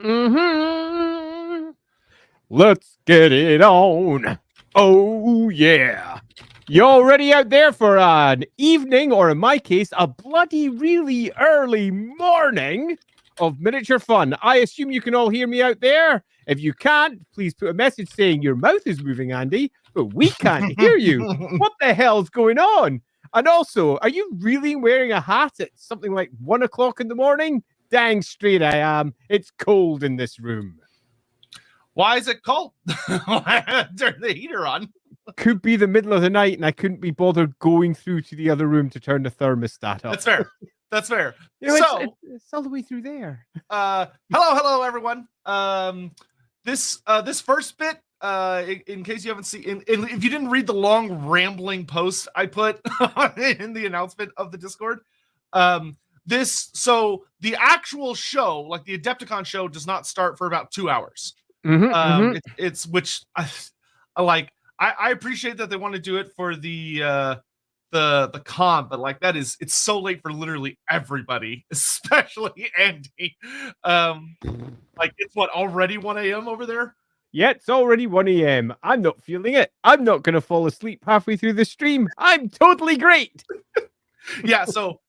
Mm-hmm. Let's get it on. Oh, yeah. You all ready out there for an evening, or in my case, a bloody really early morning of miniature fun? I assume you can all hear me out there. If you can't, please put a message saying your mouth is moving, Andy, but we can't hear you. What the hell's going on? And also, are you really wearing a hat at something like 1 o'clock in the morning? Dang straight I am. It's cold in this room. Why is it cold? Turn the heater on. Could be the middle of the night and I couldn't be bothered going through to the other room to turn the thermostat up. That's fair. That's fair. You know, so it's all the way through there. Hello, everyone. This first bit, in case you haven't seen, if you didn't read the long rambling post I put in the announcement of the Discord, so the actual show, like the Adepticon show, does not start for about 2 hours. It's which I like. I appreciate that they want to do it for the con, but like it's so late for literally everybody, especially Andy. Like it's already 1 a.m. over there? Yeah, it's already 1 a.m. I'm not feeling it. I'm not gonna fall asleep halfway through the stream. I'm totally great. Yeah, so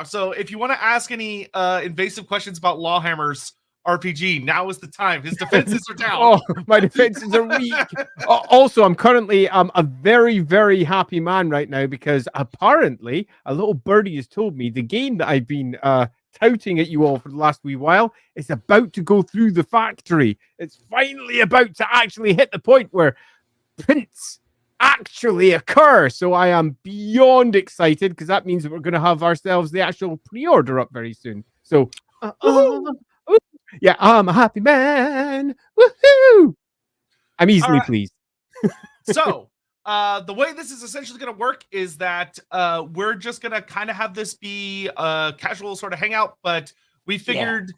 so if you want to ask any invasive questions about Lawhammer's RPG, now is the time. His defenses are down. Oh, my defenses are weak. Also, I'm currently a very, very happy man right now because apparently a little birdie has told me the game that I've been touting at you all for the last wee while is about to go through the factory. It's finally about to actually hit the point where prints actually occur. So I am beyond excited because that means that we're going to have ourselves the actual pre-order up very soon. So yeah, I'm a happy man. Woohoo! I'm easily pleased. So, the way this is essentially going to work is that we're just going to kind of have this be a casual sort of hangout, but we figured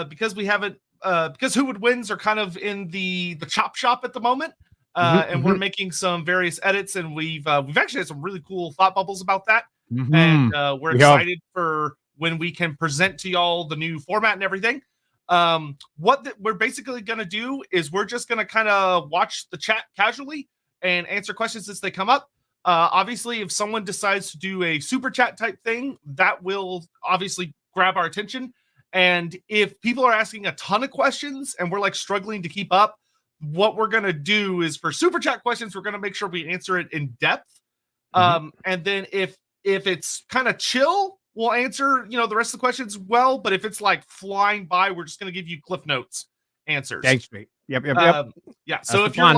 because we haven't because Who Would Wins are kind of in the chop shop at the moment, and we're making some various edits, and we've actually had some really cool thought bubbles about that, and we're excited for when we can present to y'all the new format and everything. We're basically going to do is we're just going to kind of watch the chat casually and answer questions as they come up. Obviously, if someone decides to do a super chat type thing, that will obviously grab our attention. And if people are asking a ton of questions and we're like struggling to keep up, what we're going to do is for super chat questions, we're going to make sure we answer it in depth. And then if it's kind of chill, we'll answer, the rest of the questions well, but if it's like flying by, we're just going to give you Cliff Notes answers. Thanks, mate. Yep. Yeah. So if you're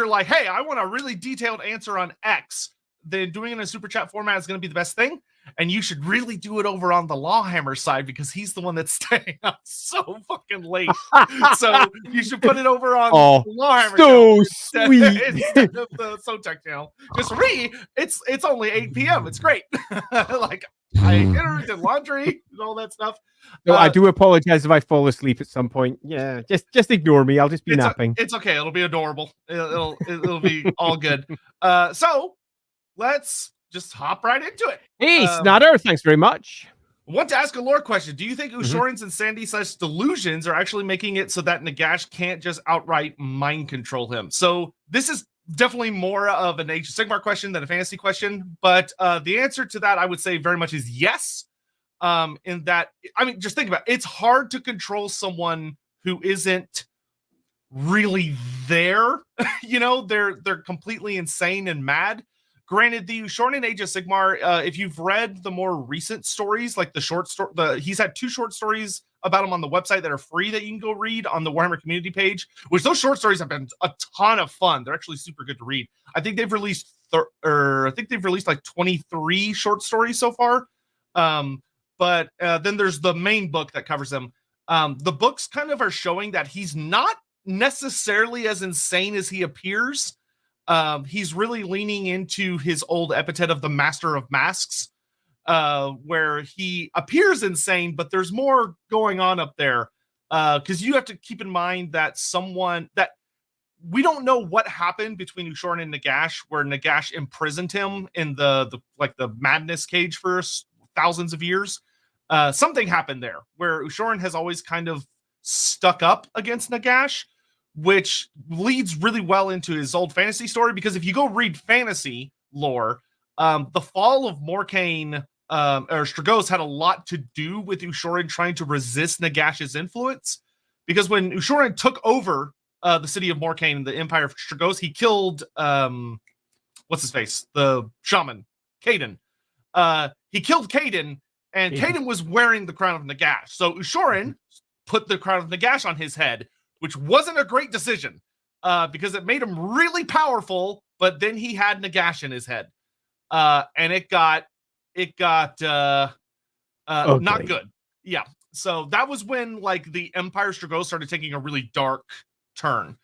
like, hey, I want a really detailed answer on X, then doing it in a super chat format is going to be the best thing. And you should really do it over on the Lawhammer side because he's the one that's staying up so fucking late. So you should put it over on the Lawhammer channel sweet instead of the Sotek channel. Just it's only 8 p.m. It's great. Like I entered did laundry and all that stuff. No, I do apologize if I fall asleep at some point. Yeah, just ignore me. I'll just be napping. It's okay. It'll be adorable. It'll be all good. So let's just hop right into it. Hey, Snatter, thanks very much. I want to ask a lore question. Do you think Ushorans and Sandy/slash delusions are actually making it so that Nagash can't just outright mind control him? So this is definitely more of an Age of Sigmar question than a fantasy question, but the answer to that I would say very much is yes. In that, I mean, just think about it. It's hard to control someone who isn't really there. They're completely insane and mad. Granted, the Ushoran Age of Sigmar, if you've read the more recent stories, like the short story, he's had 2 short stories about him on the website that are free that you can go read on the Warhammer community page, which those short stories have been a ton of fun. They're actually super good to read. I think they've released like 23 short stories so far. But then there's the main book that covers them. The books kind of are showing that he's not necessarily as insane as he appears. He's really leaning into his old epithet of the Master of Masks, where he appears insane, but there's more going on up there. Because you have to keep in mind that we don't know what happened between Ushoran and Nagash, where Nagash imprisoned him in the madness cage for thousands of years. Something happened there where Ushoran has always kind of stuck up against Nagash, which leads really well into his old fantasy story. Because if you go read fantasy lore, the fall of Morkane or Stragos had a lot to do with Ushoran trying to resist Nagash's influence. Because when Ushoran took over the city of Morkane, the Empire of Stragos, he killed what's his face, the shaman, Caden. He killed Caden, and Caden was wearing the crown of Nagash. So Ushoran put the crown of Nagash on his head, which wasn't a great decision because it made him really powerful, but then he had Nagash in his head. And it got not good. Yeah. So that was when like the Empire Stragos started taking a really dark turn.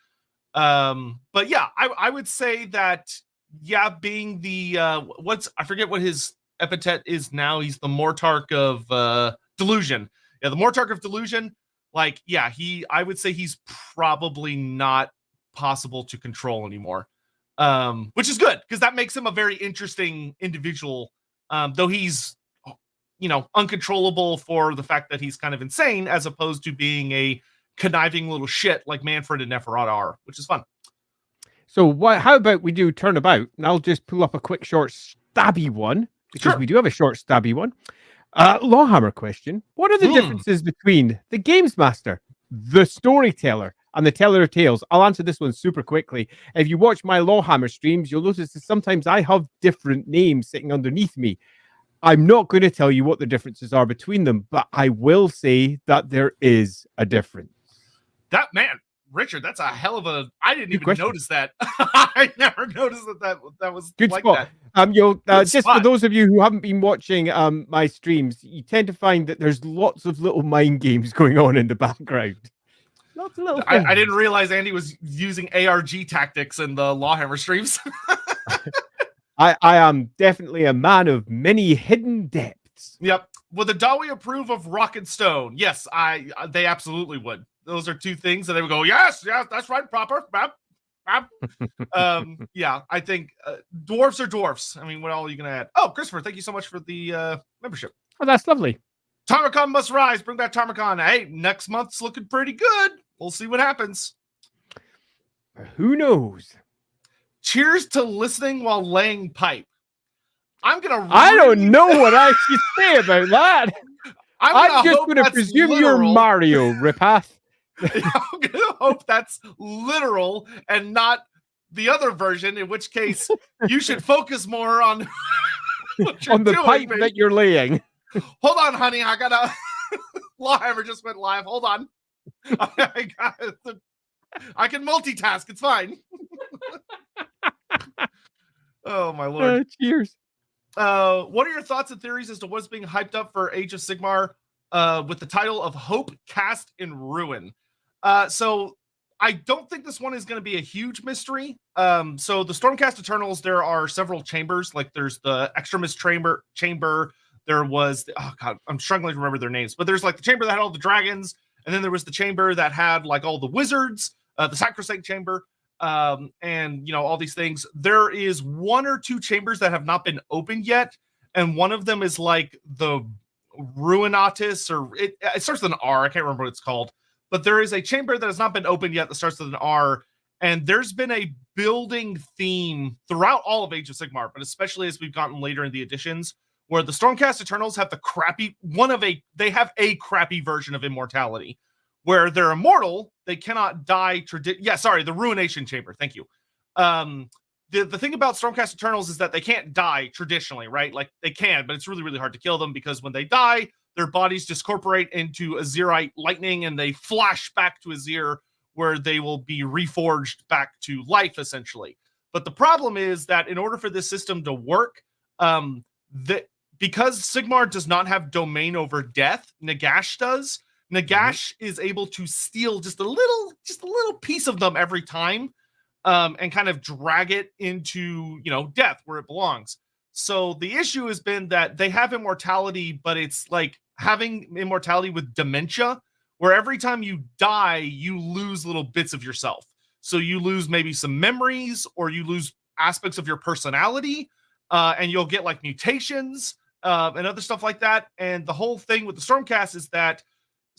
But yeah, I would say that, yeah, being the I forget what his epithet is now. He's the Mortarch of Delusion. Yeah, the Mortarch of Delusion. Like, yeah, I would say he's probably not possible to control anymore. Which is good, because that makes him a very interesting individual. Though he's, uncontrollable for the fact that he's kind of insane, as opposed to being a conniving little shit like Manfred and Neferat are, which is fun. So how about we do turnabout? And I'll just pull up a quick short stabby one, because we do have a short stabby one. Lawhammer question. What are the differences between the games master, the storyteller, and the teller of tales? I'll answer this one super quickly. If you watch my Lawhammer streams, you'll notice that sometimes I have different names sitting underneath me. I'm not going to tell you what the differences are between them, but I will say that there is a difference. That, man, Richard, that's a hell of a... I didn't even notice that. I never noticed that was good like spot. that. Just for those of you who haven't been watching my streams, you tend to find that there's lots of little mind games going on in the background. Lots of little I didn't realize Andy was using ARG tactics in the Lawhammer streams. I am definitely a man of many hidden depths. Yep. Would the Dawi approve of Rock and Stone? Yes, they absolutely would. Those are two things that they would go, yes, that's right, proper. Yeah, I think dwarfs are dwarfs. I mean, what all are you going to add? Oh, Christopher, thank you so much for the membership. Oh, that's lovely. Tarmacon must rise. Bring back Tarmacon. Hey, next month's looking pretty good. We'll see what happens. Who knows? Cheers to listening while laying pipe. I don't know what I should say about that. I'm just going to presume literal. You're Mario, Ripath. I'm going to hope that's literal and not the other version, in which case you should focus more on what you're on the doing, pipe mate. that you're laying. Hold on, honey. I got to... Lawhammer just went live. Hold on. I can multitask. It's fine. Oh, my Lord. Cheers. What are your thoughts and theories as to what's being hyped up for Age of Sigmar with the title of Hope Cast in Ruin? So I don't think this one is going to be a huge mystery. So the Stormcast Eternals, there are several chambers. Like there's the Extremis chamber. There was, oh God, I'm struggling to remember their names, but there's like the chamber that had all the dragons. And then there was the chamber that had like all the wizards, the Sacrosanct chamber. And all these things. There is one or two chambers that have not been opened yet, and one of them is like the Ruinatus, or it starts with an R. I can't remember what it's called, but there is a chamber that has not been opened yet that starts with an R. And there's been a building theme throughout all of Age of Sigmar, but especially as we've gotten later in the editions, where the Stormcast Eternals have they have a crappy version of immortality. Where they're immortal, they cannot die. The Ruination Chamber. Thank you. The thing about Stormcast Eternals is that they can't die traditionally, right? Like they can, but it's really, really hard to kill them because when they die, their bodies discorporate into Azerite lightning and they flash back to Azer, where they will be reforged back to life, essentially. But the problem is that in order for this system to work, because Sigmar does not have domain over death, Nagash does. Nagash is able to steal just a little piece of them every time, and kind of drag it into, death where it belongs. So the issue has been that they have immortality, but it's like having immortality with dementia, where every time you die, you lose little bits of yourself. So you lose maybe some memories, or you lose aspects of your personality, and you'll get like mutations and other stuff like that. And the whole thing with the Stormcast is that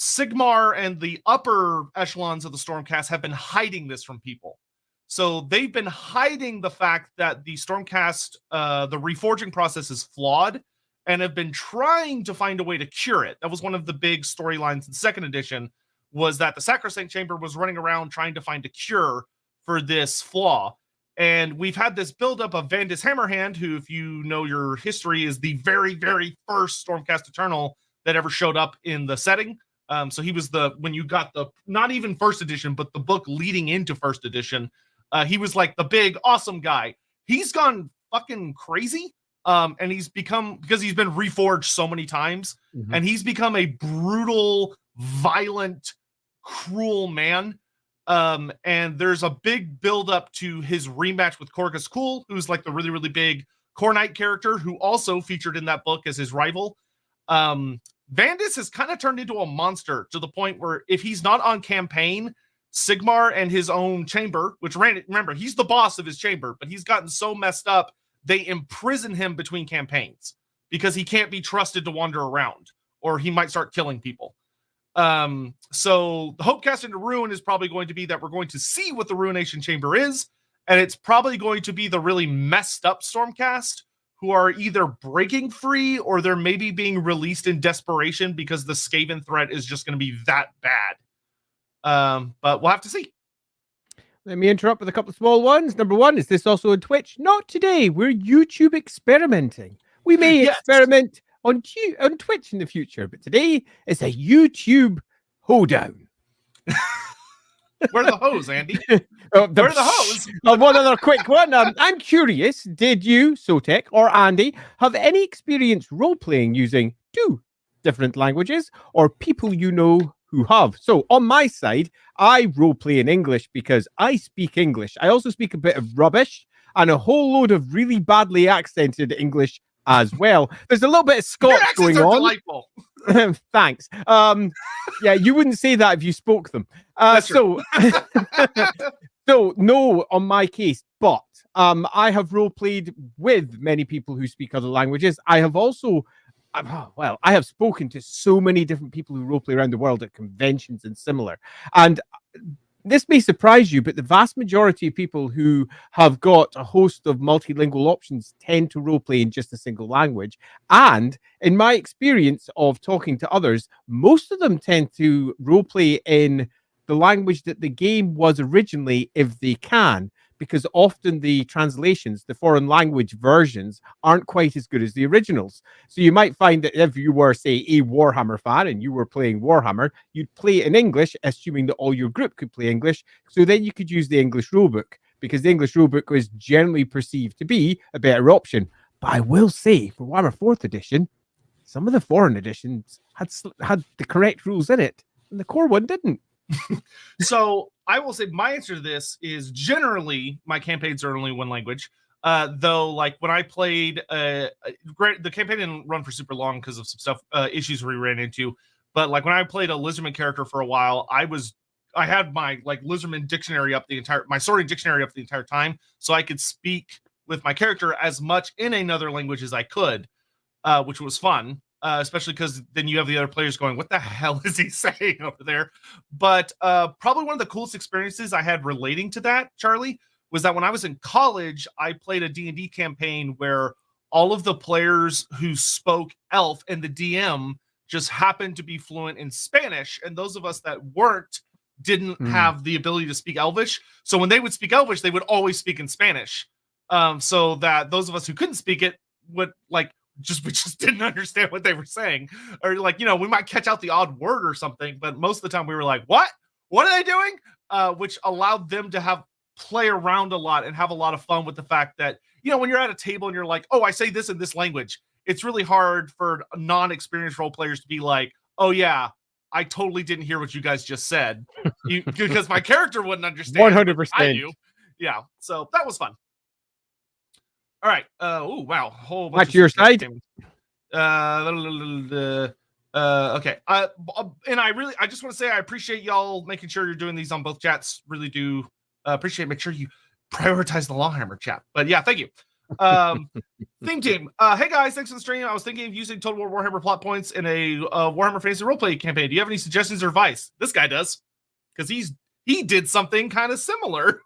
Sigmar and the upper echelons of the Stormcast have been hiding this from people. So they've been hiding the fact that the Stormcast, the reforging process is flawed, and have been trying to find a way to cure it. That was one of the big storylines in second edition, was that the Sacrosanct Chamber was running around trying to find a cure for this flaw. And we've had this buildup of Vandis Hammerhand, who, if you know your history, is the very, very first Stormcast Eternal that ever showed up in the setting. So he was when you got the, not even first edition, but the book leading into first edition, he was like the big, awesome guy. He's gone fucking crazy. And he's become, because he's been reforged so many times, and he's become a brutal, violent, cruel man. And there's a big build up to his rematch with Korgus Kul, who's like the really, really big Core Knight character, who also featured in that book as his rival. Vandis has kind of turned into a monster to the point where if he's not on campaign, Sigmar and his own chamber, which remember, he's the boss of his chamber, but he's gotten so messed up, they imprison him between campaigns because he can't be trusted to wander around, or he might start killing people. So the hope cast into Ruin is probably going to be that we're going to see what the Ruination Chamber is, and it's probably going to be the really messed up Stormcast who are either breaking free or they're maybe being released in desperation because the Skaven threat is just going to be that bad. But we'll have to see. Let me interrupt with a couple of small ones. Number one, is this also on Twitch? Not today. We're YouTube experimenting. We may experiment on Twitch in the future, but today it's a YouTube hoedown. Where are the hoes, Andy? Where are the hoes? One other quick one. I'm curious, did you, Sotek or Andy, have any experience role-playing using two different languages, or people you know who have? So on my side, I roleplay in English because I speak English. I also speak a bit of rubbish and a whole load of really badly accented English as well. There's a little bit of Scots going on. Delightful. Thanks. Yeah, you wouldn't say that if you spoke them. So no on my case, but I have role played with many people who speak other languages. I have also I have spoken to so many different people who roleplay around the world at conventions and similar. And this may surprise you, but the vast majority of people who have got a host of multilingual options tend to roleplay in just a single language. And in my experience of talking to others, most of them tend to roleplay in the language that the game was originally, if they can, because often the translations, the foreign language versions, aren't quite as good as the originals. So you might find that if you were, say, a Warhammer fan and you were playing Warhammer, you'd play in English, assuming that all your group could play English. So then you could use the English rulebook, because the English rulebook was generally perceived to be a better option. But I will say, for Warhammer 4th edition, some of the foreign editions had the correct rules in it, and the core one didn't. So I will say my answer to this is generally my campaigns are only one language. Though, like when I played, the campaign didn't run for super long because of some stuff, issues we ran into. But like when I played a Lizardman character for a while, I had my like Lizardman dictionary up my sorting dictionary up the entire time, so I could speak with my character as much in another language as I could, which was fun. Especially because then you have the other players going, what the hell is he saying over there? But probably one of the coolest experiences I had relating to that, Charlie, was that when I was in college, I played a D&D campaign where all of the players who spoke Elf and the DM just happened to be fluent in Spanish. And those of us that weren't didn't have the ability to speak Elvish. So when they would speak Elvish, they would always speak in Spanish. So that those of us who couldn't speak it would we just didn't understand what they were saying, or like, we might catch out the odd word or something, but most of the time we were like, what are they doing? Which allowed them to play around a lot and have a lot of fun with the fact that, when you're at a table and you're like, oh, I say this in this language, it's really hard for non-experienced role players to be like, oh yeah, I totally didn't hear what you guys just said, because my character wouldn't understand. 100%. I do. Yeah. So that was fun. All right. Oh wow. Whole bunch Back to your side. Okay. And I just want to say I appreciate y'all making sure you're doing these on both chats. Really do appreciate. Make sure you prioritize the Longhammer chat. But yeah, thank you. Theme team. Hey guys, thanks for the stream. I was thinking of using Total War Warhammer plot points in a Warhammer Fantasy Roleplay campaign. Do you have any suggestions or advice? This guy does, because he did something kind of similar.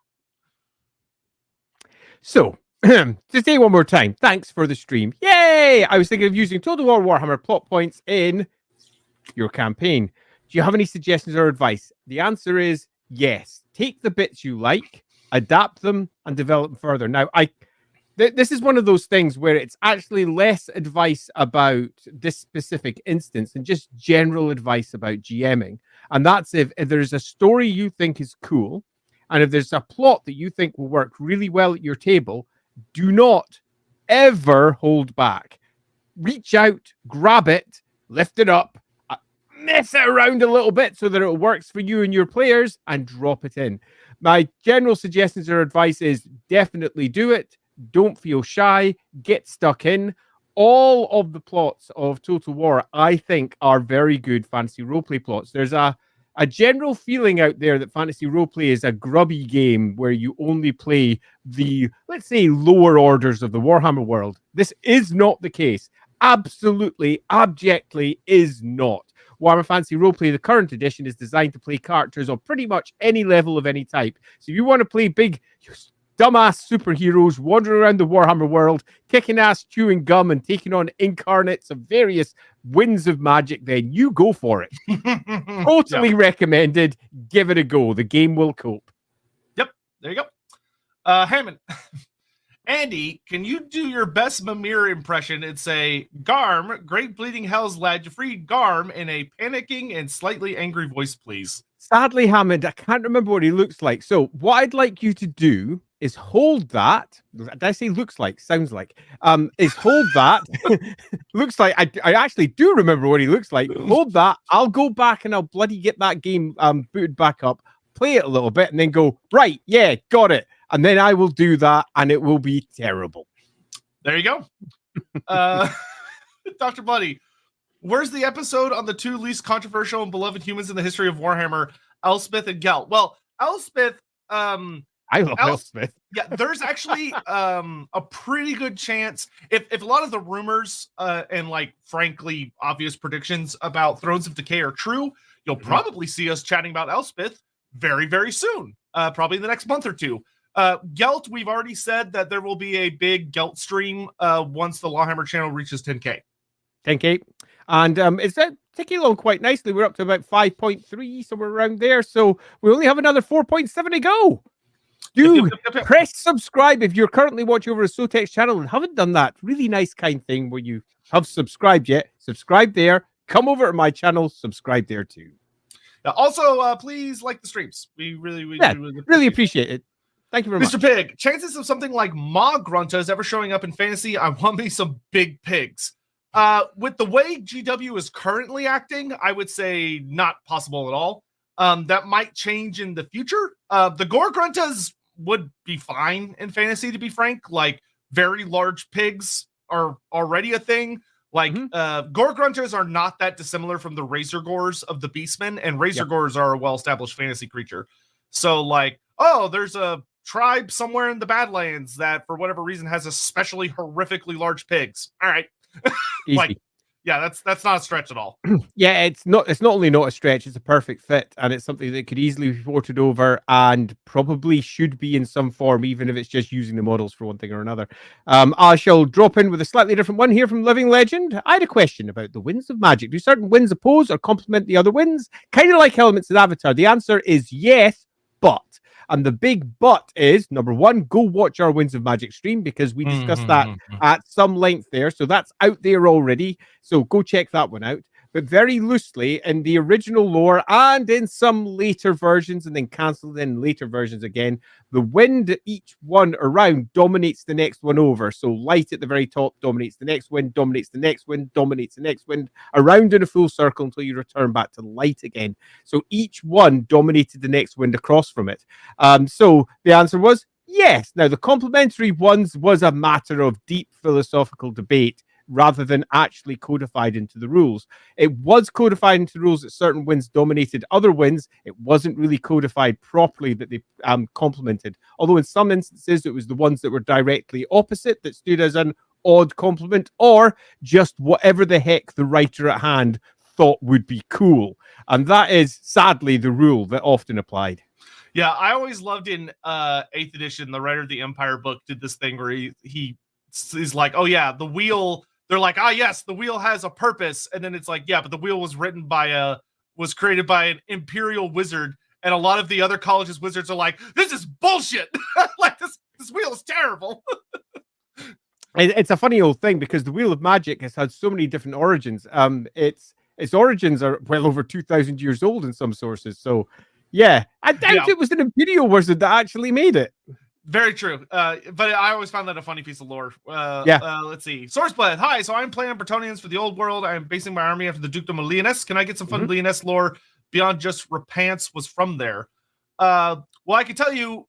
So, to say one more time, thanks for the stream. Yay! I was thinking of using Total War Warhammer plot points in your campaign. Do you have any suggestions or advice? The answer is yes. Take the bits you like, adapt them, and develop them further. Now, this is one of those things where it's actually less advice about this specific instance and just general advice about GMing. And that's if there's a story you think is cool, and if there's a plot that you think will work really well at your table, do not ever hold back. Reach out, grab it, lift it up, mess it around a little bit so that it works for you and your players, and drop it in. My general suggestions or advice is definitely do it. Don't feel shy. Get stuck in. All of the plots of Total War, I think, are very good fantasy roleplay plots. There's a general feeling out there that fantasy roleplay is a grubby game where you only play the, let's say, lower orders of the Warhammer world. This is not the case. Absolutely, abjectly is not. Warhammer Fantasy Roleplay, the current edition, is designed to play characters of pretty much any level of any type. So if you want to play big, dumbass superheroes wandering around the Warhammer world, kicking ass, chewing gum, and taking on incarnates of various winds of magic, then you go for it. Totally recommended. Give it a go. The game will cope. Yep. There you go. Hammond. Andy, can you do your best Mimir impression and say, Garm, great bleeding hells lad, you freed Garm in a panicking and slightly angry voice, please? Sadly, Hammond, I can't remember what he looks like. So what I'd like you to do is hold that. Did I say looks like? Sounds like. Is hold that. Looks like. I actually do remember what he looks like. Hold that. I'll go back and I'll bloody get that game booted back up, play it a little bit, and then go, right, yeah, got it. And then I will do that, and it will be terrible. There you go. Dr. Bloody, where's the episode on the two least controversial and beloved humans in the history of Warhammer, Elspeth and Gelt? Well, Elspeth... I love Elspeth. Yeah, there's actually a pretty good chance, if a lot of the rumors and, like, frankly, obvious predictions about Thrones of Decay are true, you'll probably see us chatting about Elspeth very, very soon, probably in the next month or two. Gelt, we've already said that there will be a big Gelt stream once the Lawhammer channel reaches 10K. 10K. And it's ticking along quite nicely. We're up to about 5.3, somewhere around there. So we only have another 4.7 to go. Do press subscribe if you're currently watching over a Sotek's channel and haven't done that really nice kind thing where you have subscribed yet. Subscribe there. Come over to my channel. Subscribe there too. Also, please like the streams. We really appreciate it. Thank you very much. Mr. Pig, chances of something like Ma Gruntas ever showing up in fantasy, I want me some big pigs. With the way GW is currently acting, I would say not possible at all. That might change in the future. The Gorgruntas would be fine in fantasy, to be frank. Like, very large pigs are already a thing. Like, Gorgruntas are not that dissimilar from the Razor Gores of the Beastmen, and Razor Gores are a well-established fantasy creature. So, like, oh, there's a tribe somewhere in the Badlands that, for whatever reason, has especially horrifically large pigs. All right. Like, yeah, that's not a stretch at all. Yeah, it's not only not a stretch, it's a perfect fit, and it's something that could easily be ported over and probably should be in some form, even if it's just using the models for one thing or another. I shall drop in with a slightly different one here from Living Legend. I had a question about the winds of magic. Do certain winds oppose or complement the other winds? Kind of like elements in Avatar. The answer is yes, but. And the big but is, number one, go watch our Winds of Magic stream, because we discussed that at some length there. So that's out there already. So go check that one out. But very loosely, in the original lore and in some later versions, and then cancelled in later versions again, the wind each one around dominates the next one over. So light at the very top dominates the next wind, dominates the next wind, dominates the next wind, around in a full circle until you return back to light again. So each one dominated the next wind across from it. So the answer was yes. Now, the complementary ones was a matter of deep philosophical debate rather than actually codified into the rules. It was codified into the rules that certain winds dominated other winds. It wasn't really codified properly that they complemented. Although in some instances, it was the ones that were directly opposite that stood as an odd complement, or just whatever the heck the writer at hand thought would be cool. And that is sadly the rule that often applied. Yeah, I always loved in 8th edition, the writer of the Empire book did this thing where he's like, oh yeah, the wheel, they're like, ah yes, the wheel has a purpose. And then it's like, yeah, but the wheel was created by an imperial wizard. And a lot of the other colleges wizards are like, this is bullshit. Like this wheel is terrible. It's a funny old thing because the Wheel of Magic has had so many different origins. Its origins are well over 2,000 years old in some sources. So, yeah, I doubt it was an imperial wizard that actually made it. Very true. But I always found that a funny piece of lore. Let's see. Sourceblade. Hi. So I'm playing Bretonnians for the Old World. I'm basing my army after the Dukedom of Lyonesse. Can I get some fun Lyonesse lore beyond just Repants was from there? Well, I can tell you,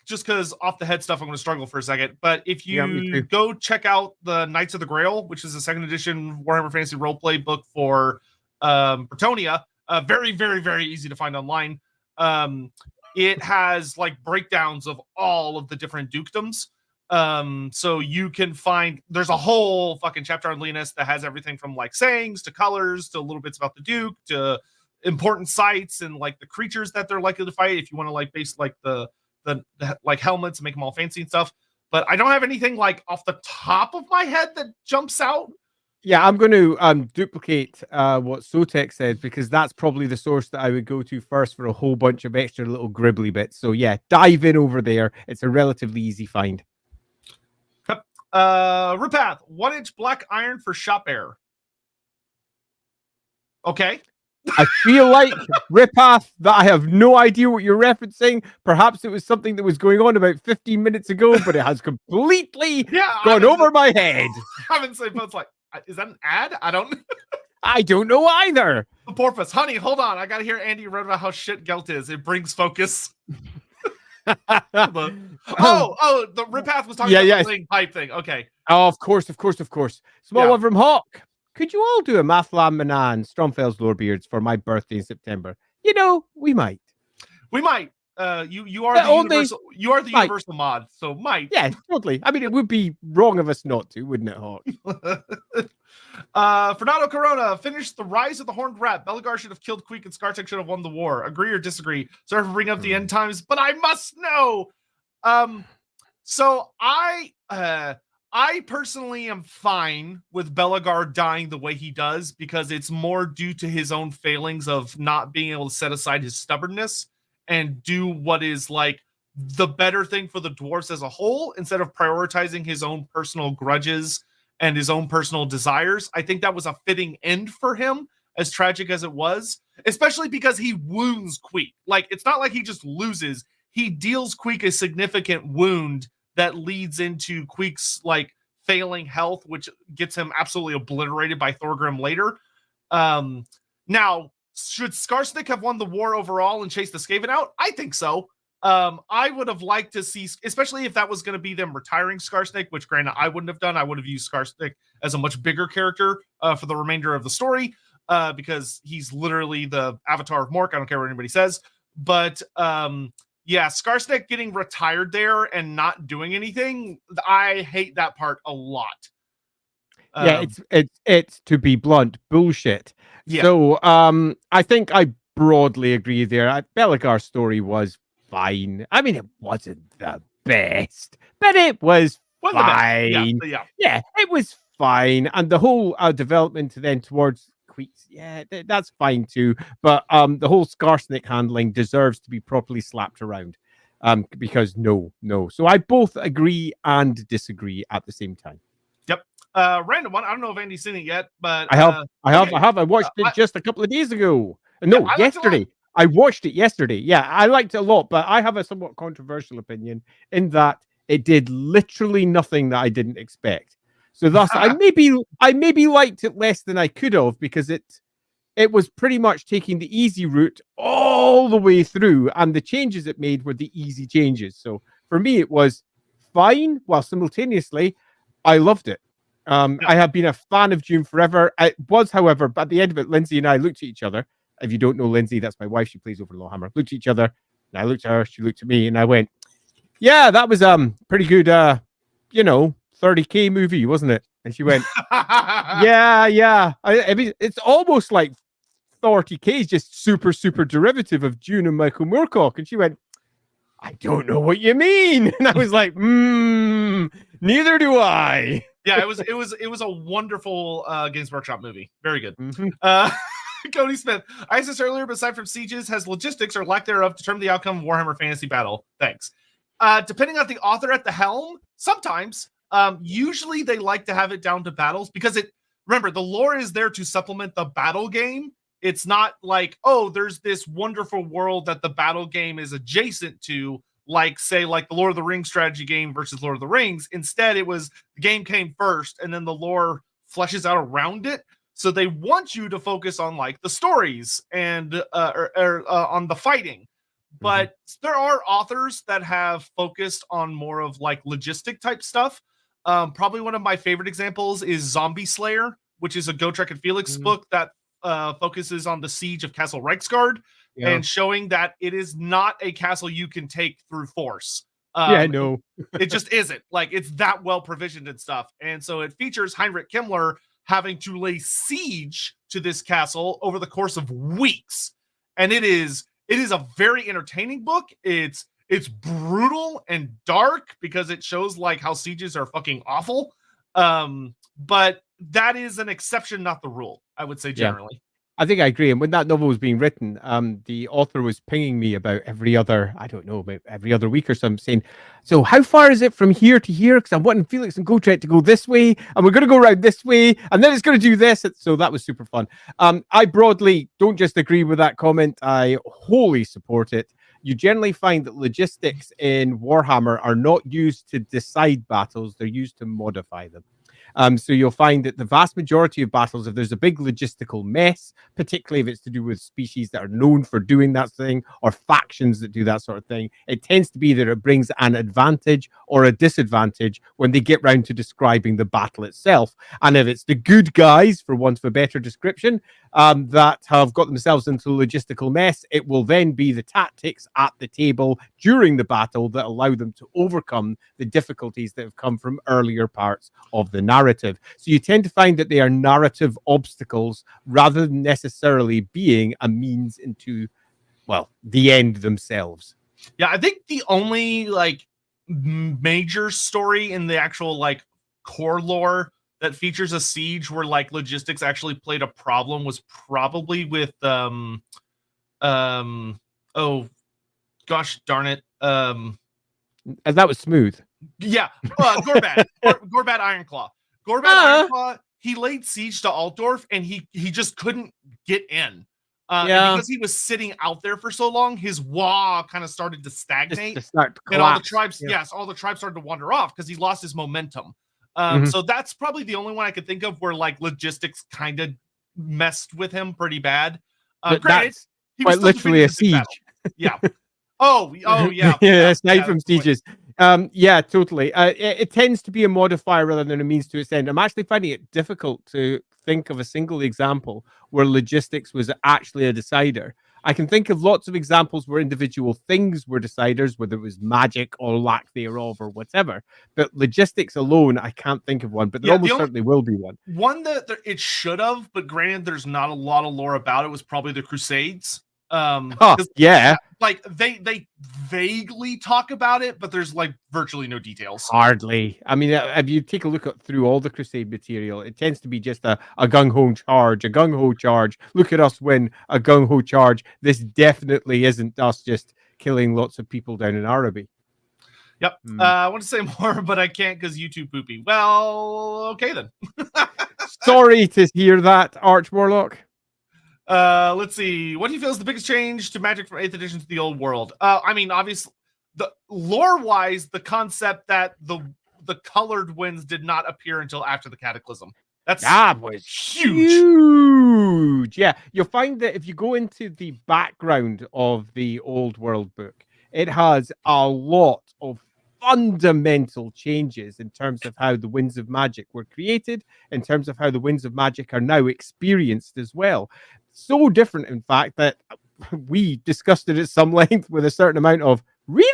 just because off the head stuff, I'm going to struggle for a second. But if you go check out the Knights of the Grail, which is a 2nd edition Warhammer Fantasy roleplay book for Bretonnia, very, very, very easy to find online. It has like breakdowns of all of the different dukedoms. So you can find, there's a whole fucking chapter on Lyonesse that has everything from like sayings to colors to little bits about the Duke to important sites and like the creatures that they're likely to fight. If you want to like base like the like helmets and make them all fancy and stuff. But I don't have anything like off the top of my head that jumps out. Yeah, I'm going to duplicate what Sotek said, because that's probably the source that I would go to first for a whole bunch of extra little gribbly bits. So yeah, dive in over there. It's a relatively easy find. Ripath, 1-inch black iron for shop air. Okay. I feel like, Ripath, that I have no idea what you're referencing. Perhaps it was something that was going on about 15 minutes ago, but it has completely gone over my head. I haven't said, but it's like, is that an ad? I don't know either. The Porpoise, honey, hold on. I gotta hear Andy wrote about how shit Gelt is. It brings focus. The Ripath was talking about the playing pipe thing. Okay. Oh, of course. Small Overham Hawk. Could you all do a Mathlam Manan, Stromfeld's Lorebeards for my birthday in September? You know, we might. You are the universal mod, so might. Yeah, totally. I mean, it would be wrong of us not to, wouldn't it, Hawk? Fernando Corona finished the Rise of the Horned Rat. Beligar should have killed Queek and Skartek should have won the war. Agree or disagree? Sorry for bringing up the end times, but I must know. So I personally am fine with Beligar dying the way he does, because it's more due to his own failings of not being able to set aside his stubbornness and do what is like the better thing for the dwarves as a whole, instead of prioritizing his own personal grudges and his own personal desires. I think that was a fitting end for him, as tragic as it was, especially because he wounds Queek. Like, it's not like he just loses. He deals Queek a significant wound that leads into Queek's like failing health, which gets him absolutely obliterated by Thorgrim later. Now, should Skarsnik have won the war overall and chased the Skaven out? I think so. I would have liked to see, especially if that was going to be them retiring Skarsnik, which granted I wouldn't have done. I would have used Skarsnik as a much bigger character for the remainder of the story, because he's literally the avatar of Mork. I don't care what anybody says. But yeah, Skarsnik getting retired there and not doing anything, I hate that part a lot. Yeah, it's to be blunt, bullshit. Yeah. So I think I broadly agree there. Beligar's story was fine. I mean, it wasn't the best, but it was fine. Yeah, it was fine. And the whole development then towards Queeks, yeah, that's fine too. But the whole Skarsnik handling deserves to be properly slapped around. Because no. So I both agree and disagree at the same time. Yep. Random one. I don't know if Andy's seen it yet, but I have. I watched it just a couple of days ago. No, yesterday. I watched it yesterday. Yeah, I liked it a lot, but I have a somewhat controversial opinion in that it did literally nothing that I didn't expect. So thus, I maybe liked it less than I could have, because it was pretty much taking the easy route all the way through, and the changes it made were the easy changes. So for me, it was fine, while simultaneously, I loved it. I have been a fan of Dune forever. I was, however, but at the end of it, Lindsay and I looked at each other. If you don't know Lindsay, that's my wife. She plays over Lorehammer. Looked at each other, and I looked at her. She looked at me, and I went, "Yeah, that was pretty good. 30K movie, wasn't it?" And she went, "Yeah. I mean, it's almost like 40K is just super, super derivative of Dune and Michael Moorcock." And she went, "I don't know what you mean." And I was like, neither do I. Yeah, it was a wonderful Games Workshop movie. Very good. Mm-hmm. Cody Smith, I asked this earlier, but aside from sieges, has logistics or lack thereof determined the outcome of Warhammer Fantasy Battle? Thanks. Depending on the author at the helm, sometimes. Usually they like to have it down to battles because remember, the lore is there to supplement the battle game. It's not like, oh, there's this wonderful world that the battle game is adjacent to, like, say, like the Lord of the Rings strategy game versus Lord of the Rings. Instead, it was the game came first and then the lore fleshes out around it. So they want you to focus on like the stories and on the fighting. But there are authors that have focused on more of like logistic type stuff. Probably one of my favorite examples is Zombie Slayer, which is a Gotrek and Felix book that focuses on the siege of Castle Reichsgard and showing that it is not a castle you can take through force. Yeah, I know. It just isn't. Like, it's that well provisioned and stuff. And so it features Heinrich Himmler having to lay siege to this castle over the course of weeks. And it is a very entertaining book. It's brutal and dark because it shows like how sieges are fucking awful. But that is an exception, not the rule, I would say generally. I think I agree. And when that novel was being written, the author was pinging me about every other week or something, saying, "So how far is it from here to here? Because I'm wanting Felix and Gotrek to go this way, and we're going to go around this way, and then it's going to do this." So that was super fun. I broadly don't just agree with that comment. I wholly support it. You generally find that logistics in Warhammer are not used to decide battles. They're used to modify them. So you'll find that the vast majority of battles, if there's a big logistical mess, particularly if it's to do with species that are known for doing that thing or factions that do that sort of thing, it tends to be that it brings an advantage or a disadvantage when they get round to describing the battle itself. And if it's the good guys, for want of a better description, that have got themselves into a logistical mess, it will then be the tactics at the table during the battle that allow them to overcome the difficulties that have come from earlier parts of the narrative. So you tend to find that they are narrative obstacles rather than necessarily being a means into, well, the end themselves. Yeah, I think the only like major story in the actual like core lore that features a siege where like logistics actually played a problem was probably with oh gosh darn it. And that was smooth. Yeah, Gorbad. Gorbad Ironclaw. Gorbad Ironclaw, he laid siege to Altdorf and he just couldn't get in. And because he was sitting out there for so long, his wall kind of started to stagnate. And all the tribes, all the tribes started to wander off because he lost his momentum. So that's probably the only one I could think of where like logistics kind of messed with him pretty bad. Granted, he was literally a siege. Yeah. Oh yeah. Aside from sieges. Yeah, totally. It tends to be a modifier rather than a means to its end. I'm actually finding it difficult to think of a single example where logistics was actually a decider. I can think of lots of examples where individual things were deciders, whether it was magic or lack thereof or whatever. But logistics alone, I can't think of one, but there almost certainly will be one. One that it should have, but granted, there's not a lot of lore about it, was probably the Crusades. Like they vaguely talk about it, but there's like virtually no details. Hardly. I mean, if you take a look through all the Crusade material, it tends to be just a gung-ho charge, a gung-ho charge. Look at us win a gung-ho charge. This definitely isn't us just killing lots of people down in Araby. Yep. I want to say more, but I can't because you too poopy. Well, okay then. Sorry to hear that, Arch Warlock. Let's see. What do you feel is the biggest change to Magic from 8th edition to the Old World? I mean, obviously, the lore-wise, the concept that the colored winds did not appear until after the Cataclysm. That was huge. Yeah, you'll find that if you go into the background of the Old World book, it has a lot of fundamental changes in terms of how the Winds of Magic were created, in terms of how the Winds of Magic are now experienced as well. So different, in fact, that we discussed it at some length with a certain amount of, really?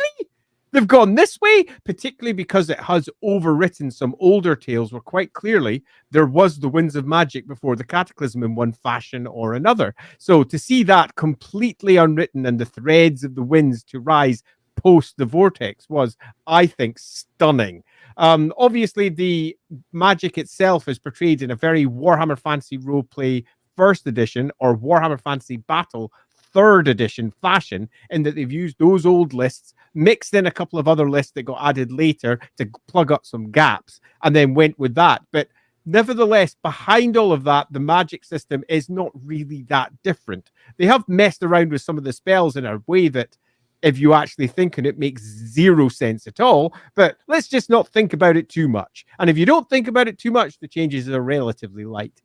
They've gone this way, particularly because it has overwritten some older tales where quite clearly there was the Winds of Magic before the Cataclysm in one fashion or another. So to see that completely unwritten and the threads of the winds to rise post the Vortex was, I think, stunning. Obviously, the magic itself is portrayed in a very Warhammer Fantasy Roleplay First Edition or Warhammer Fantasy Battle Third Edition fashion, in that they've used those old lists, mixed in a couple of other lists that got added later to plug up some gaps, and then went with that. But nevertheless, behind all of that, the magic system is not really that different. They have messed around with some of the spells in a way that, if you actually think on it, makes zero sense at all. But let's just not think about it too much. And if you don't think about it too much, the changes are relatively light.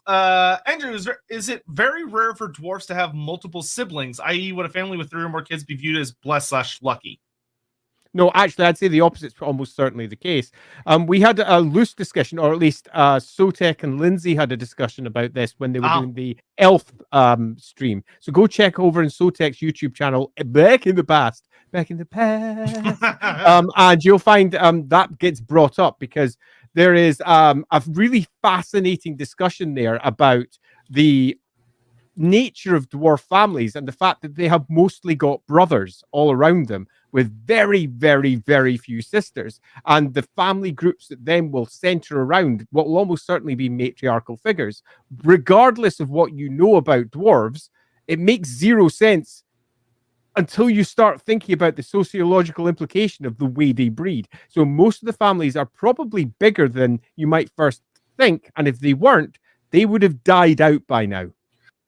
Andrew, is it very rare for dwarfs to have multiple siblings, i.e. would a family with 3 or more kids be viewed as blessed/lucky? No, actually, I'd say the opposite's almost certainly the case. We had a loose discussion, or at least Sotek and Lindsay had a discussion about this when they were doing the Elf stream. So go check over in Sotek's YouTube channel back in the past, and you'll find that gets brought up because there is a really fascinating discussion there about the nature of dwarf families and the fact that they have mostly got brothers all around them with very, very, very few sisters. And the family groups that then will center around what will almost certainly be matriarchal figures. Regardless of what you know about dwarves, it makes zero sense until you start thinking about the sociological implication of the way they breed. So most of the families are probably bigger than you might first think. And if they weren't, they would have died out by now.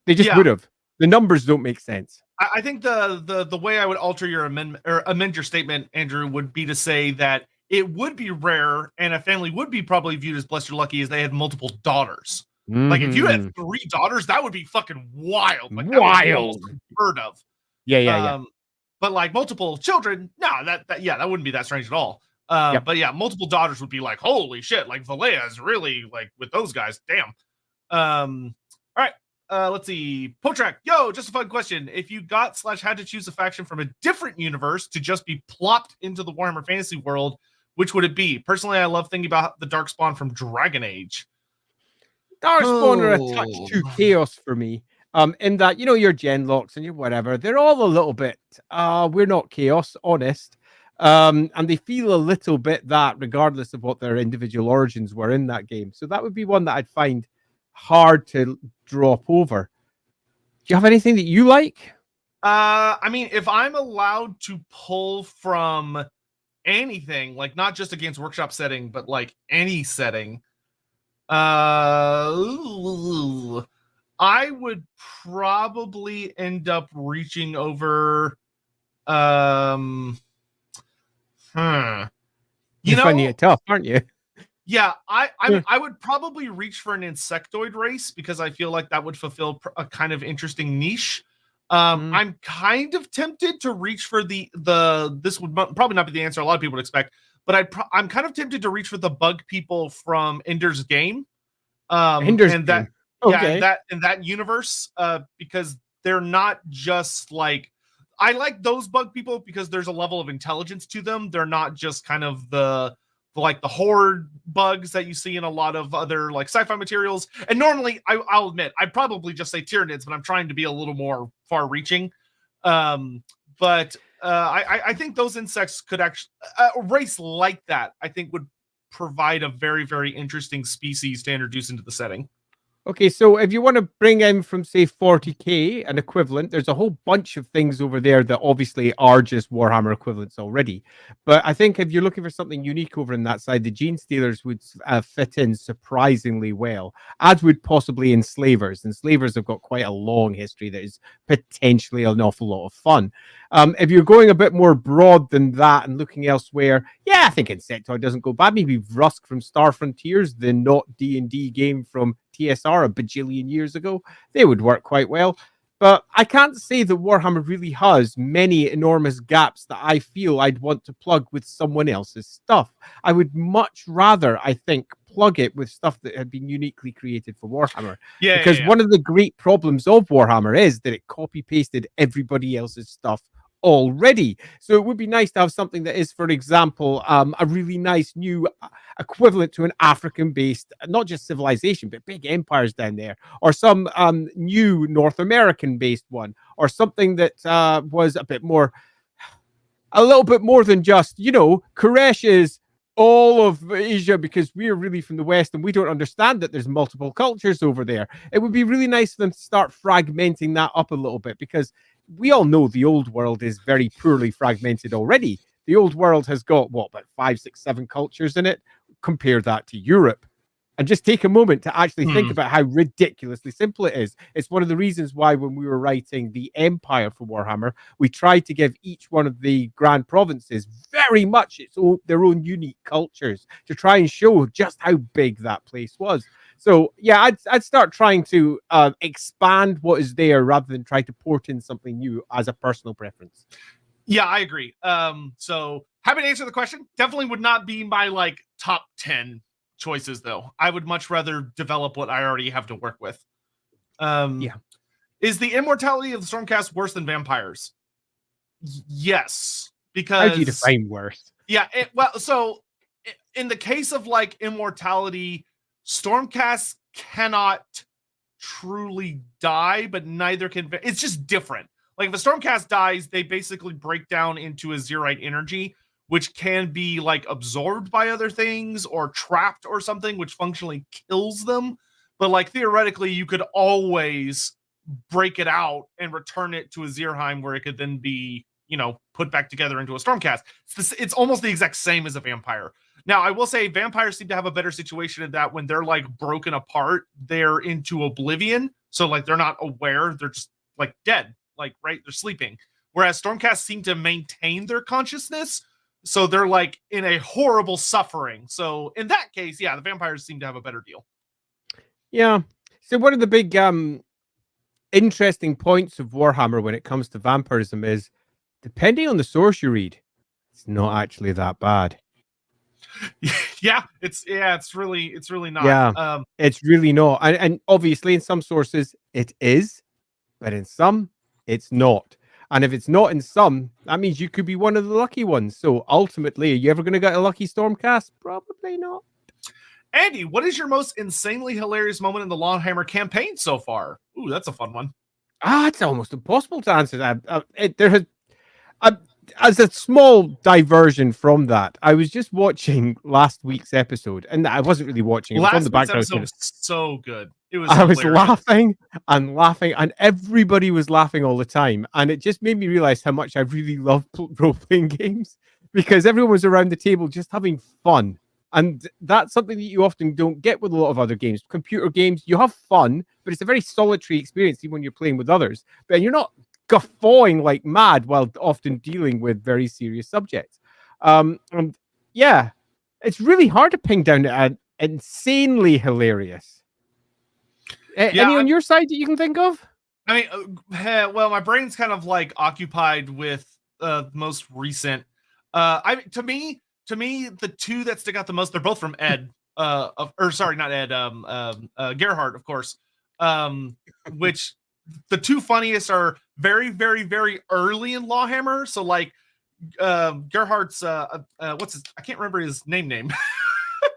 They just would have. The numbers don't make sense. I think the way I would alter your amendment or amend your statement, Andrew, would be to say that it would be rare and a family would be probably viewed as blessed or lucky as they had multiple daughters. Mm-hmm. Like if you had 3 daughters, that would be fucking wild. Like wild. Unheard of. Yeah. But like multiple children, no, that wouldn't be that strange at all. But yeah, multiple daughters would be like, holy shit, like Valea is really like with those guys. Damn. All right. Let's see. Potrak, yo, just a fun question. If you got/had to choose a faction from a different universe to just be plopped into the Warhammer fantasy world, which would it be? Personally, I love thinking about the Darkspawn from Dragon Age. Darkspawn are a touch too chaos for me. In that, your Genlocks and your whatever, they're all a little bit, we're not chaos, honest. And they feel a little bit that, regardless of what their individual origins were in that game. So that would be one that I'd find hard to drop over. Do you have anything that you like? I mean, if I'm allowed to pull from anything, like not just against workshop setting, but like any setting, I would probably end up reaching over You're finding it tough, aren't you? Yeah, I would probably reach for an insectoid race because I feel like that would fulfill a kind of interesting niche. I'm kind of tempted to reach for this would probably not be the answer a lot of people would expect, but I'm kind of tempted to reach for the bug people from Ender's Game. Ender's and Game. That in that universe, because they're not just like, I like those bug people because there's a level of intelligence to them. They're not just kind of the horde bugs that you see in a lot of other like sci-fi materials. And normally I'll admit I'd probably just say Tyranids, but I'm trying to be a little more far-reaching. But I think those insects could actually a race like that I think would provide a very, very interesting species to introduce into the setting. Okay, so if you want to bring in from, say, 40k, an equivalent, there's a whole bunch of things over there that obviously are just Warhammer equivalents already. But I think if you're looking for something unique over in that side, the Gene Stealers would fit in surprisingly well, as would possibly Enslavers. Enslavers have got quite a long history that is potentially an awful lot of fun. If you're going a bit more broad than that and looking elsewhere, yeah, I think Insectoid doesn't go bad. Maybe Rusk from Star Frontiers, the not D&D game from TSR a bajillion years ago, they would work quite well. But I can't say that Warhammer really has many enormous gaps that I feel I'd want to plug with someone else's stuff. I would much rather, I think, plug it with stuff that had been uniquely created for Warhammer. Because one of the great problems of Warhammer is that it copy-pasted everybody else's stuff already. So it would be nice to have something that is, for example, a really nice new equivalent to an African-based, not just civilization, but big empires down there, or some new North American-based one, or something that was a little bit more than just, Koresh is all of Asia because we're really from the West and we don't understand that there's multiple cultures over there. It would be really nice for them to start fragmenting that up a little bit, because we all know the old world is very poorly fragmented already. The old world has got, about 5, 6, 7 cultures in it. Compare that to Europe. And just take a moment to actually think about how ridiculously simple it is. It's one of the reasons why when we were writing the Empire for Warhammer, we tried to give each one of the grand provinces very much their own unique cultures to try and show just how big that place was. So, yeah, I'd start trying to expand what is there rather than try to port in something new as a personal preference. Yeah, I agree. So happy to answer the question. Definitely would not be my top 10 choices, though. I would much rather develop what I already have to work with. Is the immortality of the Stormcast worse than vampires? Yes, because how do you define worse? Yeah, so in the case of immortality, Stormcast cannot truly die, but neither can. It's just different. Like if a Stormcast dies, they basically break down into a Zerite energy, which can be absorbed by other things or trapped or something, which functionally kills them. But theoretically, you could always break it out and return it to a Zerheim where it could then be, put back together into a Stormcast. It's almost the exact same as a vampire. Now, I will say vampires seem to have a better situation in that when they're broken apart, they're into oblivion. So they're not aware. They're just dead, right? They're sleeping. Whereas Stormcasts seem to maintain their consciousness. So they're in a horrible suffering. So in that case, yeah, the vampires seem to have a better deal. Yeah. So one of the big interesting points of Warhammer when it comes to vampirism is, depending on the source you read, it's not actually that bad. It's really not. Yeah, it's really not. And obviously in some sources it is, but in some it's not. And if it's not in some, that means you could be one of the lucky ones. So ultimately, are you ever going to get a lucky Stormcast? Probably not. Andy, what is your most insanely hilarious moment in the Longhammer campaign so far? Ooh, that's a fun one. It's almost impossible to answer that. There has, as a small diversion from that, I was just watching last week's episode, and I wasn't really watching. It was on the background. Episode was so good. I was laughing and laughing, and everybody was laughing all the time. And it just made me realize how much I really love role-playing games, because everyone was around the table just having fun. And that's something that you often don't get with a lot of other games. Computer games, you have fun, but it's a very solitary experience even when you're playing with others. But you're not guffawing like mad while often dealing with very serious subjects. And yeah, it's really hard to pin down an insanely hilarious. Any on your side that you can think of? I mean, well, my brain's kind of occupied with the most recent. To me, the two that stick out the most, they're both from Ed. Not Ed. Gerhard, of course. Which the two funniest are very, very, very early in Lawhammer. So Gerhard's what's his? I can't remember his name.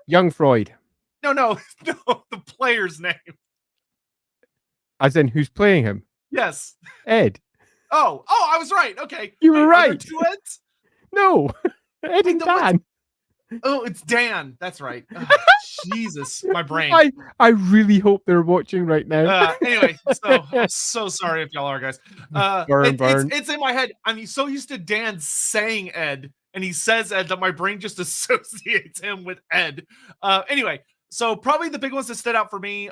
Young Freud. No, the player's name. As in, who's playing him? Yes. Ed. Oh, I was right. Okay. You were right. Two Eds? No. Ed and Dan. Oh, it's Dan. That's right. Oh, Jesus, my brain. I really hope they're watching right now. Anyway, I'm so sorry if y'all are, guys. Burn. It's in my head. I'm so used to Dan saying Ed, and he says Ed that my brain just associates him with Ed. Anyway, so probably the big ones that stood out for me,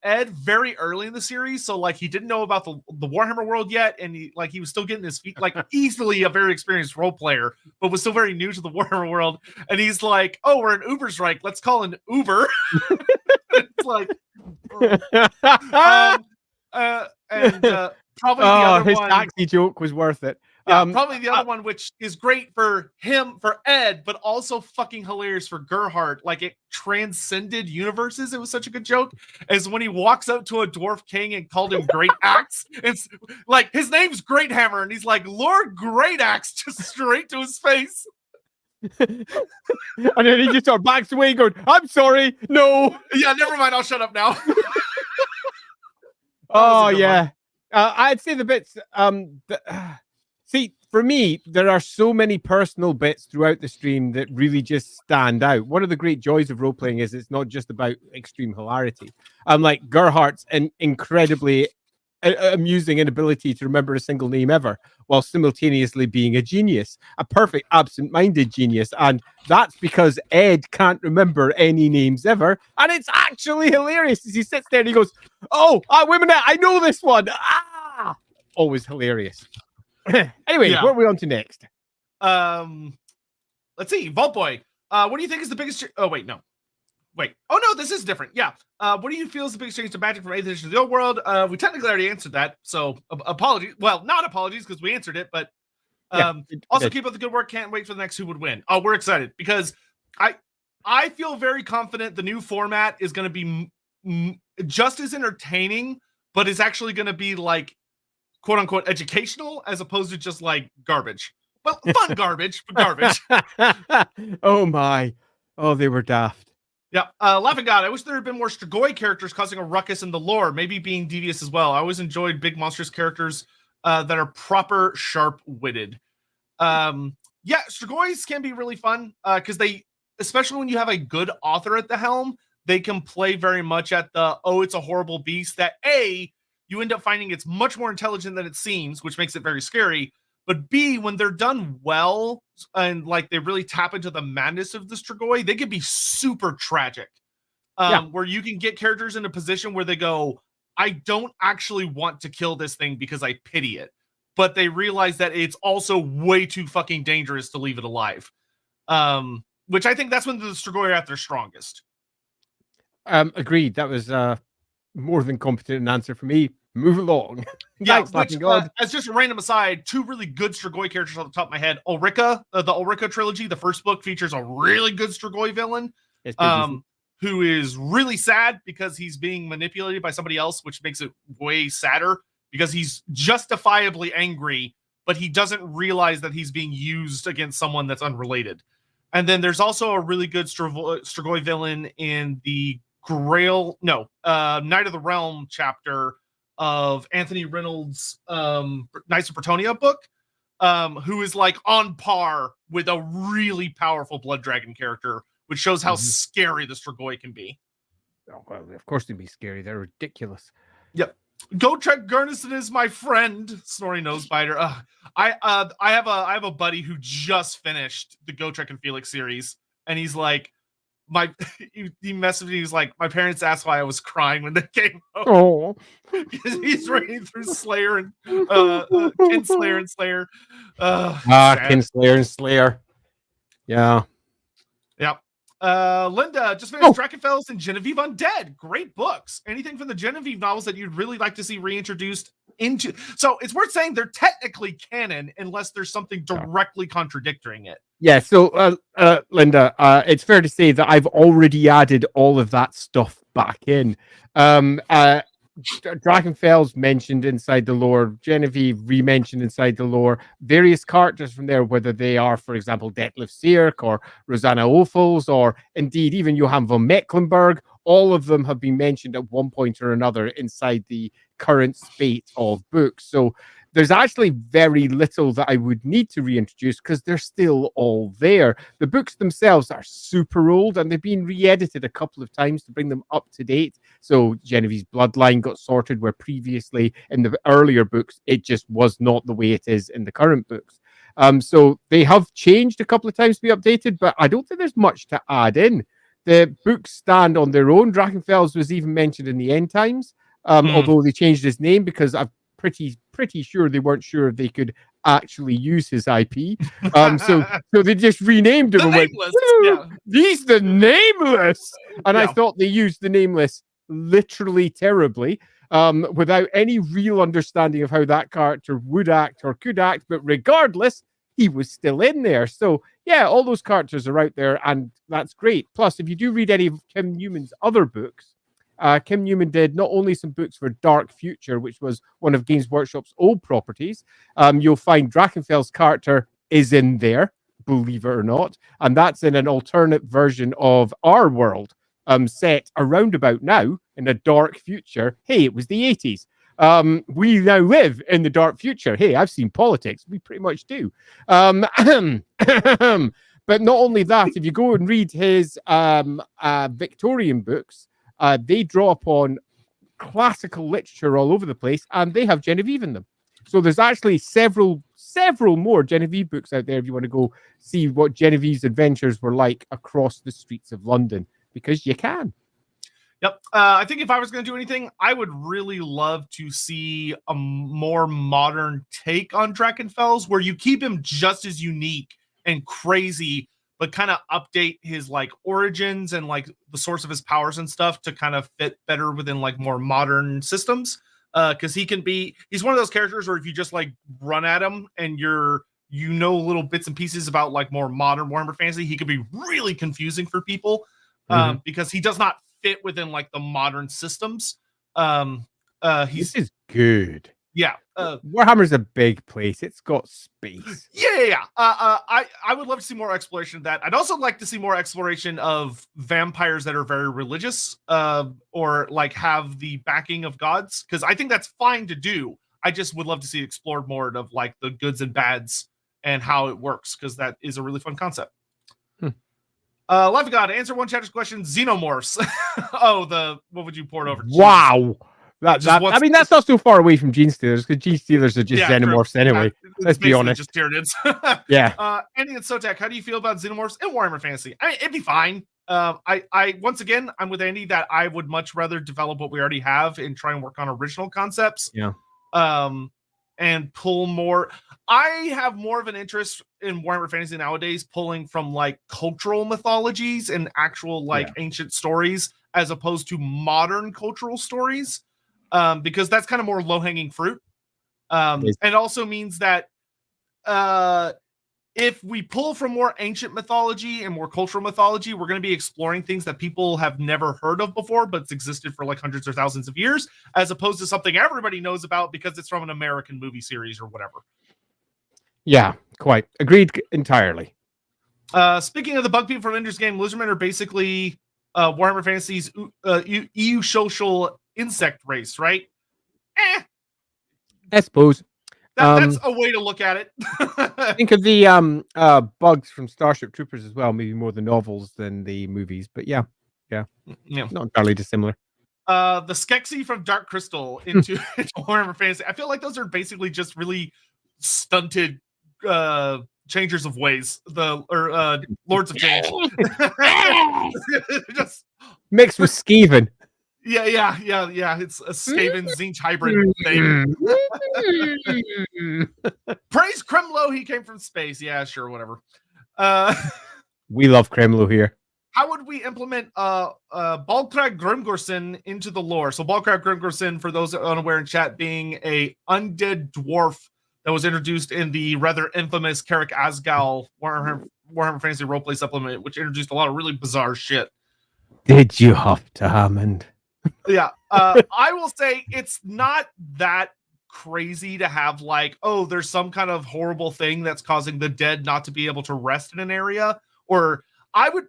Ed, very early in the series. So he didn't know about the Warhammer world yet. And he was still getting his feet, easily a very experienced role player, but was still very new to the Warhammer world. And he's like, oh, we're in Uberstrike. Let's call in Uber. It's probably the other his one. taxi joke was worth it. Yeah, probably the other one, which is great for him, for Ed, but also fucking hilarious for Gerhardt. Like, it transcended universes. It was such a good joke. Is when he walks up to a dwarf king and called him Great Axe. It's like, his name's Great Hammer, and he's like, Lord Great Axe, just straight to his face. And then he just sort of backs away going, I'm sorry, no. Yeah, never mind, I'll shut up now. Oh, yeah. I'd say the bits, see, for me, there are so many personal bits throughout the stream that really just stand out. One of the great joys of role-playing is it's not just about extreme hilarity. Like Gerhardt's an incredibly amusing inability to remember a single name ever, while simultaneously being a genius, a perfect absent-minded genius. And that's because Ed can't remember any names ever. And it's actually hilarious as he sits there and he goes, oh, wait a minute, I know this one. Ah! Always hilarious. Anyway, what are we on to next? Let's see. Vault Boy. What do you think is the biggest? Oh wait, no. Wait. Oh no, this is different. Yeah. What do you feel is the biggest change to Magic from 8th edition to the Old World? We technically already answered that, so apologies. Well, not apologies because we answered it, but also keep up the good work. Can't wait for the next Who Would Win. Oh, we're excited because I feel very confident the new format is going to be just as entertaining, but it's actually going to be like, quote unquote, educational as opposed to just like garbage. Well, fun garbage, but garbage. Oh my. Oh, they were daft. Yeah. Laughing God, I wish there had been more Strigoi characters causing a ruckus in the lore, maybe being devious as well. I always enjoyed big monstrous characters that are proper sharp-witted. Yeah, Strigois can be really fun because they, especially when you have a good author at the helm, they can play very much at the, oh, it's a horrible beast that you end up finding it's much more intelligent than it seems, which makes it very scary. But B, when they're done well and like they really tap into the madness of the Strigoi, they can be super tragic. Where you can get characters in a position where they go, I don't actually want to kill this thing because I pity it. But they realize that it's also way too fucking dangerous to leave it alive. Which I think that's when the Strigoi are at their strongest. Agreed. That was more than competent an answer for me. Move along. Yeah, which, as just a random aside, two really good Strigoi characters on the top of my head. Ulrika, the Ulrika trilogy, the first book features a really good Strigoi villain, who is really sad because he's being manipulated by somebody else, which makes it way sadder because he's justifiably angry, but he doesn't realize that he's being used against someone that's unrelated. And then there's also a really good Strigoi villain in the Night of the Realm chapter of Anthony Reynolds' Knights of Bretonnia book, who is like on par with a really powerful Blood Dragon character, which shows how scary the Strigoi can be. Oh, well, of course they'd be scary. They're ridiculous. Yep. Gotrek Gurnison is my friend, Snorri Nosebiter. I have a buddy who just finished the Gotrek and Felix series, and he's like, he messaged me. He's like, my parents asked why I was crying when they came home. Oh, he's reading through Slayer and Kinslayer and Slayer. Kinslayer and Slayer. Yeah. Yep. Linda just finished Drakenfels and Genevieve Undead. Great books. Anything from the Genevieve novels that you'd really like to see reintroduced into? So it's worth saying they're technically canon unless there's something directly contradicting it. Yeah, so Linda, it's fair to say that I've already added all of that stuff back in. Drakenfels mentioned inside the lore, Genevieve re-mentioned inside the lore, various characters from there, whether they are, for example, Detlef Sierk or Rosanna Ophuls, or indeed even Johann von Mecklenburg, all of them have been mentioned at one point or another inside the current spate of books. So there's actually very little that I would need to reintroduce because they're still all there. The books themselves are super old and they've been re-edited a couple of times to bring them up to date. So Genevieve's bloodline got sorted where previously in the earlier books, it just was not the way it is in the current books. So they have changed a couple of times to be updated, but I don't think there's much to add in. The books stand on their own. Drakenfels was even mentioned in the End Times, although they changed his name because I've pretty sure they weren't sure if they could actually use his IP. So they just renamed him. He's the Nameless. And I thought they used the Nameless literally terribly. without any real understanding of how that character would act or could act. But regardless, he was still in there. So yeah, all those characters are out there, and that's great. Plus, if you do read any of Kim Newman's other books, Kim Newman did not only some books for Dark Future, which was one of Games Workshop's old properties. You'll find Drakenfel's character is in there, believe it or not, and that's in an alternate version of our world, set around about now in a dark future. Hey, it was the 80s. We now live in the dark future. Hey, I've seen politics. We pretty much do. But not only that, if you go and read his Victorian books, they draw upon classical literature all over the place, and they have Genevieve in them. So there's actually several more Genevieve books out there if you want to go see what Genevieve's adventures were like across the streets of London, because you can. Yep. I think if I was going to do anything, I would really love to see a more modern take on Drakenfels, where you keep him just as unique and crazy, but kind of update his like origins and like the source of his powers and stuff to kind of fit better within like more modern systems. Because he's one of those characters where if you just like run at him and little bits and pieces about like more modern Warhammer Fantasy, he could be really confusing for people because he does not fit within like the modern systems. This is good. Yeah. Warhammer's a big place. It's got space. Yeah. I would love to see more exploration of that. I'd also like to see more exploration of vampires that are very religious, or like have the backing of gods, because I think that's fine to do. I just would love to see explored more of like the goods and bads and how it works, because that is a really fun concept. Life of God, answer one chatter's question. Xenomorphs. What would you port over? Wow. That's not so far away from Gene Stealers, because Gene Stealers are just Xenomorphs anyway. Let's be honest. Just Tyranids. Yeah. Andy and Sotek, how do you feel about Xenomorphs in Warhammer Fantasy? It'd be fine. I once again, I'm with Andy that I would much rather develop what we already have and try and work on original concepts. Yeah. And pull more. I have more of an interest in Warhammer Fantasy nowadays, pulling from like cultural mythologies and actual ancient stories, as opposed to modern cultural stories. Because that's kind of more low-hanging fruit. And also means that if we pull from more ancient mythology and more cultural mythology, we're going to be exploring things that people have never heard of before, but it's existed for like hundreds or thousands of years, as opposed to something everybody knows about because it's from an American movie series or whatever. Yeah, quite. Agreed entirely. Speaking of the bug people from Ender's Game, Lizardmen are basically Warhammer Fantasy's EU social insect race, right? I suppose. That's a way to look at it. Think of the bugs from Starship Troopers as well, maybe more the novels than the movies, but yeah, not entirely dissimilar. The Skeksis from Dark Crystal into Warhammer Fantasy. I feel like those are basically just really stunted changers of ways, Lords of Change. Just mixed with Scaven. Yeah. It's a Skaven Zinch hybrid thing. Praise Kremlo, he came from space. Yeah, sure, whatever. We love Kremlo here. How would we implement Balkrag Grimgorson into the lore? So Balkrag Grimgorson, for those unaware in chat, being a undead dwarf that was introduced in the rather infamous Carrick Asgal Warhammer Fantasy Roleplay supplement, which introduced a lot of really bizarre shit. Did you have to, Hammond? Yeah. I will say it's not that crazy to have like, oh, there's some kind of horrible thing that's causing the dead not to be able to rest in an area. Or I would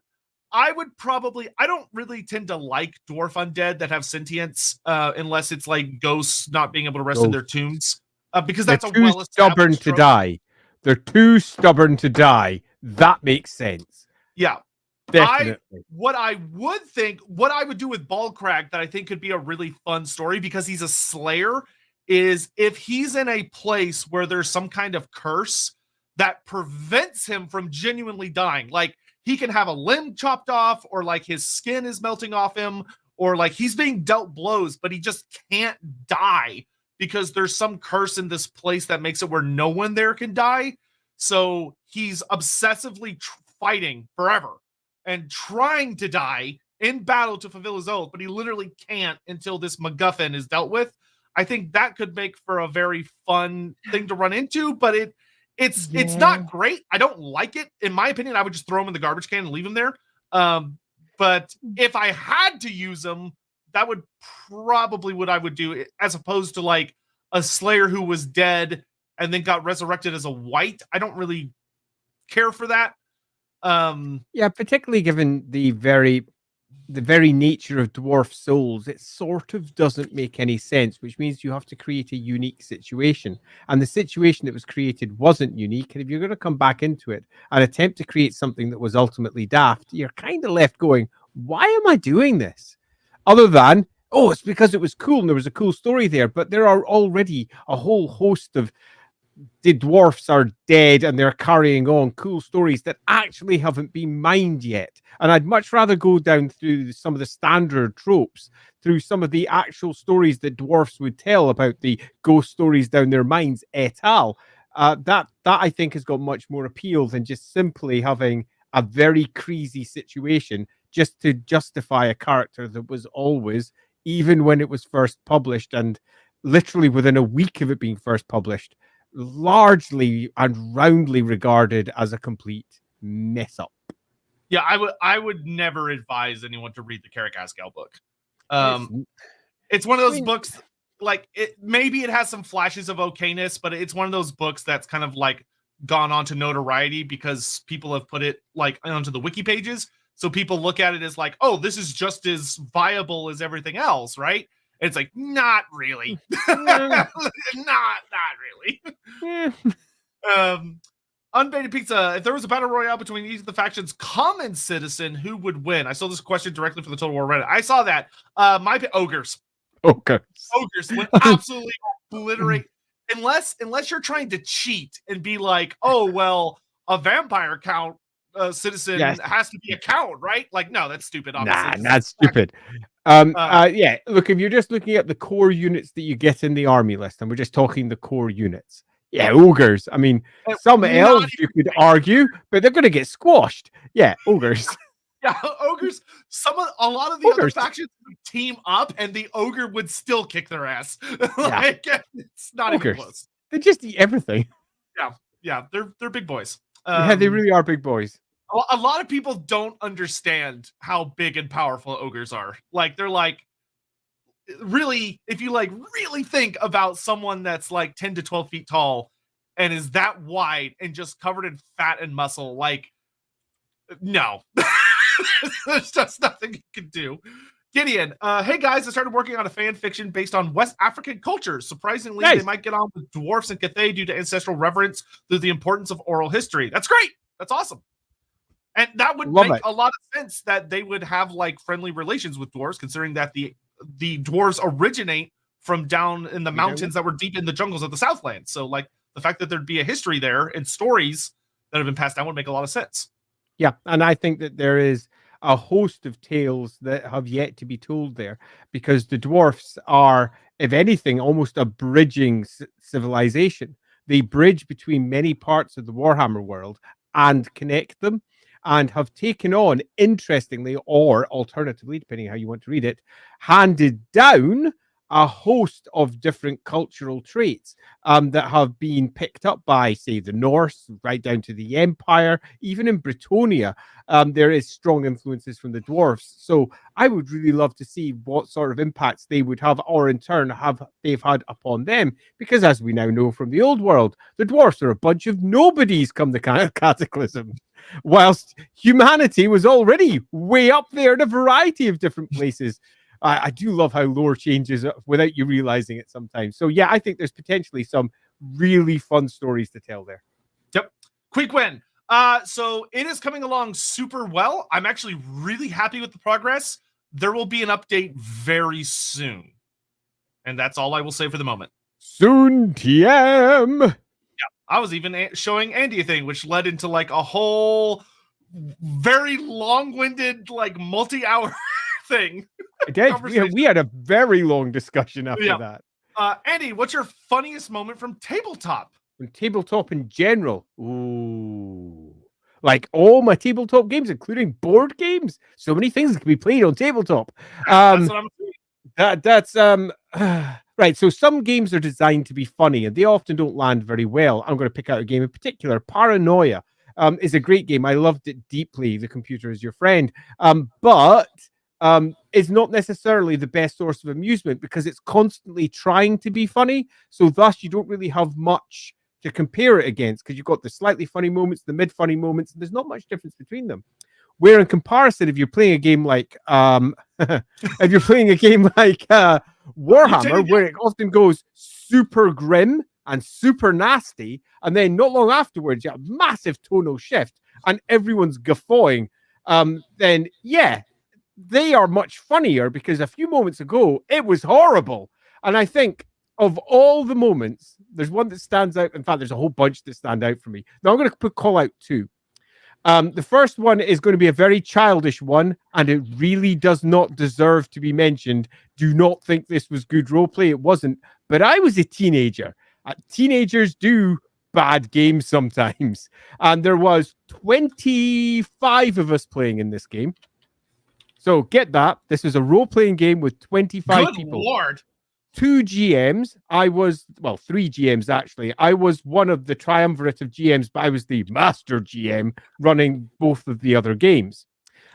probably, I don't really tend to like dwarf undead that have sentience unless it's like ghosts not being able to rest in their tombs. Because that's They're too stubborn to die. They're too stubborn to die. That makes sense. Yeah. Definitely. What I would do with Balkrag that I think could be a really fun story, because he's a slayer, is if he's in a place where there's some kind of curse that prevents him from genuinely dying. Like he can have a limb chopped off, or like his skin is melting off him, or like he's being dealt blows, but he just can't die because there's some curse in this place that makes it where no one there can die. So he's obsessively fighting forever and trying to die in battle to fulfill his oath, but he literally can't until this MacGuffin is dealt with. I think that could make for a very fun thing to run into, but it's not great. I don't like it. In my opinion, I would just throw him in the garbage can and leave him there. But if I had to use him, that would probably what I would do, as opposed to like a Slayer who was dead and then got resurrected as a white. I don't really care for that. Yeah, particularly given the very nature of dwarf souls, it sort of doesn't make any sense, which means you have to create a unique situation. And the situation that was created wasn't unique. And if you're going to come back into it and attempt to create something that was ultimately daft, you're kind of left going, why am I doing this? Other than, oh, it's because it was cool and there was a cool story there. But there are already a whole host of the dwarfs are dead and they're carrying on cool stories that actually haven't been mined yet. And I'd much rather go down through some of the standard tropes, through some of the actual stories that dwarfs would tell about the ghost stories down their mines, et al. That I think has got much more appeal than just simply having a very crazy situation just to justify a character that was always, even when it was first published and literally within a week of it being first published, largely and roundly regarded as a complete mess up. Yeah, I would never advise anyone to read the Carrick-Ascal book. It's one of those books, like, maybe it has some flashes of okayness, but it's one of those books that's kind of like gone on to notoriety because people have put it like onto the wiki pages. So people look at it as like, oh, this is just as viable as everything else, right? And it's like, not really. not really. Unbaited Pizza, if there was a battle royale between each of the factions, common citizen, who would win? I saw this question directly from the Total War Reddit. I saw that. My ogres. Okay. Ogres would absolutely obliterate. Unless you're trying to cheat and be like, oh, well, a vampire count citizen has to be a count, right? Like, no, that's stupid. Obviously. Nah, that's stupid. Yeah, look, if you're just looking at the core units that you get in the army list, and we're just talking the core units, yeah, ogres. I mean, some elves you could argue, but they're going to get squashed. Yeah, ogres. Yeah, ogres. A lot of the other factions would team up, and the ogre would still kick their ass. Like, it's not even close. They just eat everything. Yeah, they're big boys. Yeah, they really are big boys. A lot of people don't understand how big and powerful ogres are. Like, they're like, really, if you like really think about someone that's like 10 to 12 feet tall and is that wide and just covered in fat and muscle, like, no. There's just nothing you can do. Gideon, hey guys, I started working on a fan fiction based on West African culture. Surprisingly, they might get on with dwarfs and Khita due to ancestral reverence through the importance of oral history. That's great. That's awesome. And that would make a lot of sense that they would have like friendly relations with dwarves, considering that the dwarves originate from down in the mountains that were deep in the jungles of the Southland. So like the fact that there'd be a history there and stories that have been passed down would make a lot of sense. Yeah, and I think that there is a host of tales that have yet to be told there, because the dwarfs are, if anything, almost a bridging civilization. They bridge between many parts of the Warhammer world and connect them, and have taken on, interestingly, or alternatively, depending how you want to read it, handed down a host of different cultural traits that have been picked up by, say, the Norse, right down to the Empire. Even in Bretonnia, there is strong influences from the dwarves. So I would really love to see what sort of impacts they would have, or in turn they've had upon them. Because as we now know from the old world, the dwarves are a bunch of nobodies come the cataclysm, whilst humanity was already way up there in a variety of different places. I do love how lore changes without you realizing it sometimes. So yeah, I think there's potentially some really fun stories to tell there. Yep. Quick win. So it is coming along super well. I'm actually really happy with the progress. There will be an update very soon. And that's all I will say for the moment. Soon, TM. Yeah. I was even showing Andy a thing, which led into like a whole very long-winded, like multi-hour thing. We had a very long discussion after that. Andy, what's your funniest moment from tabletop? From tabletop in general? Ooh. Like all my tabletop games, including board games. So many things that can be played on tabletop. That's what I'm saying. That's right. So some games are designed to be funny, and they often don't land very well. I'm going to pick out a game in particular. Paranoia is a great game. I loved it deeply. The Computer is Your Friend, but it's not necessarily the best source of amusement because it's constantly trying to be funny. So thus, you don't really have much to compare it against because you've got the slightly funny moments, the mid funny moments, and there's not much difference between them. Where in comparison, if you're playing a game like Warhammer, where it often goes super grim and super nasty, and then not long afterwards, you have a massive tonal shift and everyone's guffawing, then yeah, they are much funnier because a few moments ago, it was horrible. And I think of all the moments, there's one that stands out. In fact, there's a whole bunch that stand out for me. Now I'm going to call out two. The first one is going to be a very childish one, and it really does not deserve to be mentioned. Do not think this was good roleplay. It wasn't. But I was a teenager. Teenagers do bad games sometimes. And there was 25 of us playing in this game. So get that. This was a role-playing game with 25 Good people. Lord. 2 GMs. I was, 3 GMs actually. I was one of the triumvirate of GMs, but I was the master GM running both of the other games.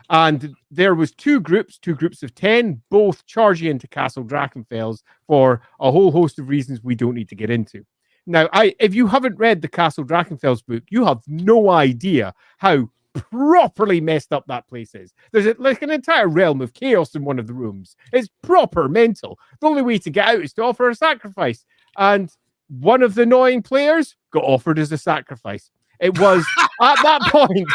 And there was two groups of 10, both charging into Castle Drachenfels for a whole host of reasons we don't need to get into. Now, if you haven't read the Castle Drachenfels book, you have no idea how properly messed up that place is. There's like an entire realm of chaos in one of the rooms. It's proper mental. The only way to get out is to offer a sacrifice. And one of the annoying players got offered as a sacrifice. It was, at that point,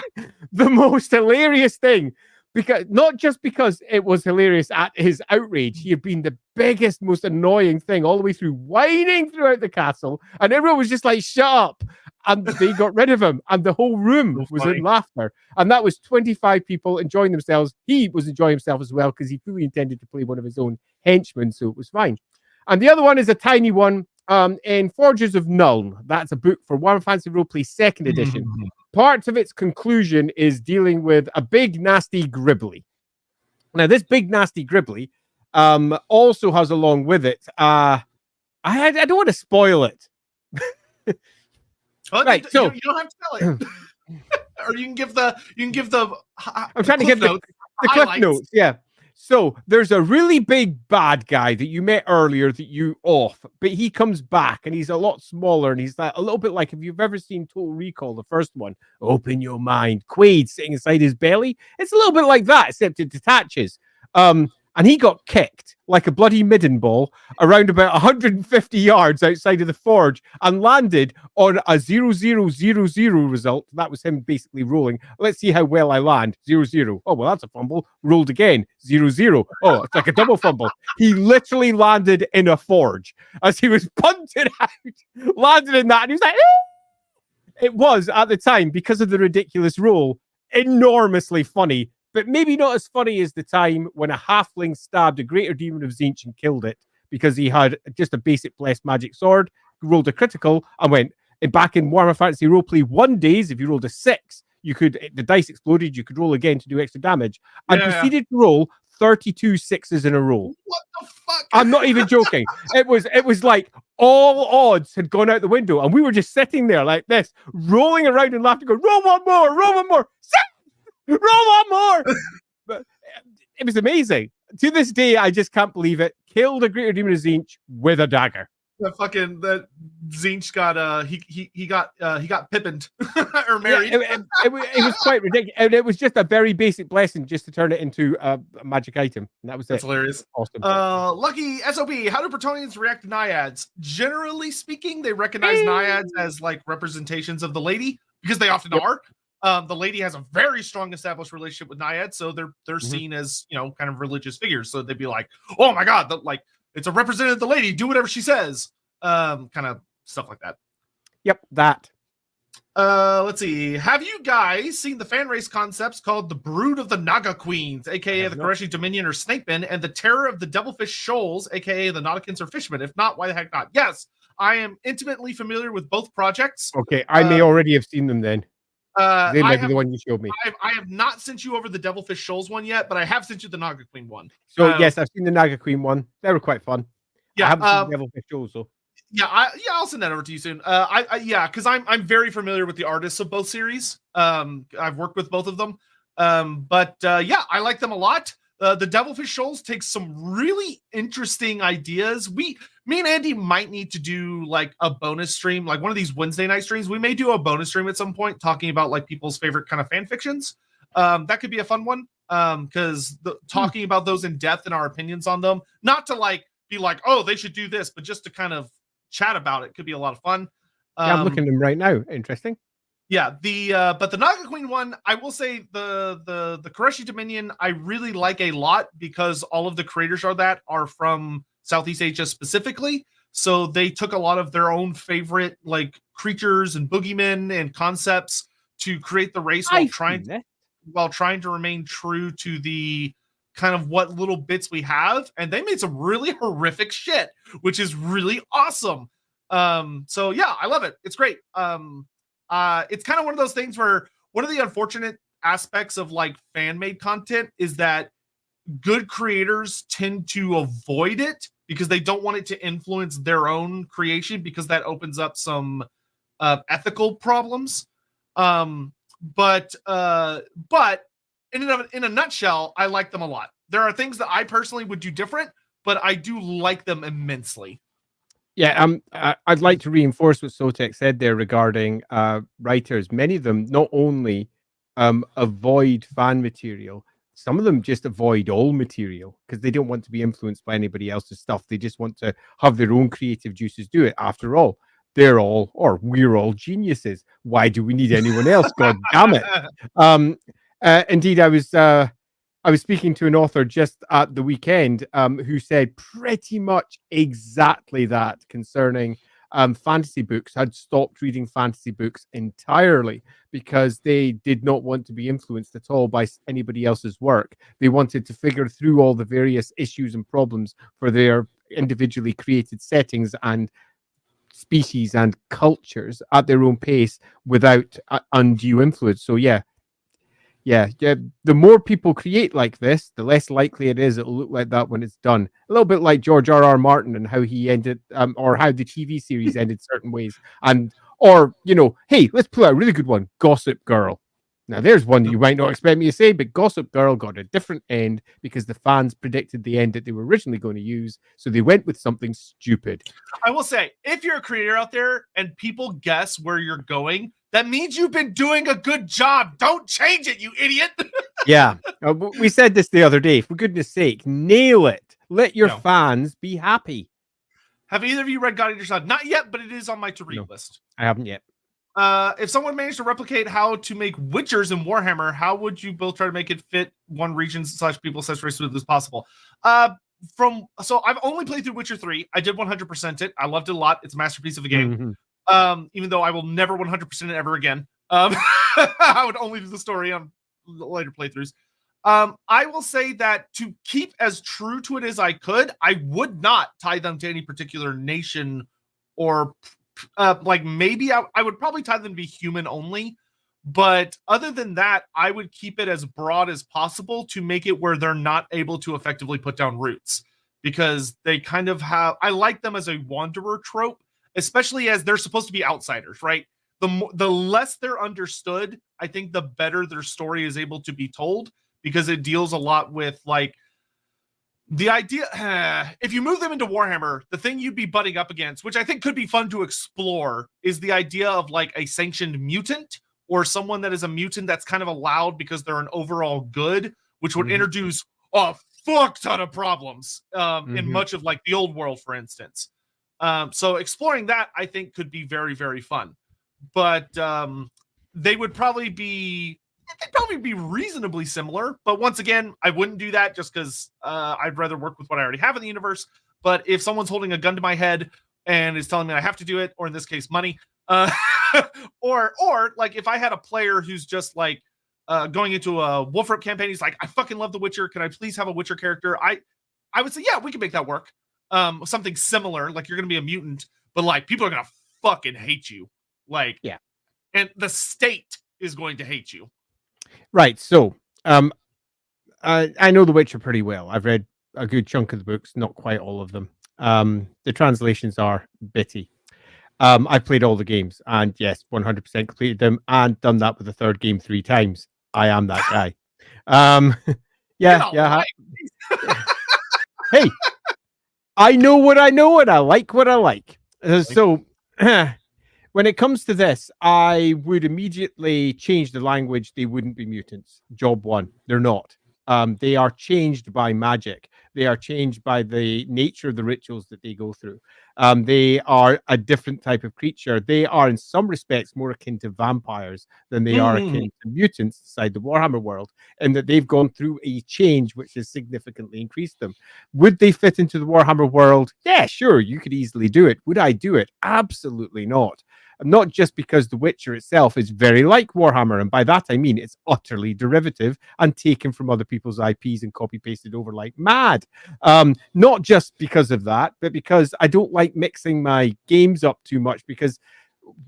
the most hilarious thing. Because not just because it was hilarious at his outrage, he had been the biggest, most annoying thing all the way through, whining throughout the castle, and everyone was just like, shut up. And they got rid of him, and the whole room was in laughter. And that was 25 people enjoying themselves. He was enjoying himself as well because he fully intended to play one of his own henchmen, so it was fine. And the other one is a tiny one in Forges of Nuln. That's a book for Warhammer Fantasy Roleplay 2nd edition. Parts of its conclusion is dealing with a big, nasty Gribbly. Now, this big, nasty Gribbly also has along with it, I don't want to spoil it. Well, right, so you don't have to tell it. Or you can give the I'm trying to give the cliff notes, yeah. So there's a really big bad guy that you met earlier that you off, but he comes back and he's a lot smaller and he's like a little bit like if you've ever seen Total Recall, the first one, open your mind, Quaid sitting inside his belly. It's a little bit like that, except it detaches. And he got kicked like a bloody midden ball around about 150 yards outside of the forge and landed on a 0-0-0-0 result. That was him basically rolling. Let's see how well I land. 0-0. Oh, well, that's a fumble. Rolled again. 0-0. Oh, it's like a double fumble. He literally landed in a forge as he was punted out, landed in that, and he was like, eh! It was, at the time, because of the ridiculous roll, enormously funny. But maybe not as funny as the time when a halfling stabbed a greater demon of Tzeentch and killed it because he had just a basic blessed magic sword, rolled a critical, and went back in Warhammer Fantasy Roleplay 1 days. If you rolled a 6, the dice exploded. You could roll again to do extra damage, and proceeded to roll 32 6s in a row. What the fuck? I'm not even joking. It was like all odds had gone out the window, and we were just sitting there like this, rolling around and laughing, going, roll one more. Roll on more! But it was amazing. To this day, I just can't believe it. Killed a greater demon of Tzeentch with a dagger. That Tzeentch got he got pippened or married. Yeah, it was quite ridiculous. And it was just a very basic blessing just to turn it into a magic item. And that was That's hilarious. Awesome. Lucky SOB, how do Bretonnians react to Naiads? Generally speaking, they recognize Naiads as like representations of the lady because they often are. The lady has a very strong established relationship with Naiads, so they're seen as, kind of religious figures. So they'd be like, "Oh my god, it's a representative of the lady. Do whatever she says." Kind of stuff like that. Yep, that. Let's see. Have you guys seen the fan race concepts called the Brood of the Naga Queens, aka the Koreshi Dominion or Snakemen, and the Terror of the Devilfish Shoals, aka the Nauticans or Fishmen? If not, why the heck not? Yes, I am intimately familiar with both projects. Okay, I may already have seen them then. They might be the one you showed me. I have not sent you over the Devilfish Shoals one yet, but I have sent you the Naga Queen one. So yes, I've seen the Naga Queen one. They were quite fun. Yeah, I haven't seen Devilfish Shoals though. Yeah, I'll send that over to you soon. Because I'm very familiar with the artists of both series. I've worked with both of them. I like them a lot. The Devilfish Shoals takes some really interesting ideas. Me and Andy might need to do like a bonus stream, like one of these Wednesday night streams. We may do a bonus stream at some point talking about like people's favorite kind of fan fictions. That could be a fun one. Because talking about those in depth and our opinions on them, not to like be like, oh, they should do this, but just to kind of chat about it could be a lot of fun. Yeah, I'm looking at them right now. Interesting. Yeah, but the Naga Queen one, I will say the Koreshi Dominion I really like a lot because all of the creators are from Southeast Asia specifically. So they took a lot of their own favorite like creatures and boogeymen and concepts to create the race while trying to remain true to the kind of what little bits we have. And they made some really horrific shit, which is really awesome. So yeah, I love it. It's great. It's kind of one of those things where one of the unfortunate aspects of like fan-made content is that good creators tend to avoid it because they don't want it to influence their own creation because that opens up some ethical problems. But in a nutshell, I like them a lot. There are things that I personally would do different, but I do like them immensely. Yeah, I'd like to reinforce what Sotek said there regarding writers. Many of them not only avoid fan material, some of them just avoid all material because they don't want to be influenced by anybody else's stuff. They just want to have their own creative juices do it. After all, we're all geniuses. Why do we need anyone else? God damn it. Indeed, I was speaking to an author just at the weekend who said pretty much exactly that concerning fantasy books, had stopped reading fantasy books entirely because they did not want to be influenced at all by anybody else's work. They wanted to figure through all the various issues and problems for their individually created settings and species and cultures at their own pace without undue influence. So yeah, the more people create like this, the less likely it is it'll look like that when it's done. A little bit like George R.R. Martin and how he ended, or how the TV series ended certain ways. Or, hey, let's pull out a really good one, Gossip Girl. Now, there's one that you might not expect me to say, but Gossip Girl got a different end because the fans predicted the end that they were originally going to use, so they went with something stupid. I will say, if you're a creator out there and people guess where you're going, that means you've been doing a good job. Don't change it, you idiot. Yeah. We said this the other day. For goodness sake, nail it. Let your fans be happy. Have either of you read God Eater Sun? Not yet, but it is on my to-read list. I haven't yet. If someone managed to replicate how to make Witchers in Warhammer, how would you both try to make it fit one region / people / race as possible? So I've only played through Witcher 3. I did 100% it. I loved it a lot. It's a masterpiece of a game. Mm-hmm. Even though I will never 100% it ever again. I would only do the story on later playthroughs. I will say that to keep as true to it as I could, I would not tie them to any particular nation or maybe I would probably tie them to be human only. But other than that, I would keep it as broad as possible to make it where they're not able to effectively put down roots because they kind of have, I like them as a wanderer trope, especially as they're supposed to be outsiders, right? The less they're understood, I think the better their story is able to be told because it deals a lot with like the idea. If you move them into Warhammer, the thing you'd be butting up against, which I think could be fun to explore, is the idea of like a sanctioned mutant or someone that is a mutant that's kind of allowed because they're an overall good, which would introduce a fuck ton of problems in much of like the old world, for instance. So exploring that, I think, could be very, very fun. But they'd probably be reasonably similar. But once again, I wouldn't do that just because I'd rather work with what I already have in the universe. But if someone's holding a gun to my head and is telling me I have to do it, or in this case, money, or like if I had a player who's just like going into a Wolfrip campaign, he's like, I fucking love The Witcher. Can I please have a Witcher character? I would say, yeah, we can make that work. Something similar, like you're gonna be a mutant, but like people are gonna fucking hate you. Like, yeah. And the state is going to hate you. Right. So, I know The Witcher pretty well. I've read a good chunk of the books, not quite all of them. The translations are bitty. I've played all the games, and yes, 100% completed them, and done that with the third game 3 times. I am that guy. Yeah. Hey, I know what I know, and I like what I like. So, when it comes to this, I would immediately change the language. They wouldn't be mutants. Job one. They're not. They are changed by magic. They are changed by the nature of the rituals that they go through. They are a different type of creature. They are, in some respects, more akin to vampires than they are akin to mutants inside the Warhammer world, in that they've gone through a change which has significantly increased them. Would they fit into the Warhammer world? Yeah, sure, you could easily do it. Would I do it? Absolutely not. Not just because The Witcher itself is very like Warhammer, and by that I mean it's utterly derivative and taken from other people's IPs and copy pasted over like mad. Not just because of that, but because I don't like mixing my games up too much. Because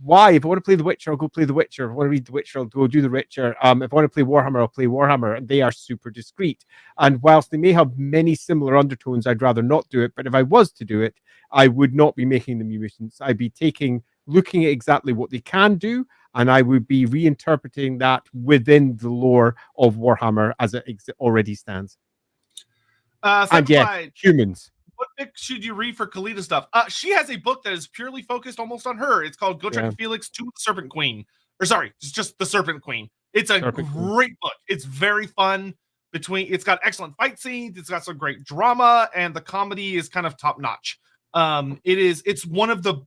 why? If I want to play The Witcher, I'll go play The Witcher. If I want to read The Witcher, I'll go do The Witcher. If I want to play Warhammer, I'll play Warhammer. And they are super discreet. And whilst they may have many similar undertones, I'd rather not do it. But if I was to do it, I would not be making them mutants. I'd be looking at exactly what they can do, and I would be reinterpreting that within the lore of Warhammer as it already stands. And yes, humans. What book should you read for Khita stuff? She has a book that is purely focused almost on her. It's called Gotrek and Felix to the Serpent Queen. Or sorry, it's just the Serpent Queen. It's a great book. It's very fun. It's got excellent fight scenes. It's got some great drama, and the comedy is kind of top notch. It's one of the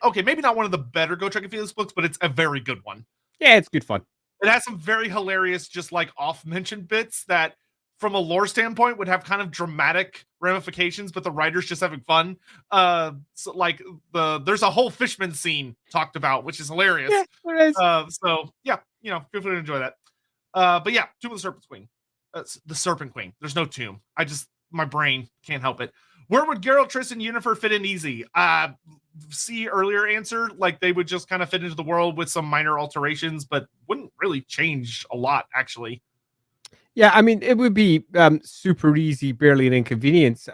okay, maybe not one of the better Gotrek and Felix books, but it's a very good one. Yeah, it's good fun. It has some very hilarious, just like off-mentioned bits that, from a lore standpoint, would have kind of dramatic ramifications, but the writer's just having fun. So like there's a whole Fishman scene talked about, which is hilarious. Yeah, there is. So yeah, feel free to enjoy that. But yeah, Tomb of the Serpent Queen. The Serpent Queen. There's no tomb. My brain can't help it. Where would Geralt, Triss, and Yennefer fit in easy? See earlier answer, like they would just kind of fit into the world with some minor alterations, but wouldn't really change a lot, actually. Yeah, I mean, it would be super easy, barely an inconvenience.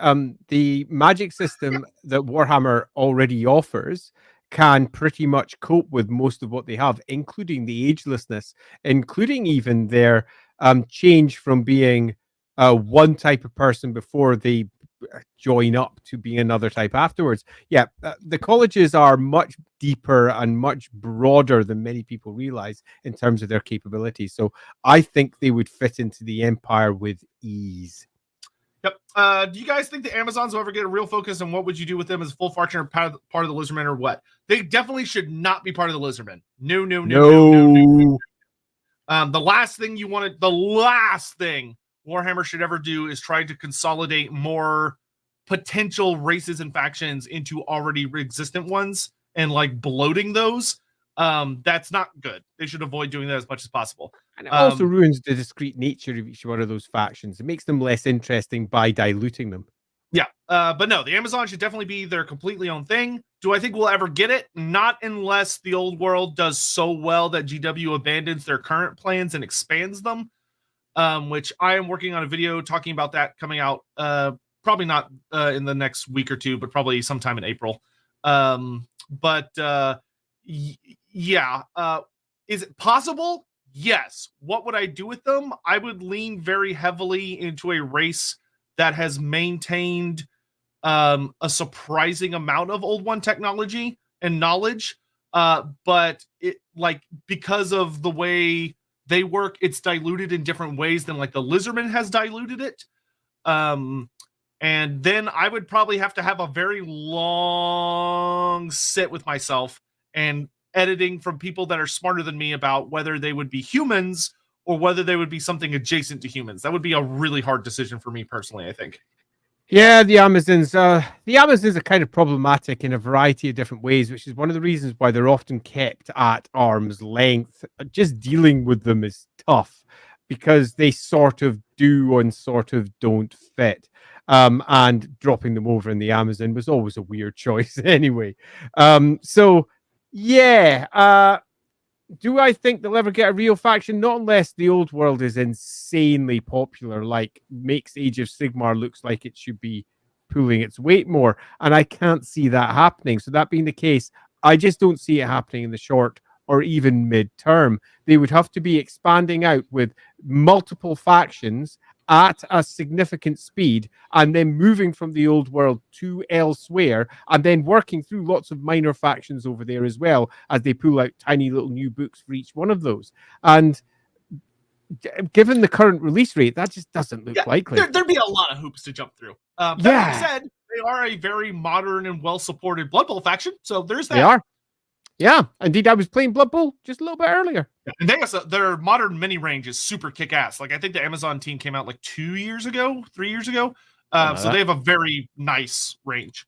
The magic system that Warhammer already offers can pretty much cope with most of what they have, including the agelessness, including even their change from being one type of person before they join up to being another type afterwards. Yeah, the colleges are much deeper and much broader than many people realize in terms of their capabilities. So I think they would fit into the Empire with ease. Yep. Do you guys think the Amazons will ever get a real focus, and what would you do with them as full faction or part of the Lizardmen, or what? They definitely should not be part of the Lizardmen. No. The last thing Warhammer should ever do is try to consolidate more potential races and factions into already existent ones and like bloating those. That's not good. They should avoid doing that as much as possible. And it also ruins the discrete nature of each one of those factions. It makes them less interesting by diluting them. Yeah, but no, the Amazon should definitely be their completely own thing. Do I think we'll ever get it? Not unless the old world does so well that GW abandons their current plans and expands them. Which I am working on a video talking about that coming out, probably not in the next week or two, but probably sometime in April. Yeah. Is it possible? Yes. What would I do with them? I would lean very heavily into a race that has maintained a surprising amount of Old One technology and knowledge, but it, like, because of the way they work, it's diluted in different ways than like the Lizardman has diluted it. And then I would probably have to have a very long sit with myself and editing from people that are smarter than me about whether they would be humans or whether they would be something adjacent to humans. That would be a really hard decision for me personally, I think. Yeah, the Amazons are kind of problematic in a variety of different ways, which is one of the reasons why they're often kept at arm's length. Just dealing with them is tough because they sort of do and sort of don't fit. And dropping them over in the Amazon was always a weird choice anyway. So yeah, Do I think they'll ever get a real faction? Not unless the old world is insanely popular, like makes Age of Sigmar looks like it should be pulling its weight more. And I can't see that happening. So that being the case, I just don't see it happening in the short or even mid-term. They would have to be expanding out with multiple factions at a significant speed and then moving from the old world to elsewhere and then working through lots of minor factions over there as well as they pull out tiny little new books for each one of those. And given the current release rate, that just doesn't look likely. There'd be a lot of hoops to jump through. That being said, they are a very modern and well-supported Blood Bowl faction, so there's that. They are. Yeah, indeed. I was playing Blood Bowl just a little bit earlier. And their modern mini range is super kick-ass. Like, I think the Amazon team came out like 3 years ago. So they have a very nice range.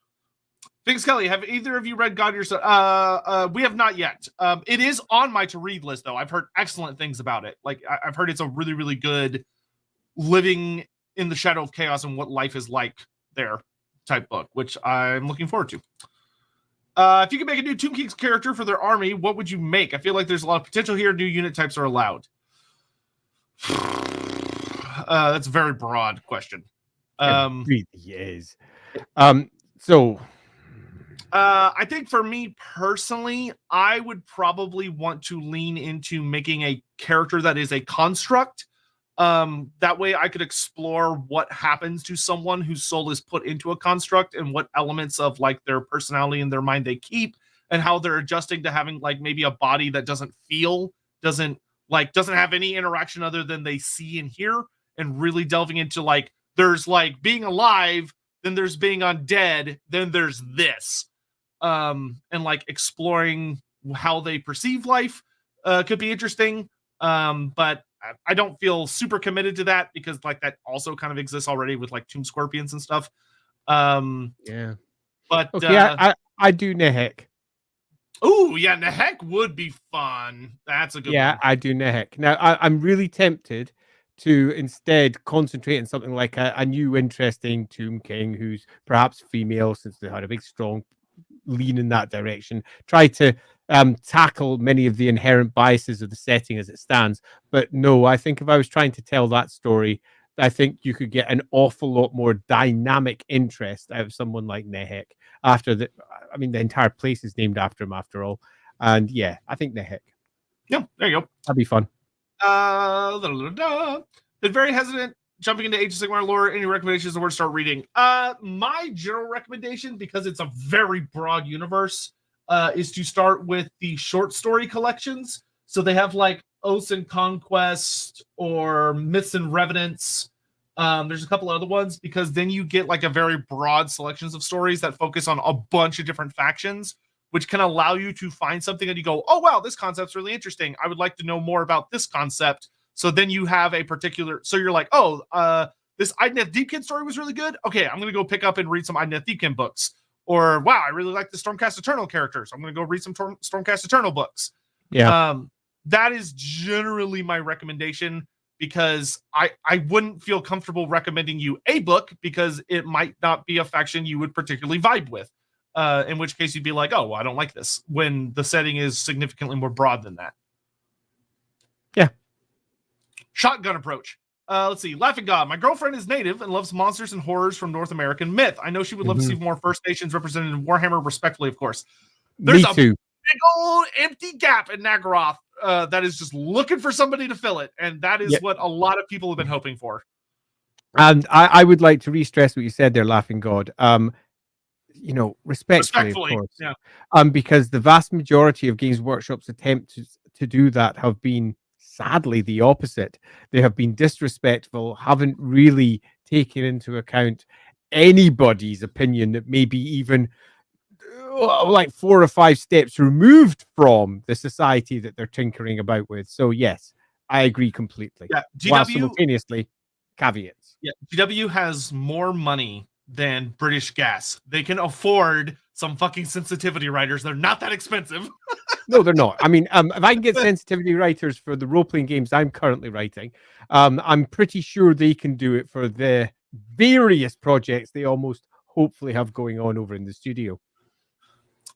Thanks, Kelly. Have either of you read God Yourself? We have not yet. It is on my to-read list, though. I've heard excellent things about it. Like, I've heard it's a really, really good living in the shadow of chaos and what life is like there type book, which I'm looking forward to. If you could make a new Tomb King's character for their army, what would you make? I feel like there's a lot of potential here. New unit types are allowed. That's a very broad question. It really is. I think for me personally, I would probably want to lean into making a character that is a construct. That way I could explore what happens to someone whose soul is put into a construct and what elements of like their personality and their mind they keep and how they're adjusting to having like maybe a body that doesn't have any interaction other than they see and hear, and really delving into like, there's like being alive, then there's being undead, then there's this, and like exploring how they perceive life, could be interesting. But I don't feel super committed to that because like that also kind of exists already with like Tomb Scorpions and stuff. Yeah. But okay, I do Nehek. Oh yeah, Nehek would be fun. That's a good one. I do Nehek. Now I'm really tempted to instead concentrate on something like a new interesting Tomb King who's perhaps female, since they had a big strong lean in that direction. Try to tackle many of the inherent biases of the setting as it stands. But no, I think if I was trying to tell that story, I think you could get an awful lot more dynamic interest out of someone like Nehek. The entire place is named after him after all. And yeah, I think Nehek. Yeah, there you go. That'd be fun. Been very hesitant jumping into Age of Sigmar lore. Any recommendations on where to start reading? My general recommendation, because it's a very broad universe, is to start with the short story collections. So they have like Oaths and Conquest or Myths and Revenants. There's a couple other ones, because then you get like a very broad selections of stories that focus on a bunch of different factions, which can allow you to find something that you go, oh, wow, this concept's really interesting. I would like to know more about this concept. So then you have a particular, so you're like, this Idneth Deepkin story was really good. Okay, I'm going to go pick up and read some Idneth Deepkin books. Or, wow, I really like the Stormcast Eternal characters. I'm going to go read some Stormcast Eternal books. Yeah. That is generally my recommendation, because I wouldn't feel comfortable recommending you a book because it might not be a faction you would particularly vibe with. In which case you'd be like, oh, well, I don't like this, when the setting is significantly more broad than that. Yeah. Shotgun approach. Let's see. Laughing God. My girlfriend is native and loves monsters and horrors from North American myth. I know she would love to see more First Nations represented in Warhammer, respectfully, of course. There's a big old empty gap in Naggaroth that is just looking for somebody to fill it. And that is what a lot of people have been hoping for. And I would like to re-stress what you said there, Laughing God. Respectfully, of course. Yeah. Because the vast majority of Games Workshop's attempts to do that have been sadly the opposite. They have been disrespectful, haven't really taken into account anybody's opinion that maybe even like 4 or 5 steps removed from the society that they're tinkering about with. So yes, I agree completely. Yeah, while simultaneously caveats. Yeah, GW has more money than British Gas. They can afford some fucking sensitivity writers. They're not that expensive. No, they're not. I mean, if I can get sensitivity writers for the role-playing games I'm currently writing, I'm pretty sure they can do it for the various projects they almost hopefully have going on over in the studio.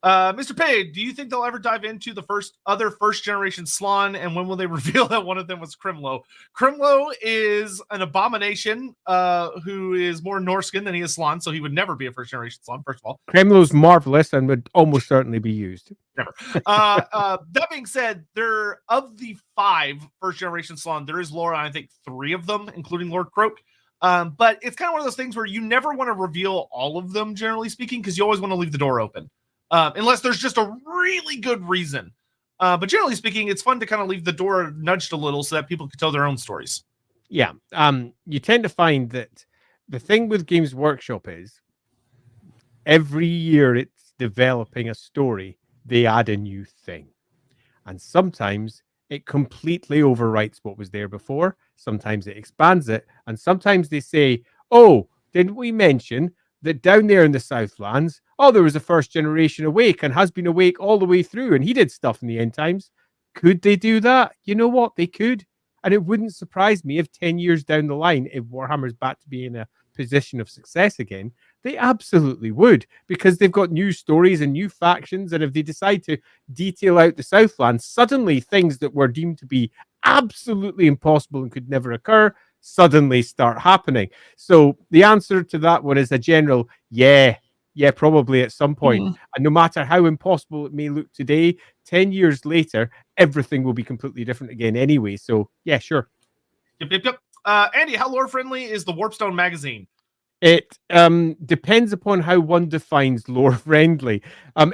Mr. Pig, do you think they'll ever dive into the other first generation Slann, and when will they reveal that one of them was Krimlo? Krimlo is an abomination who is more Norskin than he is Slann, so he would never be a first generation Slann, first of all. Kremlo's marvelous and would almost certainly be used. Never. That being said, there of the 5 first generation Slann, there is Laura, I think 3 of them, including Lord Croak. But it's kind of one of those things where you never want to reveal all of them, generally speaking, because you always want to leave the door open. Unless there's just a really good reason. But generally speaking, it's fun to kind of leave the door nudged a little so that people can tell their own stories. Yeah. You tend to find that the thing with Games Workshop is every year it's developing a story, they add a new thing. And sometimes it completely overwrites what was there before. Sometimes it expands it. And sometimes they say, oh, didn't we mention that down there in the Southlands, there was a first generation awake and has been awake all the way through, and he did stuff in the end times. Could they do that? You know what? They could. And it wouldn't surprise me if 10 years down the line, if Warhammer's back to be in a position of success again, they absolutely would, because they've got new stories and new factions. And if they decide to detail out the Southlands, suddenly things that were deemed to be absolutely impossible and could never occur suddenly start happening. So the answer to that one is a general yeah, probably at some point. And no matter how impossible it may look today, 10 years later, everything will be completely different again anyway. So yeah, sure. Yep. Andy, how lore friendly is the Warpstone magazine? It depends upon how one defines lore friendly.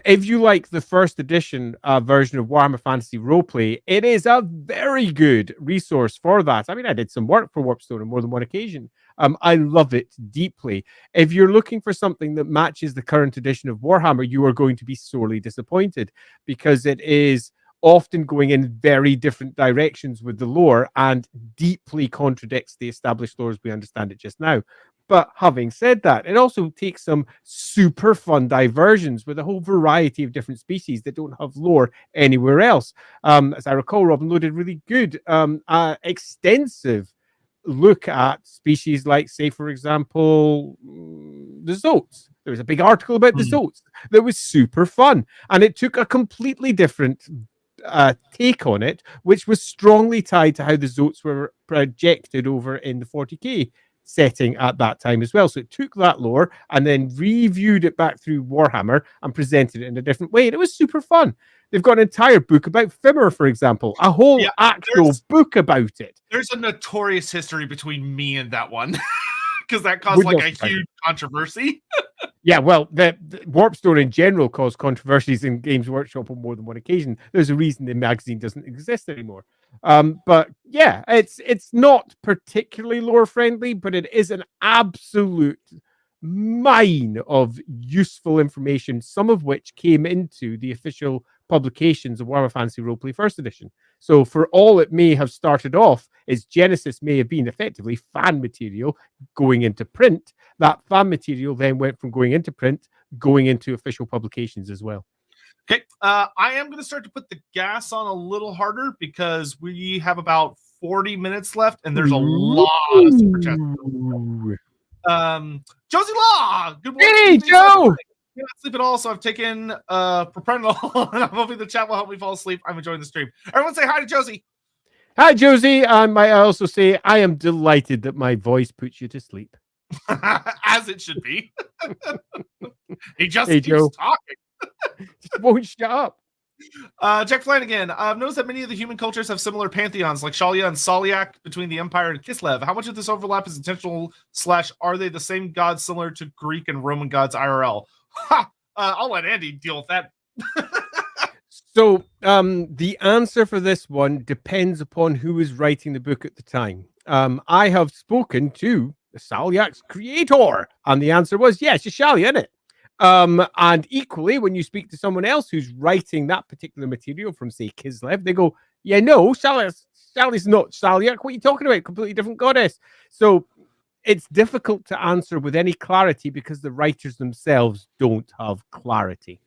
If you like the first edition version of Warhammer Fantasy Roleplay, it is a very good resource for that. I mean, I did some work for Warpstone on more than one occasion. I love it deeply. If you're looking for something that matches the current edition of Warhammer, you are going to be sorely disappointed, because it is often going in very different directions with the lore and deeply contradicts the established lore as we understand it just now. But having said that, it also takes some super fun diversions with a whole variety of different species that don't have lore anywhere else. As I recall, Robin Lowe did really good, extensive look at species like, say, for example, the Zotes. There was a big article about the Zotes that was super fun. And it took a completely different take on it, which was strongly tied to how the Zotes were projected over in the 40k setting at that time as well. So it took that lore and then reviewed it back through Warhammer and presented it in a different way. And it was super fun. They've got an entire book about Fimmer, for example, a whole actual book about it. There's a notorious history between me and that one, because that caused like a huge controversy. Yeah, well, the Warpstone in general caused controversies in Games Workshop on more than one occasion. There's a reason the magazine doesn't exist anymore. But yeah, it's not particularly lore friendly, but it is an absolute mine of useful information, some of which came into the official publications of Warhammer Fantasy Roleplay First Edition. So for all it may have started off, its genesis may have been effectively fan material going into print. That fan material then went from going into print, going into official publications as well. Okay, I am going to start to put the gas on a little harder because we have about 40 minutes left, and there's a lot of super chats. Josie Law, good morning. Hey, Joe. I cannot sleep at all, so I've taken propranolol, and I'm hoping the chat will help me fall asleep. I'm enjoying the stream. Everyone say hi to Josie. Hi, Josie. I might also say I am delighted that my voice puts you to sleep. As it should be. He just keeps talking. Just won't shut up. Jack Flanagan, I've noticed that many of the human cultures have similar pantheons, like Shalia and Salyak between the Empire and Kislev. How much of this overlap is intentional / are they the same gods similar to Greek and Roman gods IRL? I'll let Andy deal with that. So the answer for this one depends upon who is writing the book at the time. I have spoken to the Salyak's creator, and the answer was yes, it's Shalia, isn't it? And equally, when you speak to someone else who's writing that particular material from, say, Kislev, they go, yeah, no, Shalia's not Salyak. What are you talking about? Completely different goddess. So it's difficult to answer with any clarity because the writers themselves don't have clarity.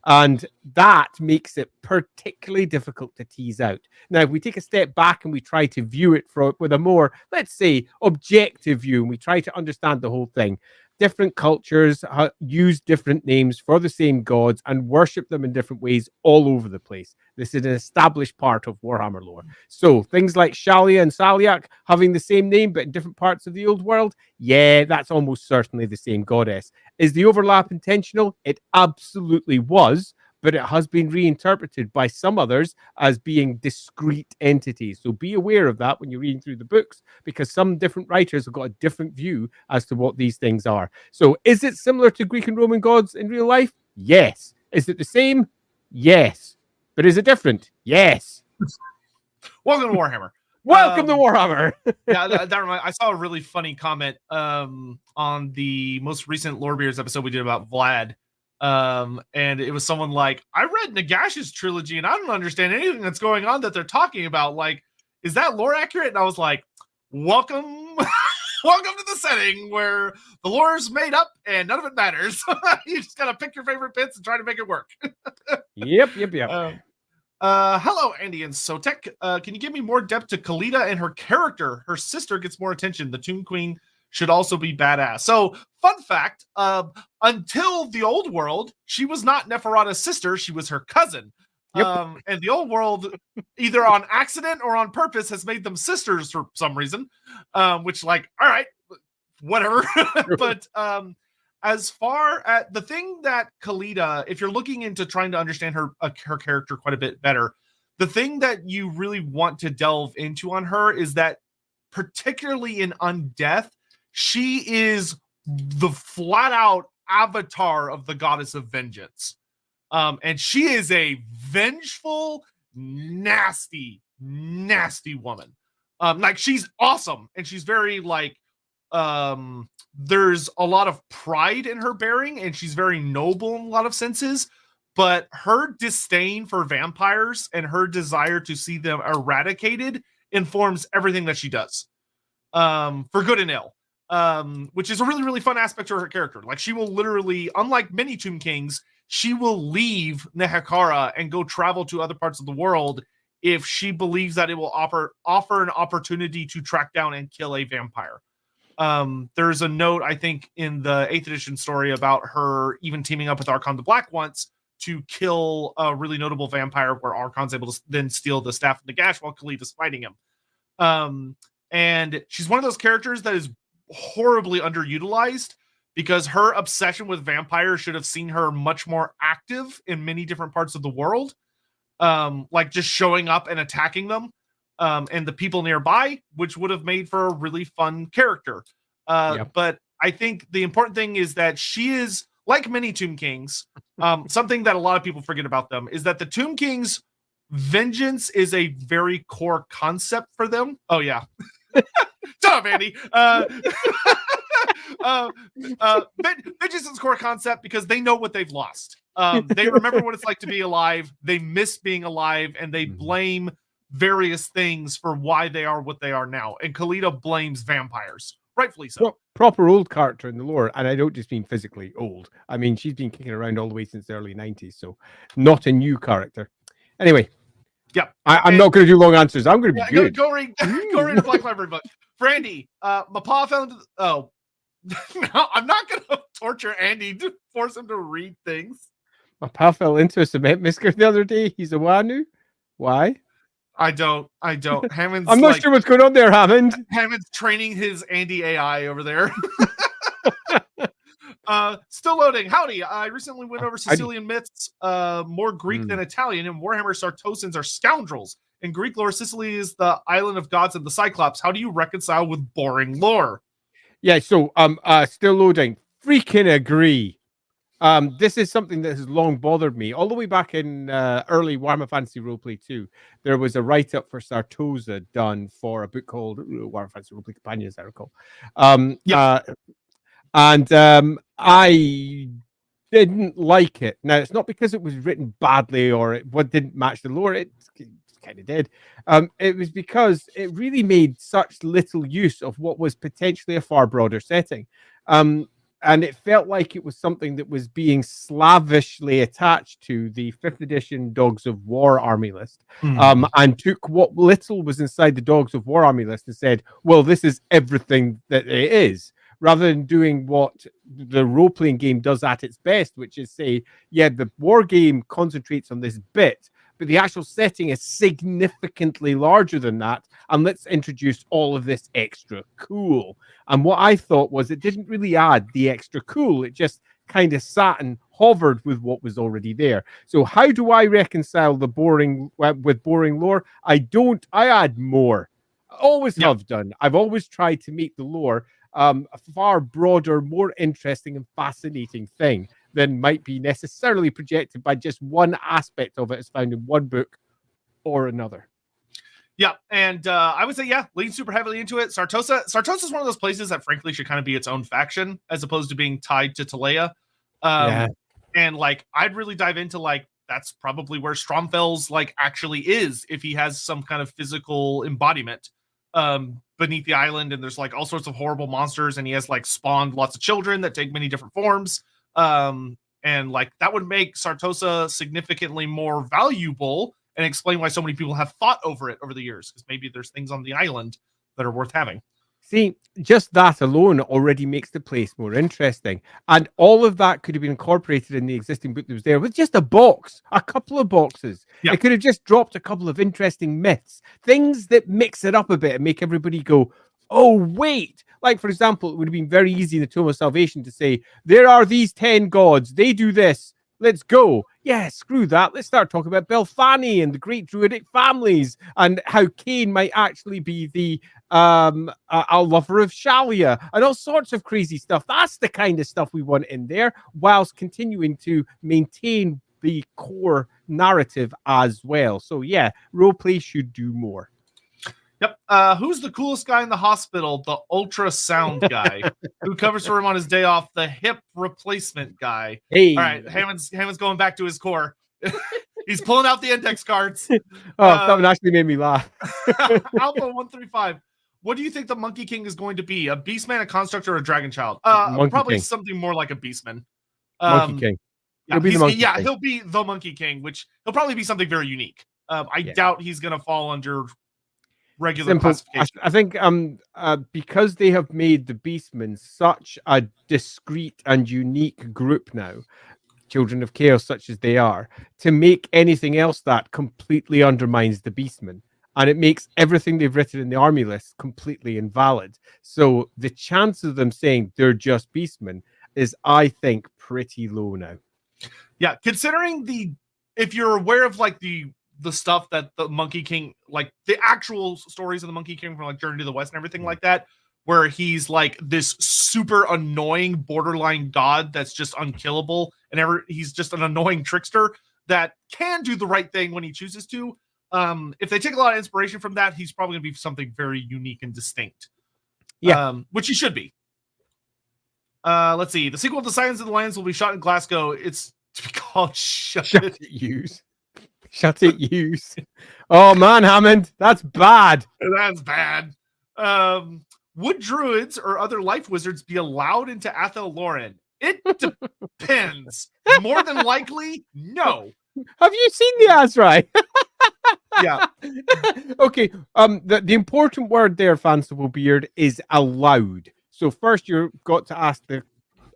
And that makes it particularly difficult to tease out. Now, if we take a step back and we try to view it with a more, let's say, objective view, and we try to understand the whole thing, different cultures use different names for the same gods and worship them in different ways all over the place. This is an established part of Warhammer lore. So things like Shalia and Saliak having the same name but in different parts of the old world, yeah, that's almost certainly the same goddess. Is the overlap intentional? It absolutely was, but it has been reinterpreted by some others as being discrete entities. So be aware of that when you're reading through the books, because some different writers have got a different view as to what these things are. So is it similar to Greek and Roman gods in real life? Yes. Is it the same? Yes. But is it different? Yes. Welcome to Warhammer. Welcome to Warhammer. Yeah, that reminds. I saw a really funny comment on the most recent Lorebeards episode we did about Vlad. And it was someone like, I read Nagash's trilogy and I don't understand anything that's going on that they're talking about. Like, is that lore accurate? And I was like, welcome to the setting where the lore is made up and none of it matters. You just gotta pick your favorite bits and try to make it work. Yep. Hello, Andy and Sotek. Can you give me more depth to Khita and her character? Her sister gets more attention. The Tomb Queen should also be badass. So, fun fact, until the Old World, she was not Neferata's sister. She was her cousin. Yep. And the Old World, either on accident or on purpose, has made them sisters for some reason, which, like, all right, whatever. But as far as the thing that Khita, if you're looking into trying to understand her character quite a bit better, the thing that you really want to delve into on her is that, particularly in Undead, she is the flat out avatar of the goddess of vengeance. And she is a vengeful, nasty woman. Like, she's awesome. And she's very like, there's a lot of pride in her bearing, and she's very noble in a lot of senses. But her disdain for vampires and her desire to see them eradicated informs everything that she does, for good and ill. Which is a really, really fun aspect to her character. Like, she will literally, unlike many Tomb Kings, she will leave Nehekara and go travel to other parts of the world if she believes that it will offer an opportunity to track down and kill a vampire. There's a note, I think, in the 8th edition story about her even teaming up with Archon the Black once to kill a really notable vampire, where Archon's able to then steal the staff of Nagash while Khita's fighting him. And she's one of those characters that is horribly underutilized, because her obsession with vampires should have seen her much more active in many different parts of the world, like just showing up and attacking them and the people nearby, which would have made for a really fun character. But I think the important thing is that she is, like many Tomb Kings, something that a lot of people forget about them is that the Tomb Kings' vengeance is a very core concept for them. Oh yeah. Shut up, Andy. Vengeance is a core concept because they know what they've lost. They remember what it's like to be alive. They miss being alive, and they blame various things for why they are what they are now. And Khita blames vampires, rightfully so. Proper old character in the lore, and I don't just mean physically old. I mean, she's been kicking around all the way since the early 90s, so not a new character. Anyway. Yeah, I'm not going to do long answers. I'm going to be good. Go read the Black Library book. Brandy, my paw fell into no, I'm not going to torture Andy to force him to read things. My pal fell into a cement whisker the other day. He's a Wanu. Why? I don't. Hammond's I'm not sure what's going on there, Hammond. Hammond's training his Andy AI over there. Still loading. Howdy. I recently went over Sicilian myths, more Greek than Italian, and Warhammer Sartosans are scoundrels. In Greek lore, Sicily is the island of gods and the Cyclops. How do you reconcile with boring lore? Yeah, so still loading. Freaking agree. This is something that has long bothered me. All the way back in early Warhammer Fantasy Roleplay 2, there was a write-up for Sartosa done for a book called Warhammer Fantasy Roleplay Companion, as I recall. And I didn't like it. Now, it's not because it was written badly or it didn't match the lore. It kind of did. It was because it really made such little use of what was potentially a far broader setting. And it felt like it was something that was being slavishly attached to the 5th edition Dogs of War army list, and took what little was inside the Dogs of War army list and said, well, this is everything that it is, rather than doing what the role-playing game does at its best, which is say, yeah, the war game concentrates on this bit, but the actual setting is significantly larger than that, and let's introduce all of this extra cool. And what I thought was it didn't really add the extra cool, it just kind of sat and hovered with what was already there. So how do I reconcile the boring with boring lore? I add more. I always have done. I've always tried to make the lore a far broader, more interesting and fascinating thing than might be necessarily projected by just one aspect of it as found in one book or another. Yeah, and I would say, lean super heavily into it. Sartosa is one of those places that frankly should kind of be its own faction as opposed to being tied to Talea. And like, I'd really dive into like, that's probably where Stromfel's like actually is if he has some kind of physical embodiment beneath the island, and there's like all sorts of horrible monsters, and he has like spawned lots of children that take many different forms. And like that would make Sartosa significantly more valuable and explain why so many people have fought over it over the years, because maybe there's things on the island that are worth having. See, just that alone already makes the place more interesting. And all of that could have been incorporated in the existing book that was there with just a box, a couple of boxes. Yeah. It could have just dropped a couple of interesting myths, things that mix it up a bit and make everybody go, oh, wait. Like, for example, it would have been very easy in the Tome of Salvation to say, there are these 10 gods, they do this. Let's go. Yeah, screw that. Let's start talking about Belfani and the great druidic families and how Cain might actually be the a lover of Shalia and all sorts of crazy stuff. That's the kind of stuff we want in there, whilst continuing to maintain the core narrative as well. So yeah, roleplay should do more. Yep. Who's the coolest guy in the hospital? The ultrasound guy who covers for him on his day off. The hip replacement guy. Hey. All right. Hammond's going back to his core. He's pulling out the index cards. That one actually made me laugh. Alpha 135. What do you think the Monkey King is going to be? A Beastman, a Constructor, or a Dragon Child? Probably King. Something more like a Beastman. Monkey King. He'll be the Monkey King, which he'll probably be something very unique. I doubt he's going to fall under regular classification. I think because they have made the Beastmen such a discrete and unique group now, Children of Chaos such as they are, to make anything else that completely undermines the Beastmen. And it makes everything they've written in the army list completely invalid. So the chance of them saying they're just Beastmen is, I think, pretty low now. Yeah, considering if you're aware of like the stuff that the Monkey King, like the actual stories of the Monkey King from like Journey to the West and everything like that, where he's like this super annoying borderline god that's just unkillable, and he's just an annoying trickster that can do the right thing when he chooses to. If they take a lot of inspiration from that, he's probably gonna be something very unique and distinct. Yeah, which he should be. Let's see. The sequel to Silence of the Lambs will be shot in Glasgow. It's to be called Shut It Use. Shut it, use. Oh man, Hammond, that's bad. That's bad. Would druids or other life wizards be allowed into Athel Loren? It depends. More than likely, no. Have you seen the Azrai? Yeah. Okay. The important word there, Fanciful Beard, is allowed. So first, you've got to ask the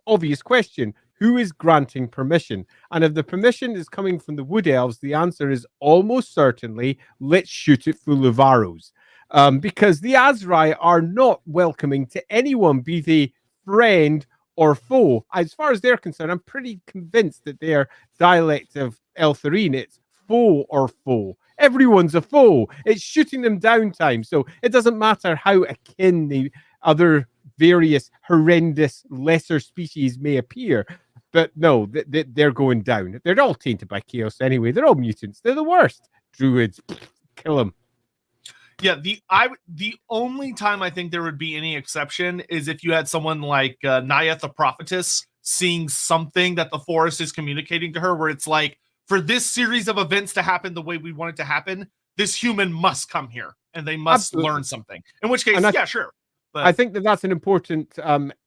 obvious question: who is granting permission? And if the permission is coming from the Wood Elves, the answer is almost certainly, let's shoot it full of arrows. Because the Azrai are not welcoming to anyone, be they friend or foe. As far as they're concerned, I'm pretty convinced that their dialect of Eltharine, it's foe or foe. Everyone's a foe. It's shooting them down time. So it doesn't matter how akin the other various horrendous lesser species may appear. But no, they're going down. They're all tainted by chaos anyway. They're all mutants. They're the worst. Druids, kill them. Yeah, the only time I think there would be any exception is if you had someone like Naiath the Prophetess seeing something that the forest is communicating to her, where it's like, for this series of events to happen the way we want it to happen, this human must come here and they must learn something. In which case, yeah, sure. But I think that's an important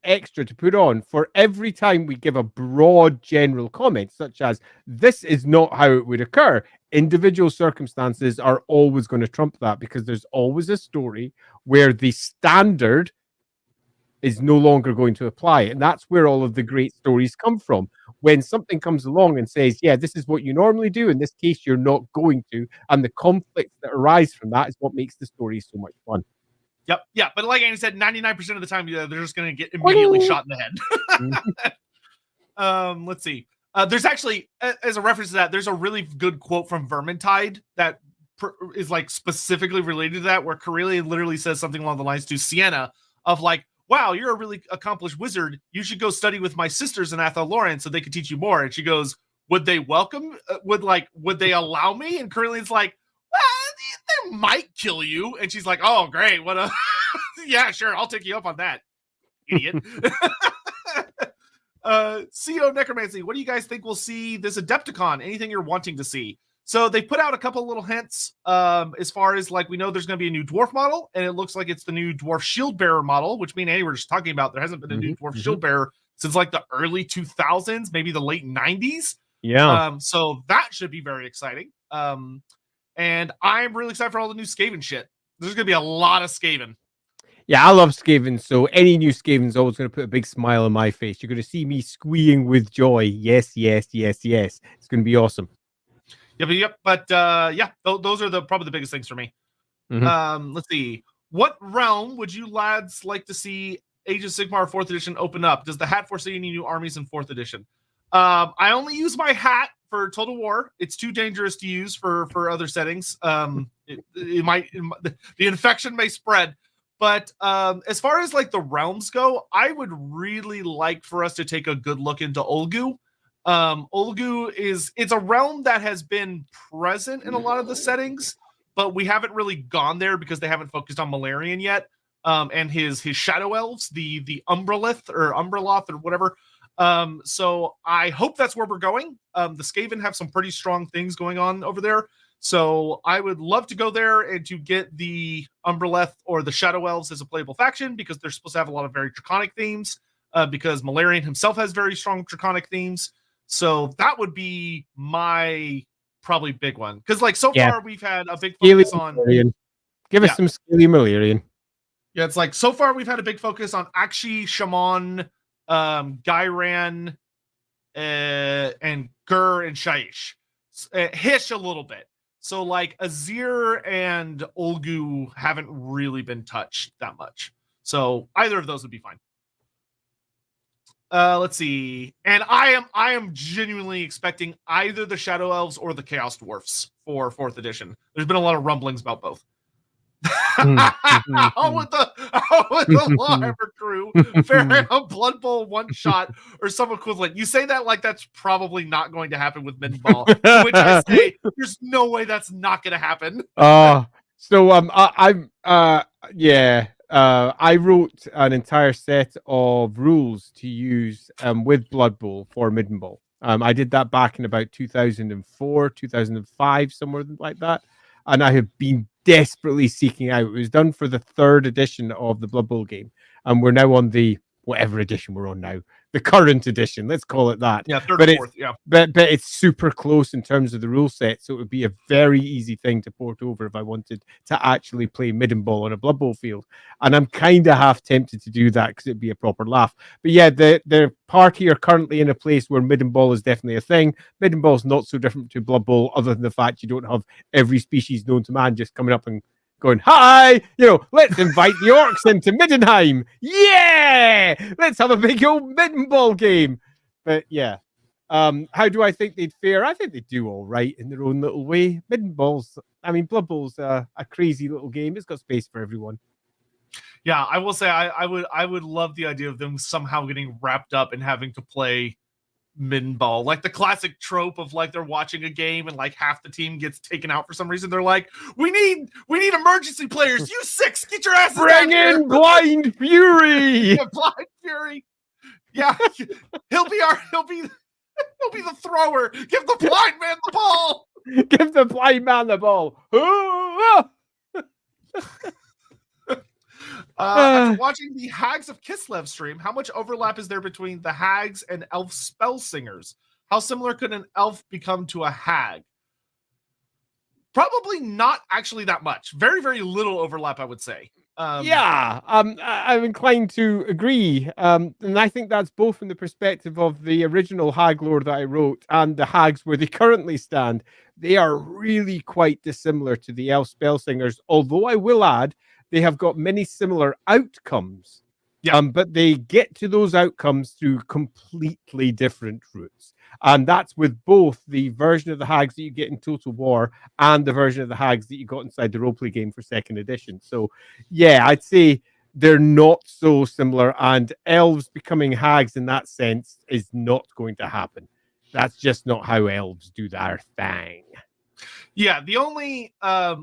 extra to put on for every time we give a broad general comment, such as, this is not how it would occur. Individual circumstances are always going to trump that, because there's always a story where the standard is no longer going to apply. And that's where all of the great stories come from. When something comes along and says, yeah, this is what you normally do, in this case, you're not going to. And the conflicts that arise from that is what makes the story so much fun. Yep. Yeah. But like Andy said, 99% of the time, they're just going to get immediately shot in the head. Let's see. There's actually, as a reference to that, there's a really good quote from Vermintide that is like specifically related to that, where Corellia literally says something along the lines to Sienna of like, wow, you're a really accomplished wizard. You should go study with my sisters in Athel Loren so they could teach you more. And she goes, would they welcome? Would they allow me? And Corellia's like, well, they might kill you. And she's like, oh, great. What a, yeah, sure. I'll take you up on that, idiot. CO Necromancy, what do you guys think we'll see this Adepticon? Anything you're wanting to see? So they put out a couple little hints as far as like, we know there's going to be a new dwarf model, and it looks like it's the new dwarf shield bearer model, which me and Andy were just talking about. There hasn't been a new dwarf shield bearer since like the early 2000s, maybe the late 90s. Yeah. So that should be very exciting. And I'm really excited for all the new Skaven shit. There's going to be a lot of Skaven. Yeah, I love Skaven, so any new Skaven's always going to put a big smile on my face. You're going to see me squealing with joy. Yes, yes, yes, yes. It's going to be awesome. But yeah, those are probably the biggest things for me. Let's see. What realm would you lads like to see Age of Sigmar 4th edition open up? Does the hat foresee any new armies in 4th edition? I only use my hat for Total War. It's too dangerous to use for other settings. It might, the infection may spread. But as far as like the realms go, I would really like for us to take a good look into Olgu. Olgu it's a realm that has been present in a lot of the settings, but we haven't really gone there because they haven't focused on Malarian yet. And his shadow elves, the Umbralith or Umbraloth or whatever. So I hope that's where we're going. The Skaven have some pretty strong things going on over there. So I would love to go there and to get the Umbraleth or the Shadow Elves as a playable faction, because they're supposed to have a lot of very draconic themes, because Malarian himself has very strong draconic themes. So that would be my probably big one. Because like so far we've had a big focus on... Give us some scaly Malarian. Yeah, it's like so far we've had a big focus on Akshi, Shaman, Gairan, and Gur and Shaish. Hish a little bit. So like Azir and Olgu haven't really been touched that much. So either of those would be fine. Let's see. And I am genuinely expecting either the Shadow Elves or the Chaos Dwarfs for 4th edition. There's been a lot of rumblings about both. How would the Warhammer crew fare a Blood Bowl one shot or some equivalent? You say that like that's probably not going to happen with Midden Ball, to which I say there's no way that's not going to happen. I wrote an entire set of rules to use with Blood Bowl for Midden Ball. I did that back in about 2004, 2005, somewhere like that, and I have been desperately seeking out. It was done for the 3rd edition of the Blood Bowl game, and we're now on the whatever edition we're on now, the current edition. Let's call it that. Yeah, 3rd or 4th. Yeah, but it's super close in terms of the rule set, so it would be a very easy thing to port over if I wanted to actually play Midden Ball on a Blood Bowl field. And I'm kind of half tempted to do that because it'd be a proper laugh. But yeah, the party are currently in a place where Midden Ball is definitely a thing. Midden Ball is not so different to Blood Bowl, other than the fact you don't have every species known to man just coming up and going, hi, let's invite the orcs into Middenheim. Yeah, let's have a big old Midden Ball game. But yeah, how do I think they'd fare? I think they'd do all right in their own little way. Blood Bowl's a crazy little game. It's got space for everyone. Yeah, I will say I would love the idea of them somehow getting wrapped up and having to play Midden Ball, like the classic trope of like they're watching a game and like half the team gets taken out for some reason. They're like, we need emergency players. You 6, get your asses bring in Blind Fury. Yeah, Blind Fury. Yeah, he'll be the thrower. Give the blind man the ball. Give the blind man the ball. After watching the Hags of Kislev stream, how much overlap is there between the Hags and elf spell singers? How similar could an elf become to a hag? Probably not actually that much. Very, very little overlap, I would say. I'm inclined to agree. And I think that's both from the perspective of the original hag lore that I wrote and the hags where they currently stand. They are really quite dissimilar to the elf spell singers, although I will add they have got many similar outcomes. Yeah. But they get to those outcomes through completely different routes. And that's with both the version of the hags that you get in Total War and the version of the hags that you got inside the roleplay game for 2nd edition. So, yeah, I'd say they're not so similar. And elves becoming hags in that sense is not going to happen. That's just not how elves do their thing. Yeah, the only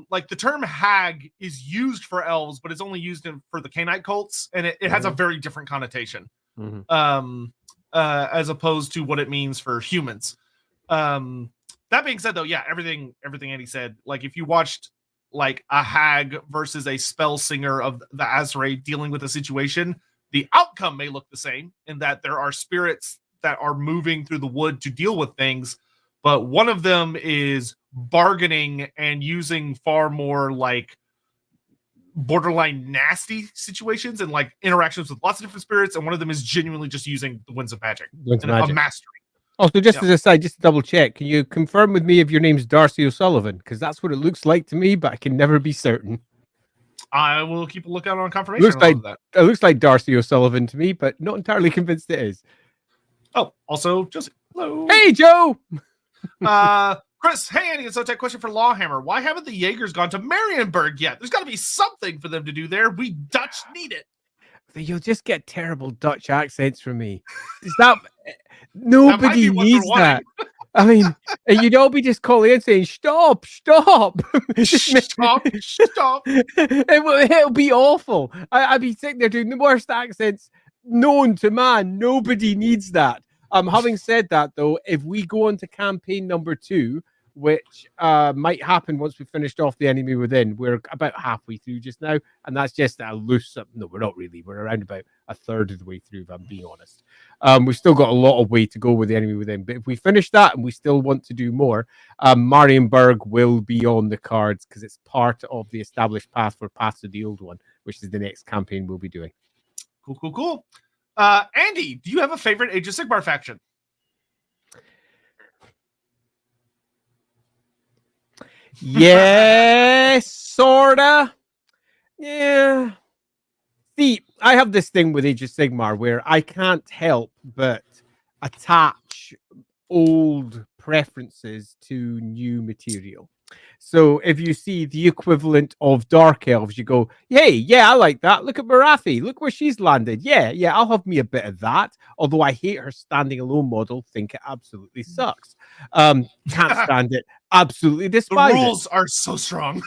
like the term hag is used for elves, but it's only used for the Canaanite cults, and it has a very different connotation. As opposed to what it means for humans. That being said, though, yeah, everything Andy said, like if you watched like a hag versus a spell singer of the Azrae dealing with a situation, the outcome may look the same in that there are spirits that are moving through the wood to deal with things, but one of them is bargaining and using far more like borderline nasty situations and like interactions with lots of different spirits, and one of them is genuinely just using the winds of magic and a mastery. Also, just as a side, just to double check, can you confirm with me if your name's Darcy O'Sullivan? Because that's what it looks like to me, but I can never be certain. I will keep a lookout on confirmation. It looks like Darcy O'Sullivan to me, but not entirely convinced it is. Oh, also Josie. Hello. Hey, Joe. Chris, hey Andy, it's a tech question for Lawhammer. Why haven't the Jaegers gone to Marienburg yet? There's got to be something for them to do there. We Dutch need it. You'll just get terrible Dutch accents from me. Is that nobody needs that? I mean, you'd all be just calling in saying, "Stop, stop, stop, stop." It'll be awful. I'd be sitting there doing the worst accents known to man. Nobody needs that. Having said that, though, if we go on to campaign number 2, which might happen once we've finished off the Enemy Within, we're about halfway through just now, and that's just a loose. No, we're not really. We're around about a third of the way through, if I'm being honest. We've still got a lot of way to go with the Enemy Within, but if we finish that and we still want to do more, Marienburg will be on the cards because it's part of the established path for Paths of the Old One, which is the next campaign we'll be doing. Cool. Andy, do you have a favorite Age of Sigmar faction? Yes, sorta. Yeah. See, I have this thing with Age of Sigmar where I can't help but attach old preferences to new material. So if you see the equivalent of Dark Elves, you go, hey, yeah, I like that. Look at Marathi. Look where she's landed. Yeah, I'll have me a bit of that. Although I hate her standing alone model. Think it absolutely sucks. Can't stand it. Absolutely despise it. The rules are so strong.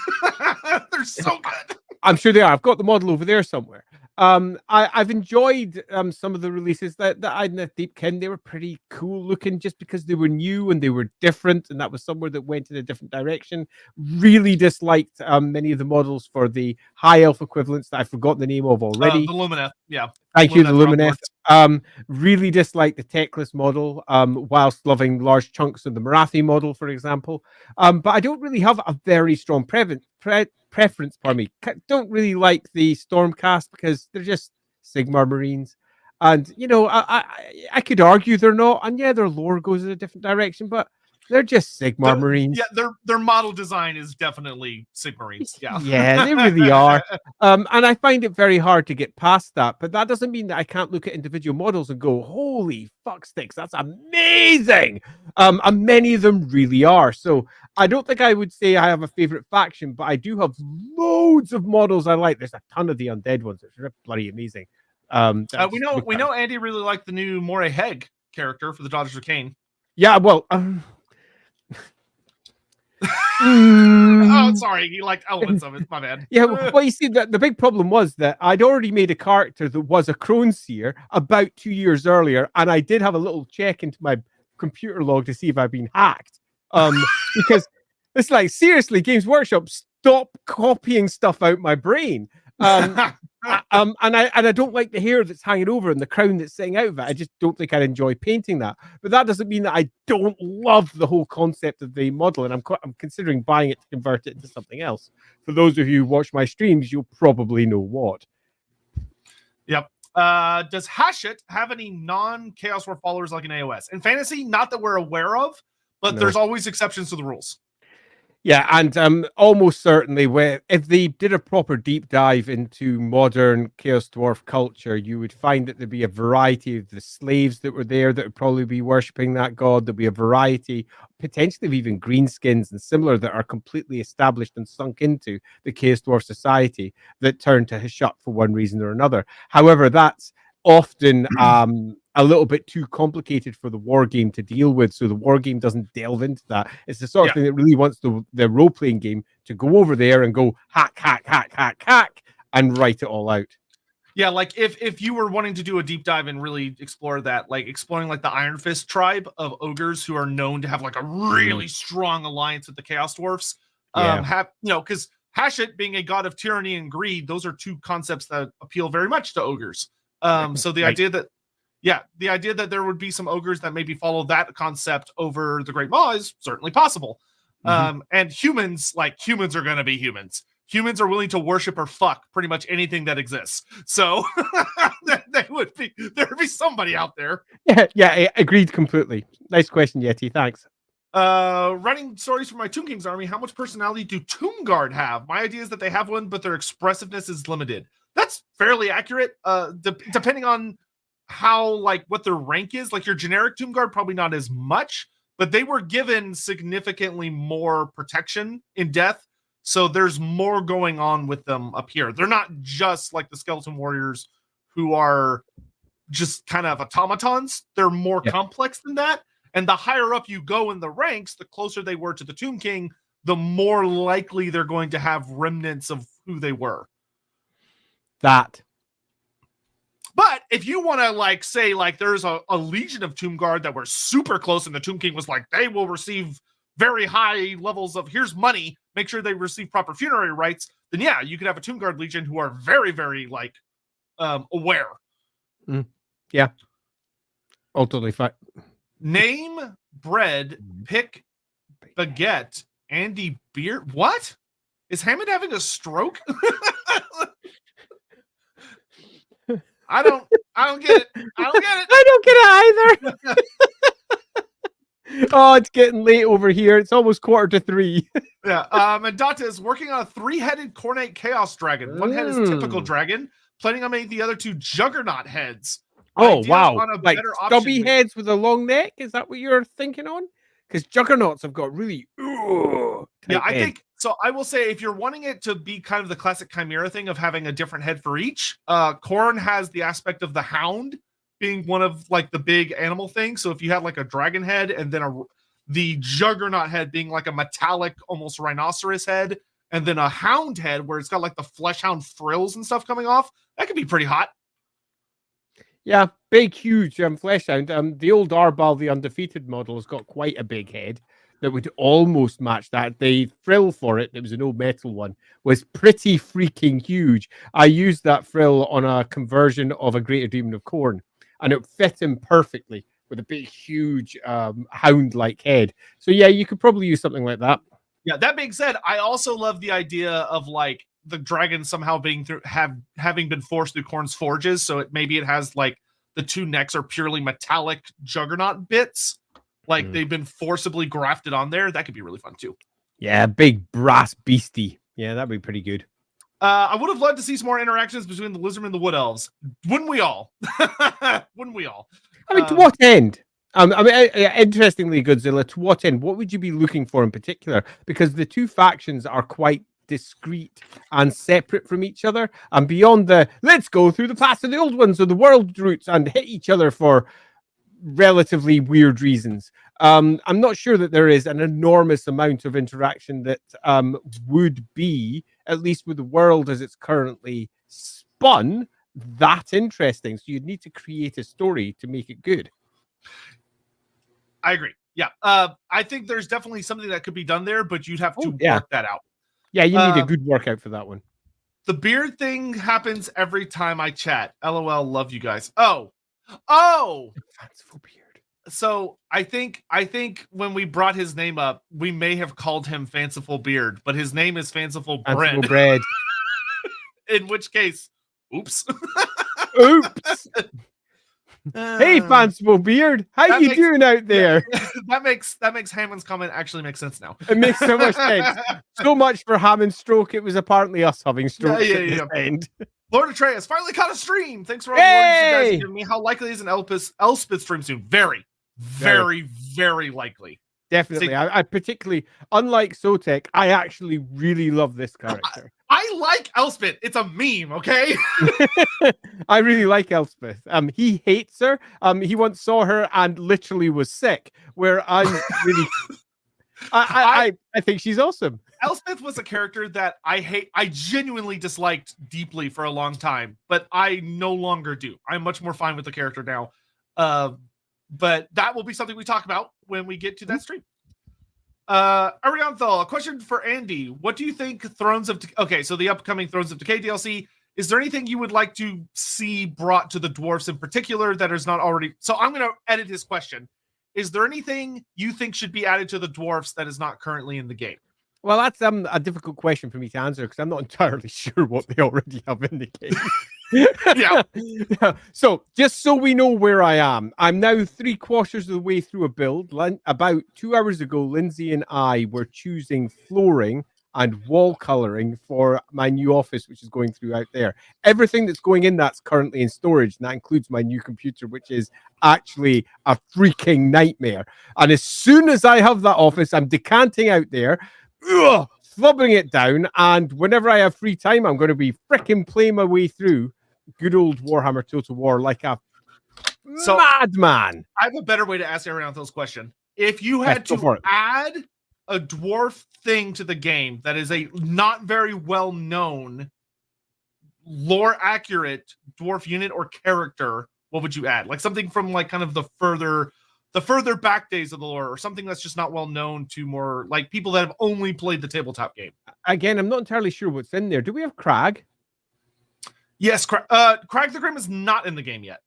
They're so good. I'm sure they are. I've got the model over there somewhere. I've enjoyed some of the releases that I had in the Deepkin. They were pretty cool looking just because they were new and they were different, and that was somewhere that went in a different direction. Really disliked many of the models for the high elf equivalents that I've forgotten the name of already. The Lumineth, yeah. Thank you, the Lumineth. Really disliked the Techless model, whilst loving large chunks of the Marathi model, for example. But I don't really have a very strong preference. Pardon me. Don't really like the Stormcast because they're just Sigmar Marines, and you know I could argue they're not, and yeah, their lore goes in a different direction, but they're just Sigmar Marines. Yeah, their model design is definitely Sigmarines. Yeah, they really are. And I find it very hard to get past that. But that doesn't mean that I can't look at individual models and go, "Holy fuck sticks, that's amazing!" And many of them really are. So I don't think I would say I have a favorite faction, but I do have loads of models I like. There's a ton of the undead ones. It's bloody amazing. We know Andy really liked the new Moray Heg character for the Daughters of Cain. Yeah, well. Oh, sorry. He liked elements of it. My bad. Yeah, well, you see, the big problem was that I'd already made a character that was a Crone Seer about 2 years earlier, and I did have a little check into my computer log to see if I'd been hacked. Because it's like, seriously, Games Workshop, stop copying stuff out my brain. and I don't like the hair that's hanging over and the crown that's sitting out of it. I just don't think I'd enjoy painting that. But that doesn't mean that I don't love the whole concept of the model, and I'm considering buying it to convert it into something else. For those of you who watch my streams, you'll probably know what. Yep. Does Hashit have any non-Chaos War followers like in AOS? In Fantasy, not that we're aware of, but there's always exceptions to the rules. Yeah, and almost certainly, if they did a proper deep dive into modern Chaos Dwarf culture, you would find that there'd be a variety of the slaves that were there that would probably be worshipping that god. There'd be a variety, potentially of even greenskins and similar, that are completely established and sunk into the Chaos Dwarf society that turn to Hashut for one reason or another. However, that's often a little bit too complicated for the war game to deal with, so the war game doesn't delve into that. It's the sort of thing that really wants the role-playing game to go over there and go hack, and write it all out. Yeah, like if you were wanting to do a deep dive and really explore that, like exploring like the Iron Fist tribe of ogres who are known to have like a really strong alliance with the Chaos Dwarfs, because Hashit being a god of tyranny and greed, those are two concepts that appeal very much to ogres. So the idea that there would be some ogres that maybe follow that concept over the Great Maw is certainly possible. And humans are going to be humans. Humans are willing to worship or fuck pretty much anything that exists. So there would be somebody out there. Yeah, agreed completely. Nice question, Yeti. Thanks. Running stories for my Tomb King's army. How much personality do Tomb Guard have? My idea is that they have one, but their expressiveness is limited. That's fairly accurate. Depending on how, like, what their rank is. Like, your generic Tomb Guard, probably not as much, but they were given significantly more protection in death, so there's more going on with them up here. They're not just like the Skeleton Warriors, who are just kind of automatons. They're more complex than that, and the higher up you go in the ranks, the closer they were to the Tomb King, the more likely they're going to have remnants of who they were. That. But if you want to like say like there's a legion of Tomb Guard that were super close and the Tomb King was like, they will receive very high levels of here's money, make sure they receive proper funerary rites, then yeah, you could have a Tomb Guard legion who are very, very like aware. Yeah. All totally fine. Name, bread, pick, baguette, Andy Beer. What? Is Hammond having a stroke? I don't get it. I don't get it either. Oh, it's getting late over here. It's almost 2:45. Yeah. And Data is working on a 3-headed Cornate Chaos Dragon. One head is typical dragon, planning on making the other 2 Juggernaut heads. Oh, wow. Like stubby heads with a long neck? Is that what you're thinking on? Because Juggernauts have got really I think so. I will say, if you're wanting it to be kind of the classic Chimera thing of having a different head for each, Khorne has the aspect of the Hound being one of like the big animal things. So if you had like a dragon head and then the Juggernaut head being like a metallic, almost rhinoceros head, and then a Hound head where it's got like the flesh hound frills and stuff coming off, that could be pretty hot. Yeah, big, huge flesh hound. The old Arbal, the Undefeated model, has got quite a big head that would almost match that. The frill for it was an old metal one, was pretty freaking huge. I used that frill on a conversion of a Greater Demon of Khorne, and it fit him perfectly with a big, huge hound-like head. So yeah, you could probably use something like that. Yeah, that being said, I also love the idea of like the dragon somehow being having been forced through Khorne's forges, so maybe it has like the 2 necks are purely metallic Juggernaut bits. Like they've been forcibly grafted on there. That could be really fun too. Yeah, big brass beastie. Yeah, that'd be pretty good. I would have loved to see some more interactions between the Lizardmen and the Wood Elves. Wouldn't we all? Wouldn't we all? I mean, to what end? Interestingly, Godzilla, to what end? What would you be looking for in particular? Because the 2 factions are quite discrete and separate from each other. And beyond the, let's go through the past of the old ones or the world routes and hit each other for relatively weird reasons. I'm not sure that there is an enormous amount of interaction that would be, at least with the world as it's currently spun, that interesting. So you'd need to create a story to make it good. I agree. Yeah. I think there's definitely something that could be done there, but you'd have to work that out. Yeah, you need a good workout for that one. The beard thing happens every time I chat. LOL, love you guys. Oh, Fanciful beard. so I think when we brought his name up, we may have called him Fanciful Beard, but his name is Fanciful Fanciful Bread. bread. In which case, oops. Oops. Hey, Fanciful Beard. How you doing out there? That makes Hammond's comment actually make sense now. It makes so much sense. So much for Hammond's stroke. It was apparently us having strokes at this end. Lord Atreus finally caught a stream. Thanks for all the words you guys have given me. How likely is an Elspeth stream soon? Very, very likely. Definitely. I particularly, unlike Sotek, I actually really love this character. I like Elspeth. It's a meme, okay? I really like Elspeth. He hates her. He once saw her and literally was sick. Where I'm really, I think she's awesome. Elspeth was a character that I genuinely disliked deeply for a long time, but I no longer do. I'm much more fine with the character now. But that will be something we talk about when we get to that stream. Arianthal, a question for Andy. What do you think so the upcoming Thrones of Decay DLC, is there anything you would like to see brought to the dwarfs in particular that is not already? So I'm going to edit his question. Is there anything you think should be added to the dwarfs that is not currently in the game? Well, that's a difficult question for me to answer because I'm not entirely sure what they already have in the game. Yeah. So just so we know where I am, I'm now 3/4 of the way through a build. About 2 hours ago, Lindsay and I were choosing flooring and wall coloring for my new office, which is going through out there. Everything that's going in that's currently in storage, and that includes my new computer, which is actually a freaking nightmare. And as soon as I have that office, I'm decanting out there, flubbing it down, and whenever I have free time, I'm going to be freaking playing my way through good old Warhammer Total War like a madman. I have a better way to ask Arianthos' question. If you had to add a dwarf thing to the game that is a not very well known, lore accurate dwarf unit or character, what would you add? Like something from like kind of the further back days of the lore, or something that's just not well known to more like people that have only played the tabletop game. Again, I'm not entirely sure what's in there. Do we have Crag? Yes, Crag the Grim is not in the game yet.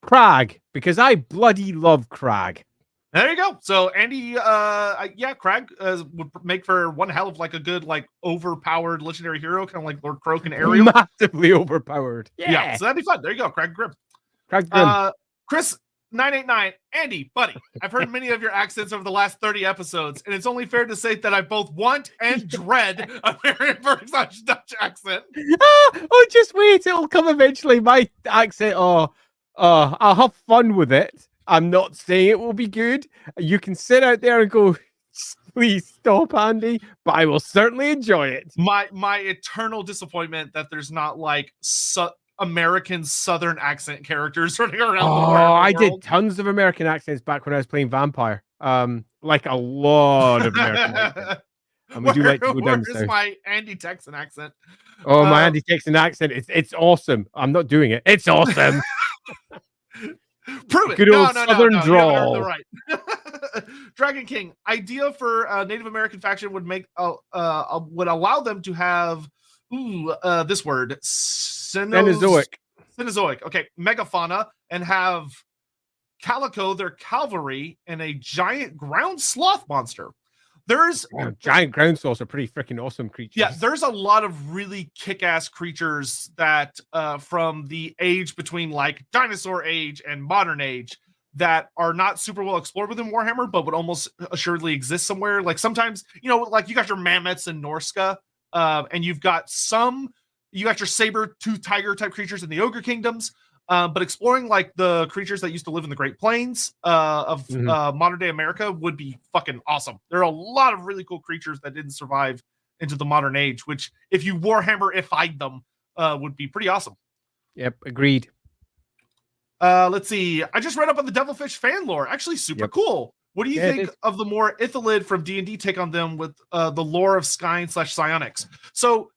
Crag, because I bloody love Crag. There you go. So Andy, Crag would make for one hell of like a good like overpowered legendary hero, kind of like Lord Croak and Ariel. Massively overpowered. Yeah. So that'd be fun. There you go, Crag Grim. Crag Grim. Chris 989, Andy, buddy, I've heard many of your accents over the last 30 episodes, and it's only fair to say that I both want and dread a very Dutch accent. Just wait, it'll come eventually. My accent, I'll have fun with it. I'm not saying it will be good. You can sit out there and go, please stop, Andy, but I will certainly enjoy it. My eternal disappointment that there's not like American Southern accent characters running around the world. I did tons of American accents back when I was playing Vampire. Like a lot of American accents. And we do like to go down south. My Andy Texan accent? Oh, my Andy Texan accent. It's awesome. I'm not doing it. It's awesome. Prove it. Good old Southern drawl. Right. Dragon King, idea for a Native American faction would make would allow them to have this word Cenozoic. Okay, megafauna, and have Calico, their cavalry, and a giant ground sloth monster. Giant ground sloths are pretty freaking awesome creatures. Yeah, there's a lot of really kick-ass creatures that from the age between like dinosaur age and modern age that are not super well explored within Warhammer, but would almost assuredly exist somewhere. Like sometimes, like you got your mammoths in Norska, and you've got your saber-tooth tiger type creatures in the Ogre Kingdoms. But exploring like the creatures that used to live in the Great Plains of modern day America would be fucking awesome. There are a lot of really cool creatures that didn't survive into the modern age, which if you Warhammer-ified them, would be pretty awesome. Yep, agreed. Let's see. I just read up on the Devilfish fan lore. Actually, super cool. What do you think of the more Ithalid from D&D take on them with the lore of Skyne/Psionics? So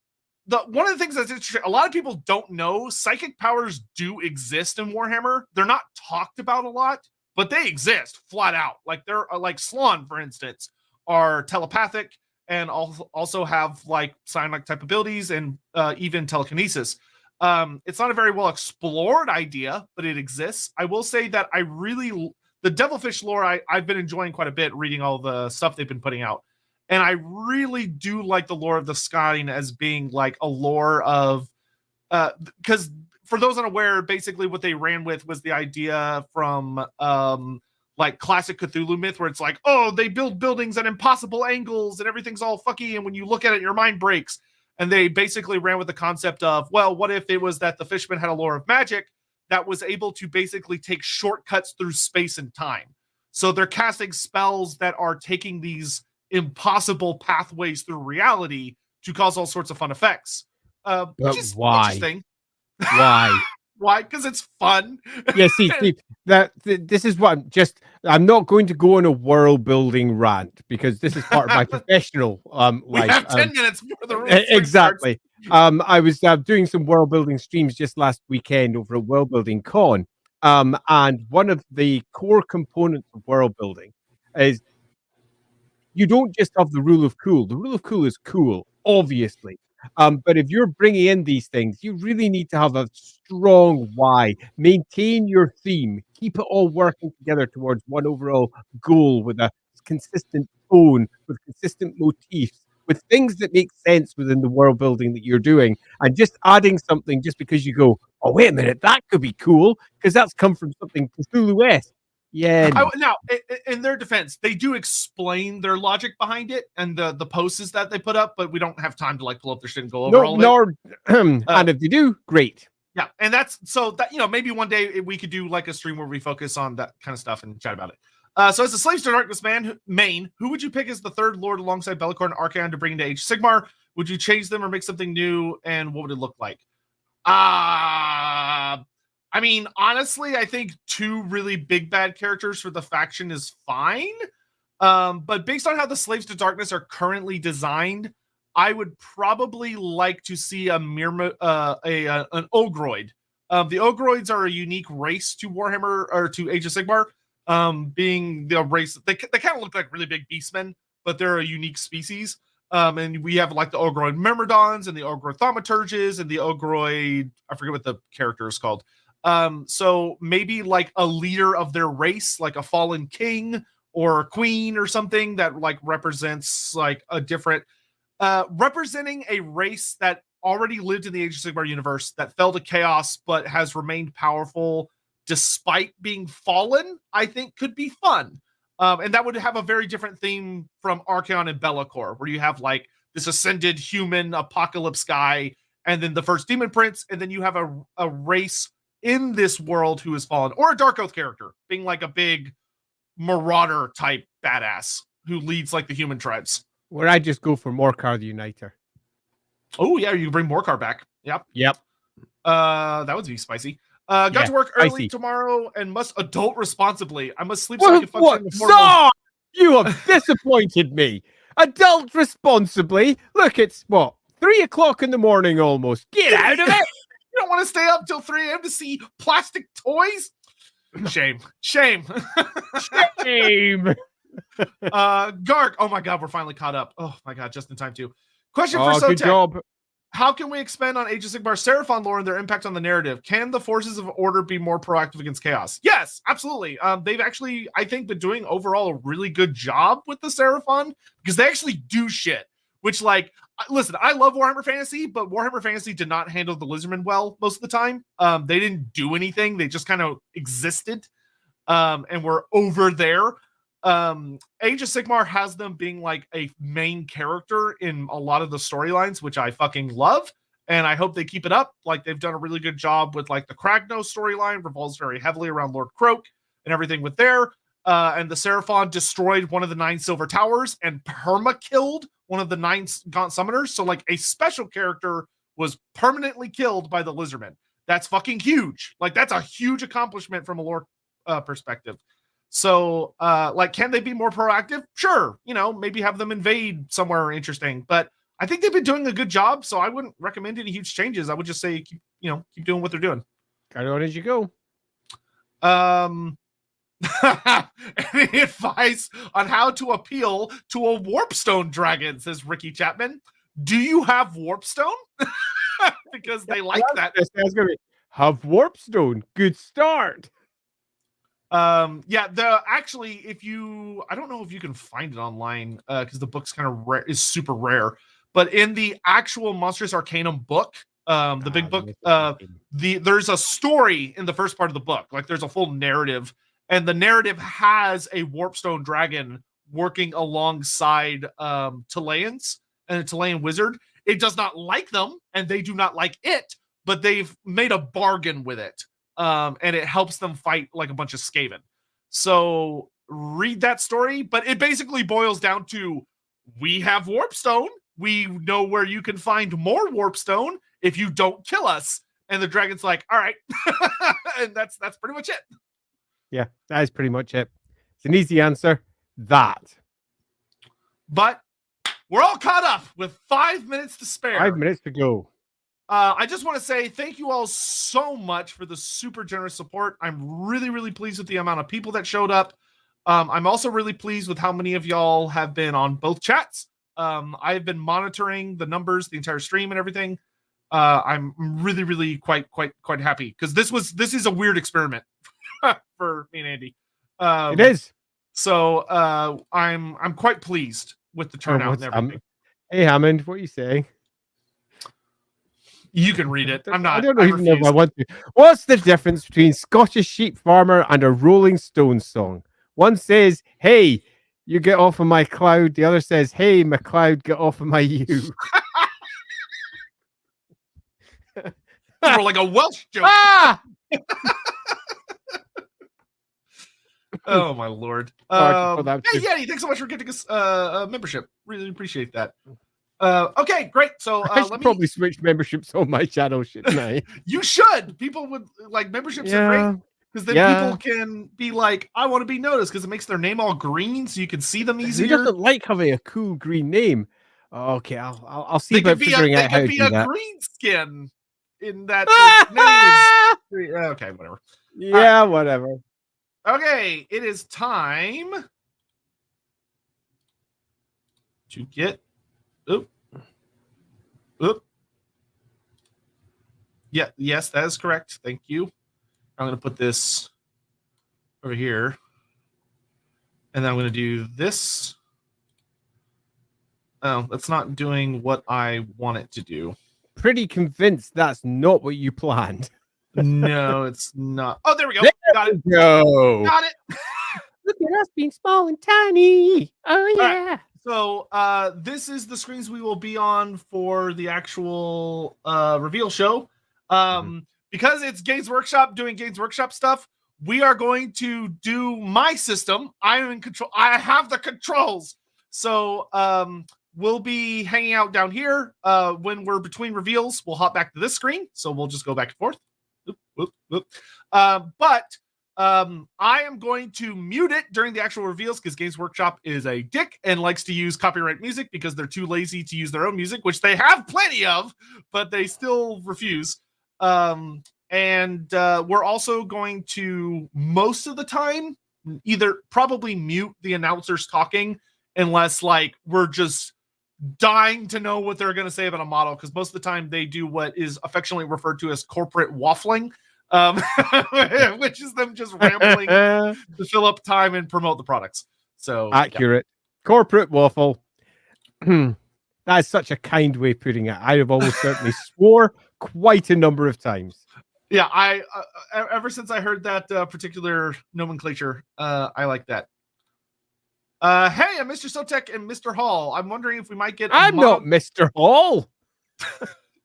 one of the things that's interesting, a lot of people don't know psychic powers do exist in Warhammer. They're not talked about a lot, but they exist flat out. Like they're like Slann, for instance, are telepathic and also have like psionic type abilities and even telekinesis. It's not a very well explored idea, but it exists. I will say that the Devilfish lore I've been enjoying quite a bit, reading all the stuff they've been putting out. And I really do like the lore of the Skyne as being like a lore of, because for those unaware, basically what they ran with was the idea from like classic Cthulhu myth, where it's like, oh, they build buildings at impossible angles and everything's all fucky, and when you look at it, your mind breaks. And they basically ran with the concept of, well, what if it was that the Fishman had a lore of magic that was able to basically take shortcuts through space and time? So they're casting spells that are taking these impossible pathways through reality to cause all sorts of fun effects. Which is interesting. Why? Why? Because it's fun. Yeah, see, this is what I'm not going to go on a world building rant because this is part of my professional life. We have 10 minutes before the rules. Exactly. I was doing some world building streams just last weekend over at World Building Con. And one of the core components of world building is you don't just have the rule of cool. The rule of cool is cool, obviously. But if you're bringing in these things, you really need to have a strong why. Maintain your theme. Keep it all working together towards one overall goal with a consistent tone, with consistent motifs, with things that make sense within the world building that you're doing. And just adding something just because you go, oh, wait a minute, that could be cool, because that's come from something Cthulhu-esque. Yeah. Now, in their defense, they do explain their logic behind it and the posts that they put up, but we don't have time to like pull up their shit and go over all of it. And if they do, great. Yeah, and that's so that maybe one day we could do like a stream where we focus on that kind of stuff and chat about it. So as the Slaves to Darkness main, who would you pick as the third Lord alongside Be'lakor and Archaon to bring into Age of Sigmar? Would you change them or make something new? And what would it look like? I mean, honestly, I think 2 really big bad characters for the faction is fine. But based on how the Slaves to Darkness are currently designed, I would probably like to see an Ogroid. The Ogroids are a unique race to Warhammer or to Age of Sigmar, being the race. They kind of look like really big beastmen, but they're a unique species. And we have like the Ogroid Myrmidons and the Ogroid Thaumaturges and the Ogroid, I forget what the character is called. So maybe like a leader of their race, like a fallen king or a queen or something that like represents like a different, representing a race that already lived in the Age of Sigmar universe that fell to chaos, but has remained powerful despite being fallen, I think could be fun. And that would have a very different theme from Archaon and Be'lakor, where you have like this ascended human apocalypse guy, and then the first demon prince, and then you have a race in this world who has fallen, or a Dark Oath character being like a big marauder type badass who leads like the human tribes. Where I just go for Morcar the Uniter. Oh yeah, you can bring Morcar back. Yep. That would be spicy. Got to work early tomorrow and must adult responsibly. I must sleep so I can function before. You have disappointed me. Adult responsibly. Look, it's 3:00 in the morning almost. Get out of it. You don't want to stay up till 3 a.m. to see plastic toys? Shame. Shame. Garg. Oh my God, we're finally caught up. Oh my God, just in time too. Question for Sotek. Good job. How can we expand on Age of Sigmar Seraphon lore and their impact on the narrative? Can the forces of order be more proactive against chaos? Yes, absolutely. They've actually, I think, been doing overall a really good job with the Seraphon because they actually do shit. Which, like, listen, I love Warhammer Fantasy, but Warhammer Fantasy did not handle the Lizardman well most of the time. They didn't do anything. They just kind of existed and were over there. Age of Sigmar has them being like a main character in a lot of the storylines, which I fucking love. And I hope they keep it up. Like, they've done a really good job with like the Kragnos storyline, revolves very heavily around Lord Croak and everything with there. And the Seraphon destroyed one of the 9 silver towers and perma-killed one of the 9 gaunt summoners. So like a special character was permanently killed by the Lizardman. That's fucking huge. Like, that's a huge accomplishment from a lore perspective. So like, can they be more proactive? Sure. Maybe have them invade somewhere interesting, but I think they've been doing a good job. So I wouldn't recommend any huge changes. I would just say, keep doing what they're doing. Carry on as you go. Any advice on how to appeal to a Warpstone dragon, says Ricky Chapman. Do you have Warpstone? Because they like that. That's gonna be have Warpstone. Good start. Yeah, actually, if you, I don't know if you can find it online, because the book's kind of rare, is super rare, but in the actual Monstrous Arcanum book, the big book, there's a story in the first part of the book, like there's a full narrative, and the narrative has a Warpstone dragon working alongside Talaeans and a Talaean wizard. It does not like them, and they do not like it, but they've made a bargain with it. And it helps them fight like a bunch of scaven. So read that story, but it basically boils down to, we have Warpstone. We know where you can find more Warpstone if you don't kill us. And the dragon's like, all right. And that's pretty much it. Yeah, that is pretty much it. It's an easy answer. That. But we're all caught up with 5 minutes to spare. 5 minutes to go. I just want to say thank you all so much for the super generous support. I'm really, really pleased with the amount of people that showed up. I'm also really pleased with how many of y'all have been on both chats. I've been monitoring the numbers, the entire stream and everything. I'm really, really quite happy, because this is a weird experiment for me and Andy. It is. So I'm quite pleased with the turnout and everything. Hey Hammond, what are you saying? You can read it. I'm not. I don't even know if I want to. What's the difference between Scottish sheep farmer and a Rolling Stones song? One says, "Hey, you get off of my cloud." The other says, "Hey, my cloud, get off of my you." More like a Welsh joke. Ah! Oh my lord. Hey Yeti, thanks so much for getting us a membership. Really appreciate that. Okay, great. So I should probably switch memberships on my channel, shouldn't I? You should. People would like memberships are great, because then people can be like, I want to be noticed, because it makes their name all green so you can see them easier. Who doesn't like having a cool green name? Okay, I'll see about figuring out how to do that. They could be a green skin in that name is... Okay, whatever. Yeah, right. Whatever. Okay, it is time to get... Oop. Yeah, yes, that is correct. Thank you. I'm going to put this over here. And then I'm going to do this. Oh, that's not doing what I want it to do. Pretty convinced that's not what you planned. No, it's not. Oh, there we go. Got it. Go. Got it. Look at us being small and tiny. Oh, yeah. Right. So this is the screens we will be on for the actual reveal show. Because it's Games Workshop doing Games Workshop stuff, we are going to do my system. I am in control. I have the controls. So we'll be hanging out down here. When we're between reveals, we'll hop back to this screen. So we'll just go back and forth. But I am going to mute it during the actual reveals, because Games Workshop is a dick and likes to use copyright music because they're too lazy to use their own music, which they have plenty of, but they still refuse. And we're also going to, most of the time, either probably mute the announcers talking, unless like we're just dying to know what they're going to say about a model, because most of the time they do what is affectionately referred to as corporate waffling. Which is them just rambling to fill up time and promote the products. So accurate. Yeah. Corporate waffle. That is such a kind way of putting it. I have almost certainly swore quite a number of times. Yeah, I ever since I heard that particular nomenclature, I like that. Hey, I'm Mr. Sotek and Mr. Hall. I'm wondering if we might get... I'm not Mr. Hall.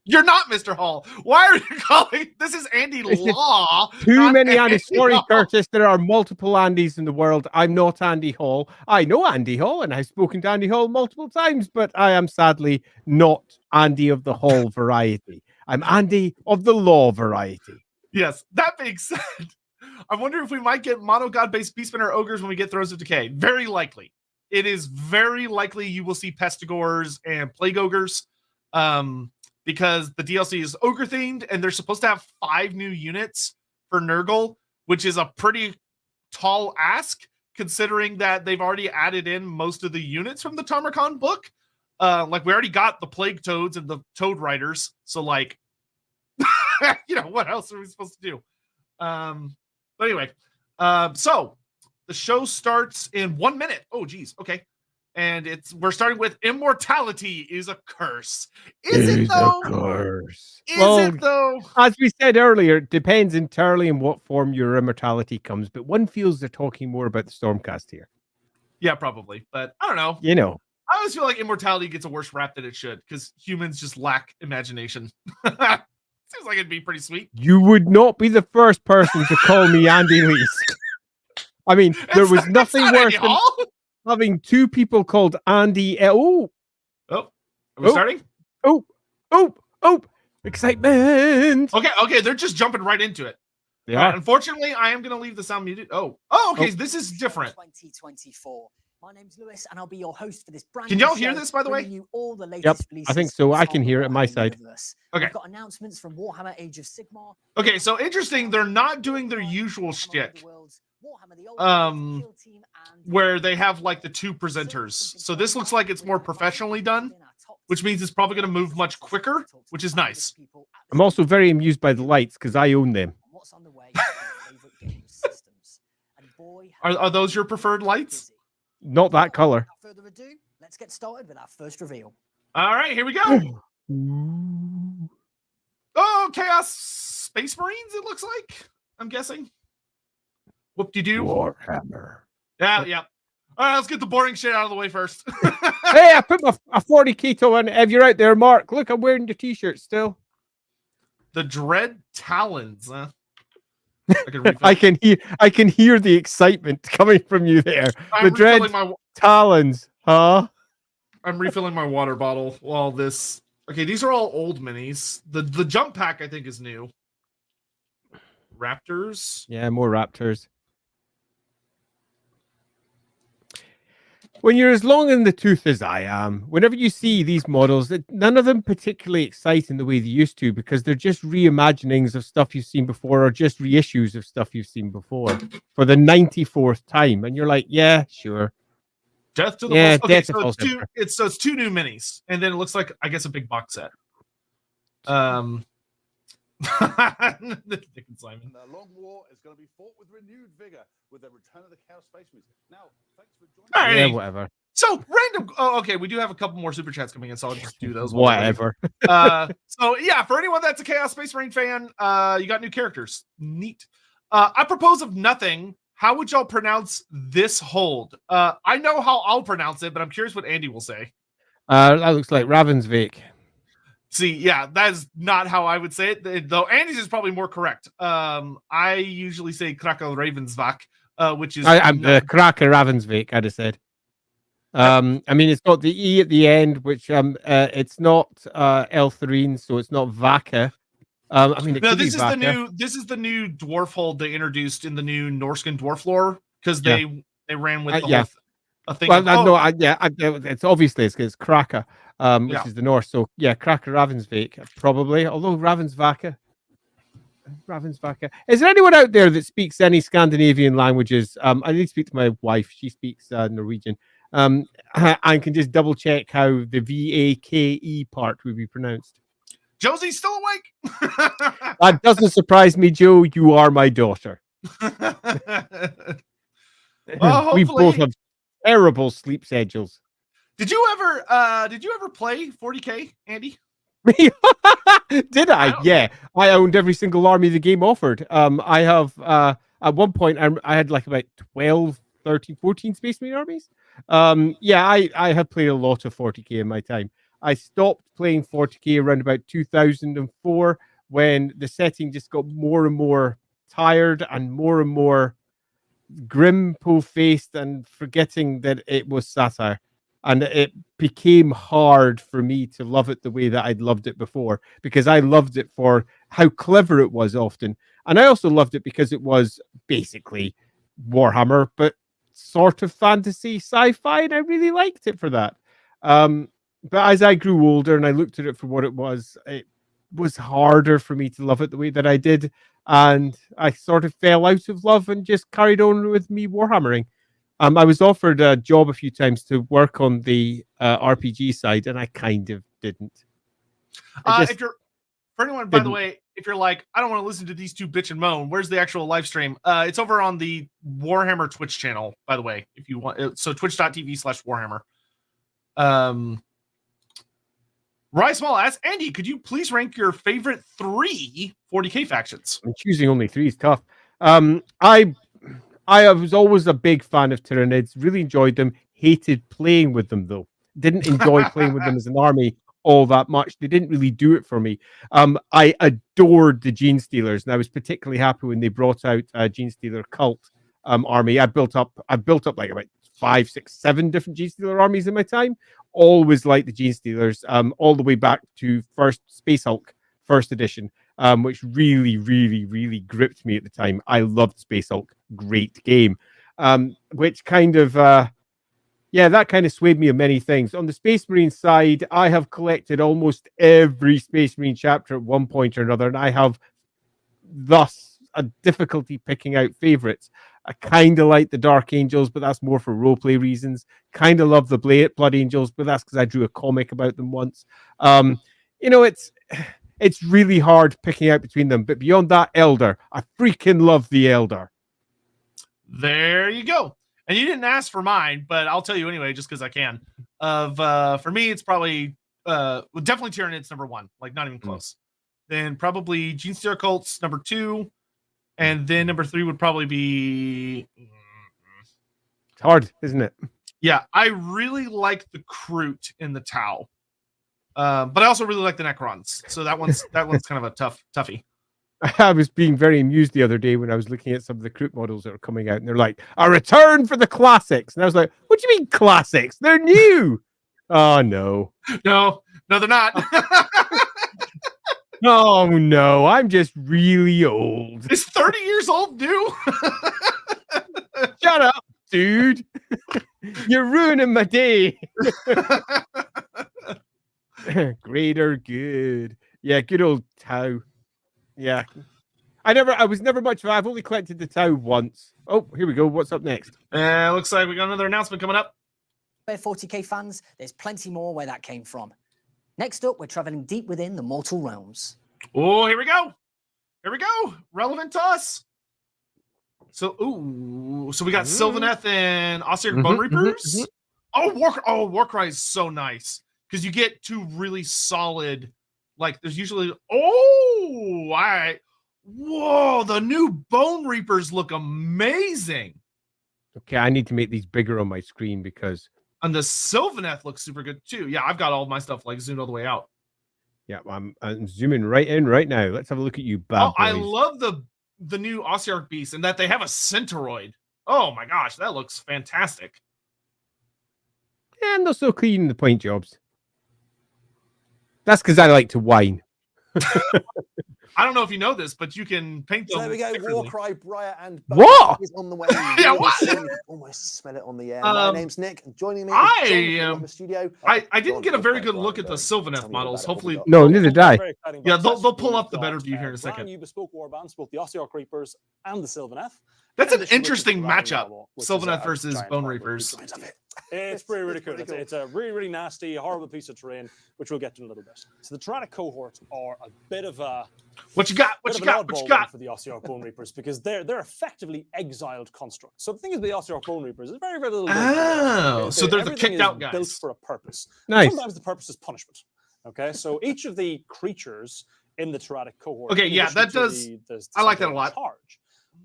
You're not Mr. Hall. Why are you calling? This is Andy Law. Too many Andys. Sorry, Curtis. There are multiple Andys in the world. I'm not Andy Hall. I know Andy Hall, and I've spoken to Andy Hall multiple times, but I am sadly not Andy of the Hall variety. I'm Andy of the Law variety. Yes, that being said, I wonder if we might get mono god-based Beastmen ogres when we get Thrones of Decay. Very likely. It is very likely you will see Pestigores and Plague Ogres. Because the DLC is ogre themed, and they're supposed to have 5 new units for Nurgle, which is a pretty tall ask, considering that they've already added in most of the units from the Tamarkan book. Like we already got the Plague Toads and the Toad Riders, so like, what else are we supposed to do? But anyway, so the show starts in 1 minute. Oh, geez, okay. And we're starting with Immortality is a curse. Is it though? A curse. Is it though? As we said earlier, it depends entirely on what form your immortality comes, but one feels they're talking more about the Stormcast here. Yeah, probably. But I don't know. I always feel like Immortality gets a worse rap than it should because humans just lack imagination. Seems like it'd be pretty sweet. You would not be the first person to call me Andy Least. I mean, there was nothing worse than having two people called Andy. Are we starting? Excitement. Okay, they're just jumping right into it. Yeah. Right, unfortunately, I am going to leave the sound muted. Okay, this is different. 2024. My name's Lewis, and I'll be your host for this brand. Can y'all hear this, by the way? You all the latest I think so. I can hear it on my side. Okay. We've got announcements from Warhammer Age of Sigmar. Okay, so interesting. They're not doing their usual shtick. Where they have like the two presenters. So this looks like it's more professionally done, which means it's probably going to move much quicker, which is nice. I'm also very amused by the lights because I own them. Are those your preferred lights? Not that color. Without further ado, let's get started with our first reveal. All right, here we go. Oh, Chaos Space Marines, it looks like. I'm guessing. Whoop-de-doo. Warhammer. Yeah. All right, let's get the boring shit out of the way first. Hey, I put a 40 keto on. If you're out there, Mark, look, I'm wearing your t-shirt still. The Dread Talons. I can hear the excitement coming from you there. The Dread Talons, huh? I'm refilling my water bottle while this. Okay, these are all old minis. The jump pack I think is new. Raptors. Yeah, more Raptors. When you're as long in the tooth as I am, whenever you see these models, none of them particularly excite in the way they used to because they're just reimaginings of stuff you've seen before or just reissues of stuff you've seen before for the 94th time. And you're like, yeah, sure. Death to the Death okay, to False Emperor. It's two new minis, and then it looks like I guess a big box set. Dick and Simon. The long war is going to be fought with renewed vigor with the return of the Chaos Space Marines. Now, thanks for joining. All right. Yeah, whatever. So random. Oh, okay. We do have a couple more super chats coming in, so I'll just do those. Whatever. So yeah, for anyone that's a Chaos Space Marine fan, you got new characters. Neat. I propose of nothing. How would y'all pronounce this hold? I know how I'll pronounce it, but I'm curious what Andy will say. That looks like Ravensvik. See, yeah, that is not how I would say it, though Andy's is probably more correct. I usually say Krakow Ravensvak, which is... I'm the Krakow Ravensvik, I'd have said. I mean, it's got the E at the end, which it's not Eltharine, so it's not Vaka. I mean, this is the new dwarf hold they introduced in the new Norscan dwarf lore, because they ran with the whole thing. Well, it's obviously it's Kraka, which is the Norse. So yeah, Kraka Ravensvik probably. Although Ravensvaka. Is there anyone out there that speaks any Scandinavian languages? I need to speak to my wife. She speaks Norwegian. I can just double check how the VAKE part would be pronounced. Josie's still awake. That doesn't surprise me, Joe. You are my daughter. Well, we both have terrible sleep schedules. Did you ever play 40K, Andy? Did I? Yeah, I owned every single army the game offered. I have at one point I had like about 12, 13, 14 Space Marine armies. I have played a lot of 40K in my time. I stopped playing 40K around about 2004 when the setting just got more and more tired and more grim, po-faced, and forgetting that it was satire. And it became hard for me to love it the way that I'd loved it before, because I loved it for how clever it was often. And I also loved it because it was basically Warhammer, but sort of fantasy sci-fi, and I really liked it for that. But as I grew older and I looked at it for what it was, was harder for me to love it the way that I did, and I sort of fell out of love and just carried on with me Warhammering. I was offered a job a few times to work on the RPG side, and I kind of didn't. If you're for anyone, by the way, if you're like, I don't want to listen to these two bitch and moan, where's the actual live stream? It's over on the Warhammer Twitch channel, by the way, if you want. So twitch.tv/Warhammer. Rye Small asks, Andy, could you please rank your favorite 3 40k factions? And choosing only 3 is tough. I was always a big fan of Tyranids. Really enjoyed them. Hated playing with them though. Didn't enjoy playing with them as an army all that much. They didn't really do it for me. I adored the Gene Stealers, and I was particularly happy when they brought out a Gene Stealer cult army. I built up like about 5, 6, 7 different Gene Stealer armies in my time. Always liked the Gene Stealers, all the way back to first Space Hulk, first edition, which really, really, really gripped me at the time. I loved Space Hulk. Great game. Which kind of, that kind of swayed me of many things. On the Space Marine side, I have collected almost every Space Marine chapter at one point or another, and I have thus a difficulty picking out favorites. I kind of like the Dark Angels, but that's more for roleplay reasons. Kind of love the Blood Angels, but that's because I drew a comic about them once. It's really hard picking out between them. But beyond that, Elder. I freaking love the Elder. There you go. And you didn't ask for mine, but I'll tell you anyway, just because I can. For me, it's probably definitely Tyranids number 1, like not even close. Then probably Gene Stealer Cults number 2. And then number 3 would probably be... It's hard, isn't it? Yeah, I really like the Kroot in the Tau. But I also really like the Necrons. So that one's kind of a toughie. I was being very amused the other day when I was looking at some of the Kroot models that are coming out, and they're like, a return for the classics. And I was like, what do you mean classics? They're new. Oh, no. No, they're not. Oh, no. I'm just really old. Is 30 years old new? Shut up, dude. You're ruining my day. Greater good. Yeah, good old Tau. Yeah. I was never much of I've only collected the Tau once. Oh, here we go. What's up next? Looks like we got another announcement coming up. 40k fans, there's plenty more where that came from. Next up, we're traveling deep within the mortal realms. Oh, here we go. Relevant to us. So we got Sylvaneth and Ossiarch Bone Reapers. Warcry is so nice because you get 2 really solid. Like there's usually the new Bone Reapers look amazing. Okay, I need to make these bigger on my screen because and the Sylvaneth looks super good too. Yeah, I've got all of my stuff like zoomed all the way out. Yeah, I'm zooming right in right now. Let's have a look at you, bad boys. I love the new Ossiarch Beast and that they have a Centauroid. Oh my gosh, that looks fantastic. And they're so clean in the paint jobs. That's because I like to whine. I don't know if you know this, but you can paint them. So there we go. Warcry, Briar, and what is on the way. Yeah, what? Almost smell it on the air. My name's Nick. Joining me, in the studio. I didn't get a very good look at the Sylvaneth models. Hopefully, no, neither did I. Yeah, they'll pull up the better view here in a second. New bespoke warbands, both the Ossiarch Reapers and the Sylvaneth. That's an interesting matchup. Sylvaneth versus Bone Reapers. It's really cool. It's a really, really nasty, horrible piece of terrain, which we'll get to in a little bit. So the Tyrannic cohorts are a bit of a what you got for the Ossiarch Bone Reapers because they're effectively exiled constructs. So the thing is, with the Ossiarch Bone Reapers is very, very little. So they're the kicked out guys. Built for a purpose. Nice. Sometimes the purpose is punishment. Okay, so each of the creatures in the Tyrannic cohort. Okay, yeah, that does. I like that a lot.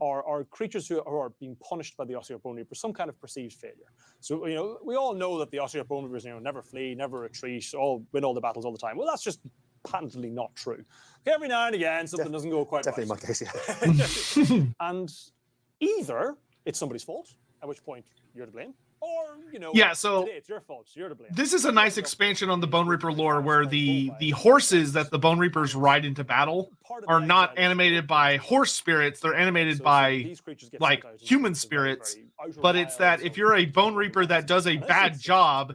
Are creatures who are being punished by the Ossiarch Bone Reapers, some kind of perceived failure. So, we all know that the Ossiarch Bone Reapers, never flee, never retreat, win all the battles all the time. Well, that's just patently not true. Okay, every now and again, something doesn't go quite definitely right. Definitely my case, yeah. And either it's somebody's fault, at which point you're to blame, or, so today it's your fault, so you're to blame. This is a nice expansion on the Bone Reaper lore where the horses that the Bone Reapers ride into battle are not animated by horse spirits. They're animated by like human spirits. But it's that if you're a Bone Reaper that does a bad job,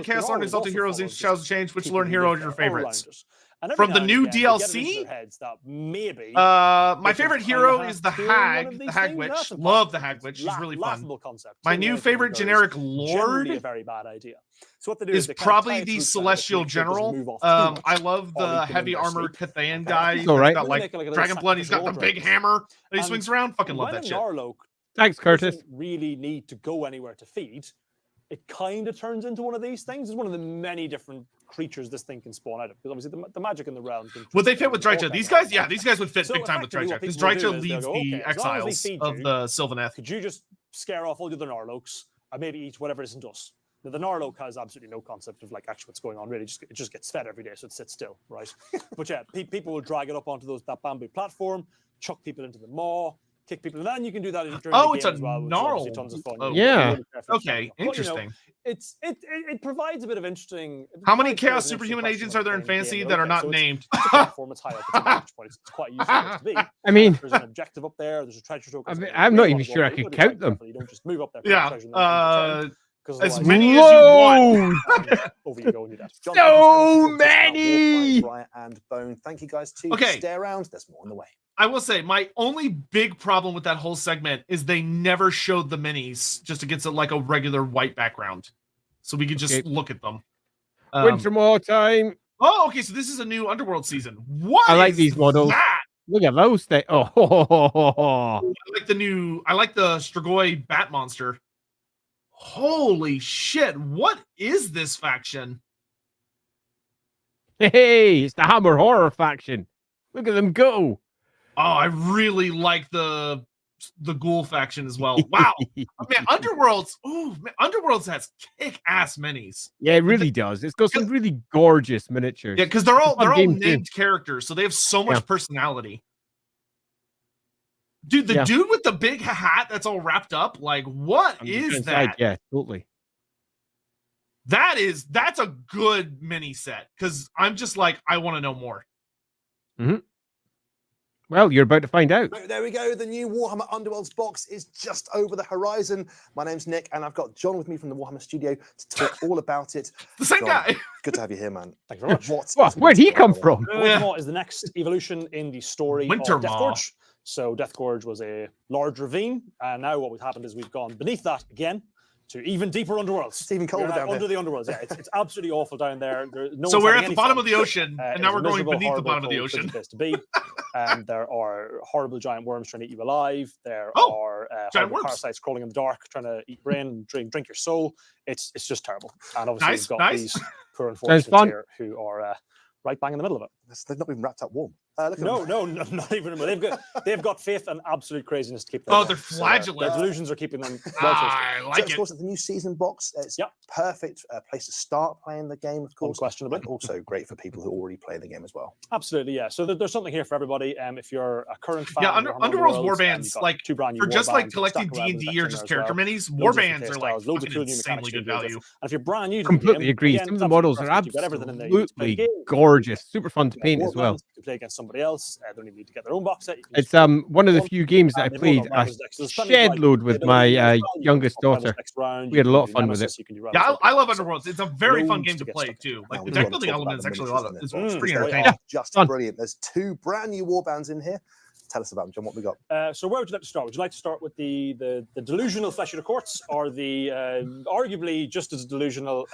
the Chaos Lord Lord is Exalted also Heroes full in of Shadows of just Change. Which people Lord who hero live is your there all around favorites? us. And every From the now and new again, they get it into DLC? their heads that maybe My they could favorite kinda hero have is the killed one of Hag, these the things. Hag That's Witch. impossible. Love the Hag It's Witch. She's really fun. laughable concept. My Killing new everything favorite with generic her is generally a Lord very bad idea. So what they do is they kind of tie probably its the roots down, which Celestial makes sure it doesn't General. move off too much, I love or the leak them in heavy their armored sleep. Cathayan Okay. guy. He's That's all right. got Really like make it like a little dragon blood. He's got the sacrificial big altar. hammer that he And swings around. Fucking love when that a shit. Narloke Thanks, Curtis. doesn't really need to go anywhere to feed. It kind of turns into one of these things. It's one of the many different creatures this thing can spawn out of. Because obviously the magic in the realm. Would they fit with all Drycha? kinds These of guys, stuff. yeah, these guys would fit So big time with effectively Drycha. what Because people will do Drycha is leads they'll go, the okay, as long as we exiles feed of you, the Sylvaneth. Could you just scare off all the other Narloks and maybe eat whatever isn't us? Now, the Narlok has absolutely no concept of like actually what's going on. Really, it just gets fed every day, so it sits still, right? But yeah, people will drag it up onto that bamboo platform, chuck people into the maw, kick people, and then you can do that during Oh, the it's game a as well, which is gnarl. obviously tons of fun. Oh, yeah. Okay, But, you know, interesting. it provides a bit of interesting. How many provides a bit of Chaos an Superhuman interesting agents are there in question Fantasy when that are playing not the game. named? It's a platform, it's high up, it's a vantage point. It's quite a useful place to be. I mean, There's an objective up there. There's a treasure token. I'm not even sure I could count them. You don't just move up there. Yeah. As otherwise- many as you want. Over you go and you're dead. John, So thank you so much for talking about many! Warframe, Briar and Bone. Thank you guys too. Okay. Stay around. There's more on the way. I will say my only big problem with that whole segment is they never showed the minis just against like a regular white background, so we could just Okay. look at them. Wintermore time. Oh, okay. So this is a new Underworld season. What? I like is these models. that? Look at those things. Oh, I like the Strigoi Bat Monster. Holy shit! What is this faction? hey, it's the Hammer Horror faction. Look at them go. Oh, I really like the Ghoul faction as well. Wow, man, Underworlds. Ooh, man, Underworlds has kick-ass minis. Yeah, it really does. It's got some really gorgeous miniatures. Yeah, because they're all fun game, too. named characters, so they have so much Yeah. personality. Dude, the Yeah. dude with the big hat that's all wrapped up, like, what On the is inside, that? Yeah, totally. That's a good mini set because I'm just like, I want to know more. Well, you're about to find out. So there we go. The new Warhammer Underworlds box is just over the horizon. My name's Nick, and I've got John with me from the Warhammer studio to talk all about it. The same John, guy. Good to have you here, man. Thank you very much. Where'd he come from? Wintermaw is the next evolution in the story of Wintermaw. Deathgorge. So Deathgorge was a large ravine, and now what happened is we've gone beneath that again to even deeper underworlds. It's even colder We're now down under here. the underworlds. Yeah, it's absolutely awful down there. No So one's we're having at the any bottom fun. of the ocean, It and now is a we're going miserable, beneath the horrible, bottom of the cold, ocean. place to be. There are horrible giant worms trying to eat you alive. There Oh, are giant horrible worms. parasites crawling in the dark, trying to eat brain, drink your soul. It's just terrible. And obviously Nice, we've got nice. these poor unfortunates fun. here who are right bang in the middle of it. They've not been wrapped up warm. Look at No, them. no, not even. They've got faith and absolute craziness to keep them. Oh, there. they're So, flagellant. their delusions are keeping them well I So, like of it. course, it's the new season box. It's Yep. perfect place to start playing the game, of course. Unquestionably. And also great for people who already play the game as well. Absolutely, yeah. So there's something here for everybody. If you're a current fan, Yeah, of Warhammer Underworld's Underworlds, warbands, you've got like, two brand new For just like warbands, collecting stack around D&D or in just there as character well. minis, Loads of different warbands are playstyles, like loads of fucking cool new insanely mechanics good you can do with value. it. And if you're brand new to the Completely game, agree. again, Some of it's the absolutely models are perfect. You've got everything in there. You can play the absolutely game, gorgeous. Super fun to you paint can as well. warbands, you can play against somebody else. They don't even need to get their own box set. You can It's just one of the one, few games that I they've played all got a Ravage decks. So there's plenty of, shed like, load with abilities my as well. You can youngest swap Ravage daughter. decks around, We you had a can lot of do fun with Nemesis, you can do Yeah, Ravage I love decks. Underworlds. It's a very fun Loads game to get play stuck too. in. Like Now, the we do deck want to building talk about element is the actually a miniatures lot of in it's this box, pretty because they entertaining. are just Fun. brilliant. There's two brand new warbands in here. Tell us about them, John. What we got? So where would you like to start? Would you like to start with the delusional Flesh Eater Courts, or the arguably just as delusional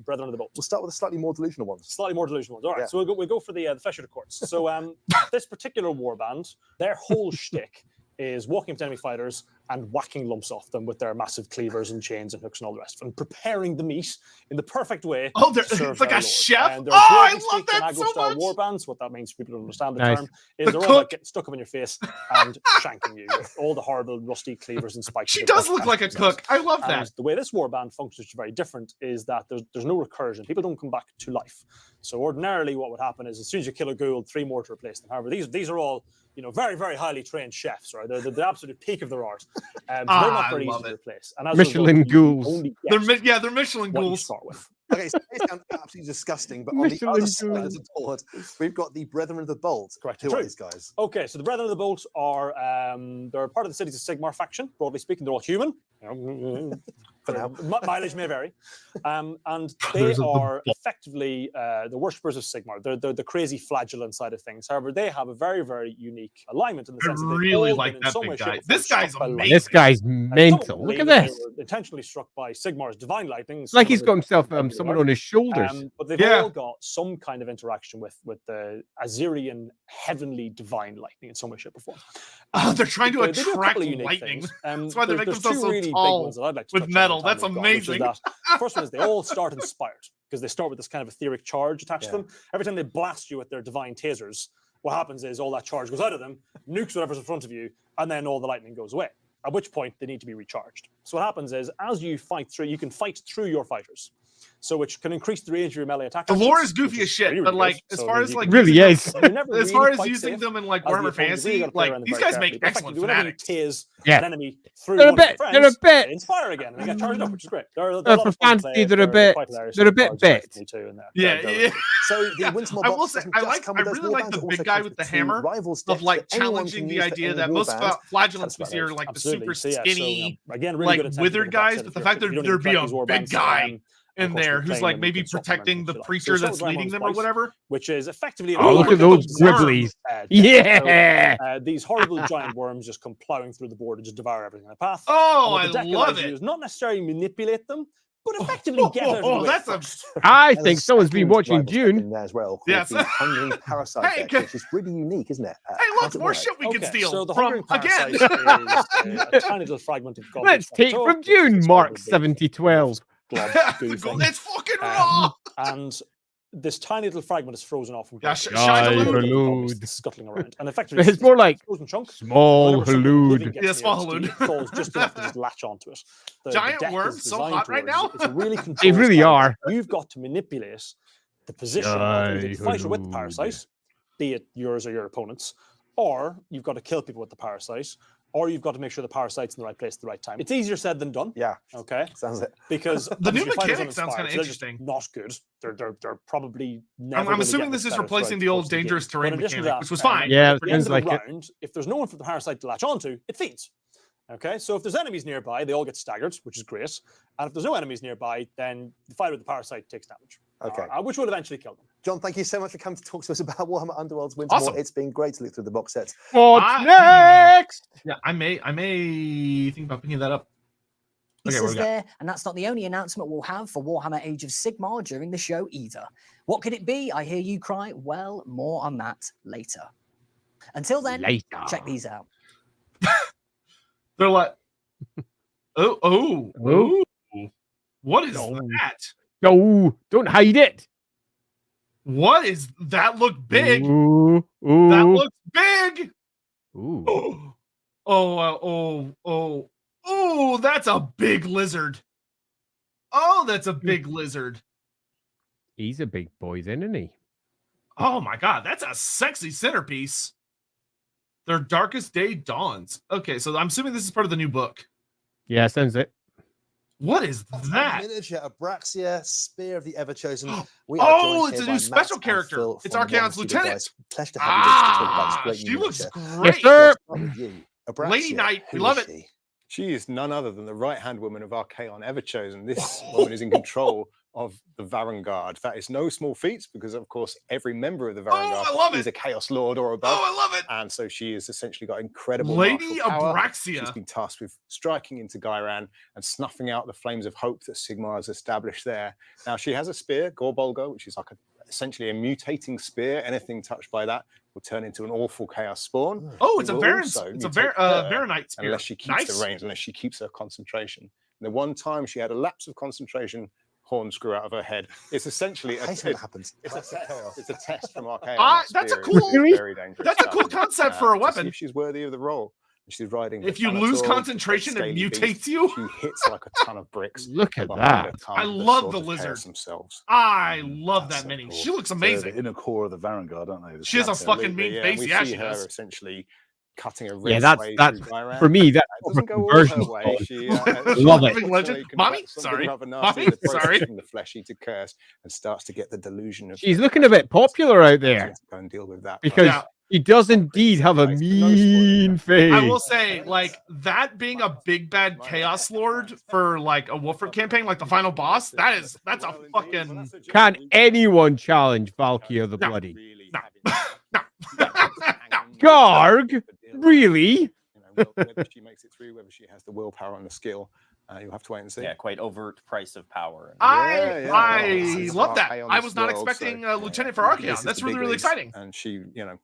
Brethren of the Bolt? We'll start with the slightly more delusional ones. Slightly more delusional ones. All right, Yeah. so we'll go for the Flesh Eater Courts. So this particular warband, their whole shtick is walking up to enemy fighters and whacking lumps off them with their massive cleavers and chains and hooks and all the rest, and preparing the meat in the perfect way. Oh, they're, to serve it's like their a lord. chef. And Oh, they're I broadly love speaking that so aggro-style much. warbands. What that means, for people who don't understand the Nice. term, is The they're all cook- about getting stuck up in your face and shanking you with all the horrible rusty cleavers and spikes. She that does they've look got like a themselves. cook. I love And that. the way this warband functions, which is very different, is that there's no recursion. People don't come back to life. So ordinarily, what would happen is, as soon as you kill a ghoul, 3 more to replace them. However, these are all, very, very highly trained chefs, right? They're the absolute peak of their art. So they're not I very easy love to it. replace. And as a Michelin result, you ghouls. only They're get they're Michelin what you ghouls. start with. Okay, so they sound absolutely disgusting, but on the Michelin other side of ghouls. the board, we've got the Brethren of the Bolt. Correct. Who True. are these guys? Okay, so the Brethren of the Bolt are they're part of the Cities of Sigmar faction. Broadly speaking, they're all human. For now. Mileage may vary. And they Colours of the are effectively the worshippers of Sigmar. They're the crazy flagellant side of things. However, they have a very, very unique alignment in the I sense that they've really all like been in that some big way, guy. shape, or form This guy's struck by lightning. amazing. This guy's And some mental. Look believe at that this. They were intentionally struck by Sigmar's divine lightning. It's like he's some got of himself them someone are. on his shoulders. But they've Yeah. all got some kind of interaction with the Azerian heavenly divine lightning in some way, shape, or form. They're trying to They do a attract couple of unique lightning. things. That's why they make there's themselves two so really big tall ones that I'd like to with touch on metal. in the time That's we've got, which is amazing. that first one is they all start inspired because they start with this kind of etheric charge attached to Yeah. them. Every time they blast you with their divine tasers, what happens is all that charge goes out of them, nukes whatever's in front of you, and then all the lightning goes away. At which point they need to be recharged. So what happens is, as you fight through, you can fight through your fighters, so which can increase the range of your melee attack. The lore actions, is goofy which as shit, really, but really like good. as So far it as means like you Really using is. you're never as really far as quite using safe them in like as the Warhammer opponent. You really Fantasy, gotta play like around them these very guys make carefully. But excellent effectively, whenever you fanatics. tase Yeah. an enemy through They're a one of their bit. friends, They're a bit. they inspire again and they get charged up, which is great. They're a lot For of fun to fantasy, play. they're a bit. quite hilarious. They're a The bit cards are bit. funny too in there. Yeah, They're yeah. So the Wintermore I will box say, doesn't I just like. come I with those really like warbands, the it big also guy comes with the two hammer rivals of decks like that anyone challenging can the use for idea any that most warband. flagellants we That's see are about like the Absolutely. super So, yeah, skinny, again, really like good incentive withered in the box guys, set but if the you're- fact if that you don't there'd even be collect a these warbands, big guy and in of course, there we're who's playing like them, maybe you can supplement protecting them the if you like. preacher So that's leading them or Splice, whatever. which is effectively Oh, look at those gribblies. death. Yeah. So, these horrible giant worms just come plowing through the board and just devour everything in the path. Oh, And what I the deck love allows you to do it. is not necessarily manipulate them, but effectively get out of the Oh, way that's a first. I There's think a someone's been second watching rivals deck Dune. in there as well, called Yes. the Hungering Parasite Hey, deck, which is really unique, isn't it? Hey, How look, does it more work? shit we can steal So the from Hungering again. Parasite is a tiny little fragment of goblin. Let's take from Dune, Mark 7012. It's fucking raw. And this tiny little fragment is frozen off from Yeah, Gorgrosh. shine the Little loot. goblins Halud. scuttling around, and effectively It's more like frozen chunk. small Whenever something living halud. gets Yeah, small near it, halud. it falls just enough to just latch onto it. The Giant deck is worms so designed hot right towards- now? It's a really They controlled really style. are. You've got to manipulate the position of either the fighter with the Halud. parasite, be it yours or your opponent's, or you've got to kill people with the parasite, or you've got to make sure the parasite's in the right place at the right time. It's easier said than done. Yeah, Okay. sounds it. Because The new obviously your fighters mechanic sounds uninspired, kinda so they're just interesting. Not good. They're probably never. I'm gonna assuming get this much is better replacing throughout the the old course of the game. dangerous But terrain in addition to mechanic, that, which was fine. Yeah, at the end seems of like the it. round, if there's no one for the parasite to latch onto, it feeds. Okay, so if there's enemies nearby, they all get staggered, which is great. And if there's no enemies nearby, then the fighter with the parasite takes damage. Okay. Which would eventually kill them. John, thank you so much for coming to talk to us about Warhammer Underworld's Wintermore. Awesome. It's been great to look through the box sets. What's I- next? Yeah, I may think about picking that up. This Okay, what is we got? there, and that's not the only announcement we'll have for Warhammer Age of Sigmar during the show either. What could it be? I hear you cry. Well, more on that later. Until then, Later. check these out. They're like, oh, what is No. that? No, don't hide it. What is that? Look big. Ooh, That ooh, looks big. ooh. Oh, that's a big lizard. Oh, that's a big lizard. He's a big boy, isn't he? Oh my god, that's a sexy centerpiece. Their darkest day dawns. Okay, so I'm assuming this is part of the new book. Yeah, sounds it. What is A that? miniature Abraxia, Spear of the Everchosen. We Oh, are joined it's here a by new Matt special and character. Phil It's from Archaon's Warhammer lieutenant. Guys. Pleasure to have you guys to talk about this great She new looks miniature. great. Yes, sir. Let's start with you. Abraxia, Lady Knight, we who love is it. she? She is none other than the right-hand woman of Archaon Everchosen. This woman is in control of the Varangard. That is no small feat because, of course, every member of the I love Varangard it. is a Chaos Lord or above. Oh, I love it. And so she has essentially got incredible Lady martial power. Abraxia. She's been tasked with striking into Gyran and snuffing out the flames of hope that Sigmar has established there. Now, she has a spear, Gorbolgo, which is like essentially a mutating spear. Anything touched by that will turn into an awful chaos spawn. Oh, it's It a will Baron. also It's a mutate her Baronite spear. unless she keeps Nice. the reins, unless she keeps her concentration. And the one time she had a lapse of concentration, horns grew out of her head. It's essentially I hate when that happens. it's Classic a chaos. it's a test from Archaon. That's a Spear cool- is very dangerous That's a stuff. cool concept for a To see weapon. if she's worthy of the role. She's riding. If the you lose Thanator, concentration, it scaly beast. mutates you. She hits like a ton of bricks. Look at behind that. her tongue, I the love swords the of lizard. chaos themselves. I love That's that so mini. cool. She looks So amazing. the inner core of the Varangard, don't they? The She has a Slater. fucking mean Absolutely, face. And we Yeah, see she her does. essentially cutting a Yeah, red that's way that's through Gyran. for me. That's It doesn't proper go all conversion. her way. She, Love she it. Living legend. unfortunately Mommy, contracts something sorry. rather nasty Mommy, in the process sorry. from the fleshy to curse and starts to get the delusion of She's looking a bit popular out there to go and deal with that. because Yeah. He does indeed have a mean face. I will say, like, that being a big bad Chaos Lord for like a Wolfram campaign, like the final boss, that's a fucking. Can anyone challenge Valkyrie the Bloody? No. Garg? Really? You know, whether she makes it through, whether she has the willpower and the skill, you'll have to wait and see. Yeah, quite overt price of power. I Well, love that. high on I this was not world, expecting so, a lieutenant for this Archaon. is That's the really, big really leagues, exciting. And she, you know,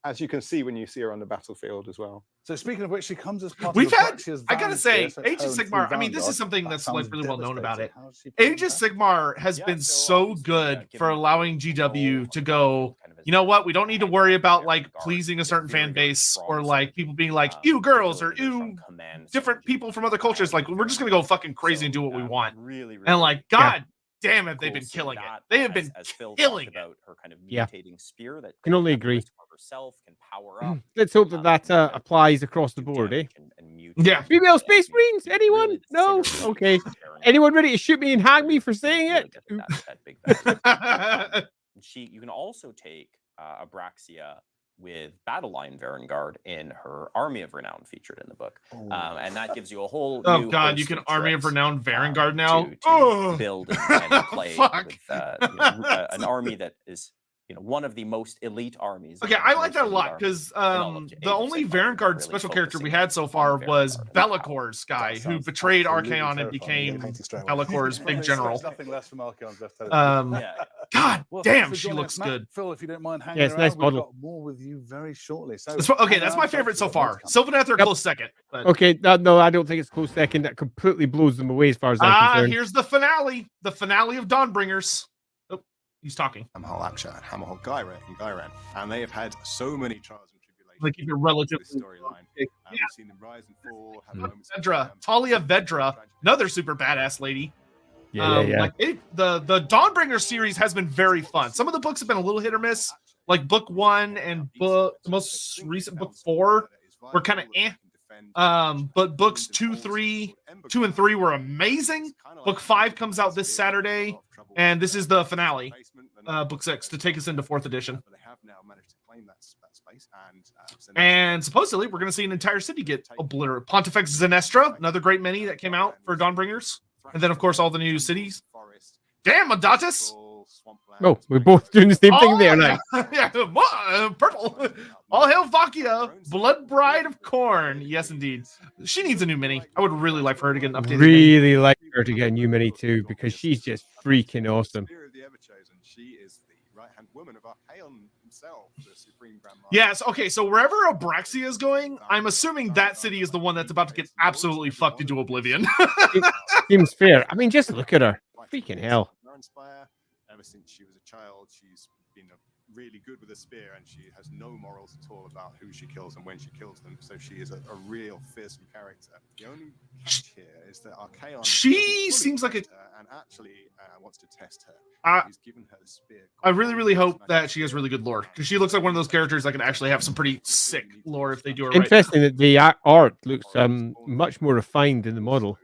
as you can see when you see her on the battlefield as well. So speaking of which, she comes as part We've of had, Abraxia's I gotta Van say, Spear, so Age of honed through Sigmar, I mean, this Vanguard. is something That that's sounds like really well known about it. devastating. How is she playing Age of that? Sigmar has Yeah, been so so obviously, good given for allowing the GW whole to go, kind of as you know what, we don't need to worry about like Vanguard, pleasing a it's certain very, fan very base strong or like side. people being like, ew girls or particularly ew from command different synergy. people from other cultures. Like, we're just gonna go fucking crazy and do what we want. Really, And like, God damn it, cool they've been seeing killing it. that, They have been as Phil killing talked it. about her kind of Yeah. mutating spear that Can only have agree. wisdom of herself, can power up. Let's hope that applies across the do board, eh? damage and mutate Yeah. and Female and Space mutate. Marines? Anyone? Really, the No? synergy Okay. of pairing Anyone up ready to shoot me and hang me for saying really it? get that big benefit. You can also take Abraxia with Battle Line Vanguard in her Army of Renown featured in the book, and that gives you a whole. Oh new God, you host can of Army of tricks, Renown Vanguard now. to Ugh. build and play Fuck. with an army that is one of the most elite armies. Okay, I like that a lot because the only Vanguard special character we had so far was Bellacor's guy who betrayed Archaon and became Bellacor's big There's general. nothing less from Archaon's left. God Well, damn, thanks for she joining looks us, Matt. good. Phil, if you don't mind hanging Yeah, it's a around, nice we've model. got more with you very shortly. So Okay, hang that's around, my folks, favorite so we've got more far. to come. Sylvaneth are Yep. close second. But... Okay, no, I don't think it's close second. That completely blows them away as far as I'm concerned. Here's the finale of Dawnbringers. Oh, he's talking. Hammerhal Aksha and Hammerhal Gyra from Gyran, and they have had so many trials and tribulations. Like keep it relatively. This storyline. Yeah. We've seen them rise and fall. Have moments of Vedra, Talia Vedra, another super badass lady. Yeah. Like the Dawnbringer series has been very fun. Some of the books have been a little hit or miss. Like book 1 and the most recent book 4 were kind of eh. But books 2 and 3 were amazing. Book 5 comes out this Saturday, and this is the finale, book 6, to take us into 4th edition. And supposedly we're going to see an entire city get obliterated. Pontifex Zenestra, another great mini that came out for Dawnbringers. And then, of course, all the new cities. Damn, Adatis! Oh, we're both doing the same thing there now. Yeah, purple. All hail Vakia, Blood Bride of Corn. Yes, indeed. She needs a new mini. I would really like for her to get an updated mini. Really like her to get a new mini too, because she's just freaking awesome. She is the right-hand woman of Archaon himself, the supreme Grand Master. Yes, okay, so wherever Abraxia is going, I'm assuming that city is the one that's about to get absolutely fucked into oblivion. Seems fair. I mean, just look at her. Freaking hell. Ever since she was a child, she's been really good with a spear, and she has no morals at all about who she kills and when she kills them. So she is a real fearsome character. The only catch here is that Archaon She seems like a and actually wants to test her. He's given her the spear. I really, really hope that she has really good lore, because she looks like one of those characters that can actually have some pretty sick lore if they do it right. Interesting that the art looks much more refined in the model.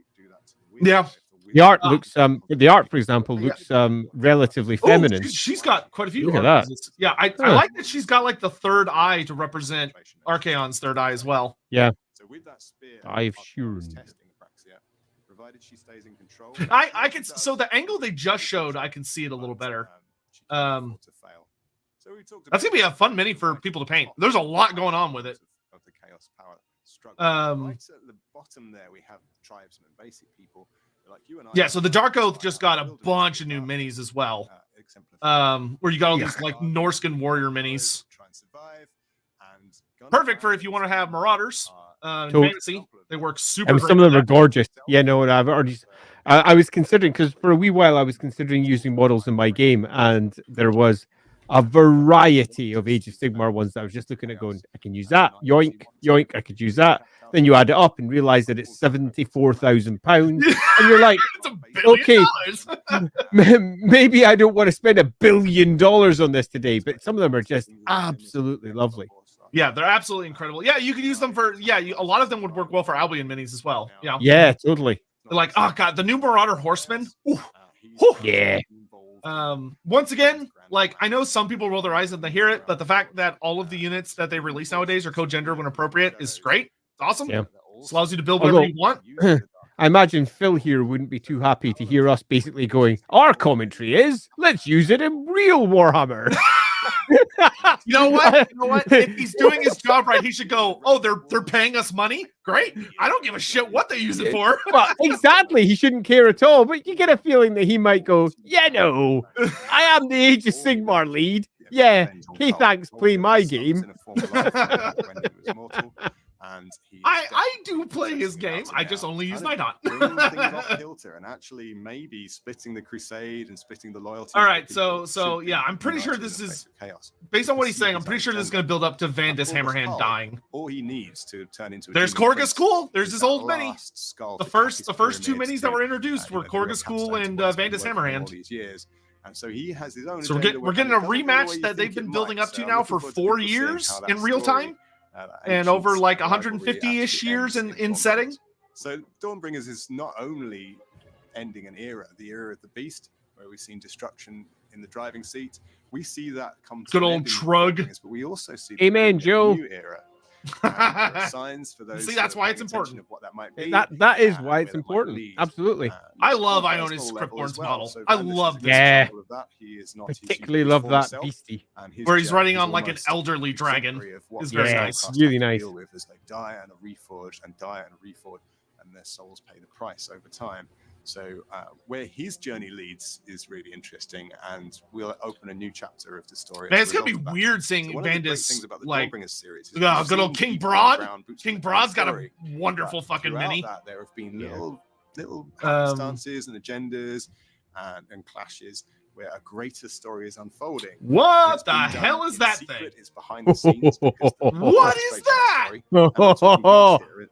Yeah. The art looks the art, for example, looks relatively feminine. She's got quite a few. Look at that. Yeah, I like that she's got like the third eye to represent Archaon's third eye as well. Yeah. So with that spear, I've sure. provided she stays in control. I can, so the angle they just showed, I can see it a little better. That's gonna be a fun mini for people to paint. There's a lot going on with it. Of the chaos power struggle. Right at the bottom there, we have tribesmen, basic people like you and I. Yeah, so the Dark Oath just got a bunch of new minis as well. Where you got all these like Norscan warrior minis. Perfect for if you want to have Marauders. Fantasy. They work super And great. some of them are gorgeous. Yeah, no, and I've already. I was considering, because for a wee while I was considering using models in my game, and there was a variety of Age of Sigmar ones that I was just looking at going, I can use that, yoink, yoink, I could use that. Then you add it up and realize that it's £74,000, and you're like, okay, maybe I don't want to spend $1 billion on this today, but some of them are just absolutely lovely. Yeah, they're absolutely incredible. Yeah, you could use them for, a lot of them would work well for Albion minis as well. Yeah. Yeah, totally. They're like, oh god, the new Marauder Horseman. Ooh. Yeah. Once again, like, I know some people roll their eyes when they hear it, but the fact that all of the units that they release nowadays are co-gender when appropriate is great. It's awesome. Yeah. It allows you to build whatever you want. I imagine Phil here wouldn't be too happy to hear us basically going, our commentary is, let's use it in real Warhammer. You know what? If he's doing his job right, he should go, oh, they're paying us money? Great. I don't give a shit what they use it for. Well, exactly. He shouldn't care at all. But you get a feeling that he might go, yeah, no, I am the Age of Sigmar lead. Yeah, hey, thanks, play my game. And I do play his game. I just only use Nidot. And actually maybe splitting the crusade and splitting the loyalty. All right, so yeah, I'm pretty sure this is chaos. Based on what he's saying, I'm pretty sure this is going to build up to Vandus Hammerhand dying. All he needs to turn into. There's Korga School. There's his old mini. The first two minis that were introduced were Korga School and Vandus Hammerhand. And so he has his own. So we're getting a rematch that they've been building up to now for 4 years in real time. And over like 150-ish years in setting. So Dawnbringers is not only ending an era, the era of the beast, where we've seen destruction in the driving seat. We see that come to good old Trug. But we also see Amen, Joe. New era. Signs for those. See, that's why it's important. Of what that might be. That is why it's important. Absolutely. I love Ionis Cryptborn's model. I love this. Yeah. He is not Particularly love that beastie. Where he's riding on like an elderly dragon. Is very nice. Really nice. As they die and are reforged and die and are reforged, and their souls pay the price over time. So where his journey leads is really interesting, and we'll open a new chapter of the story. Man, it's gonna be weird seeing Vandus like series good old King Broad. King Broad's got a wonderful fucking mini. There have been little stances and agendas and clashes where a greater story is unfolding. What the hell is that thing? It's behind the scenes. What is that?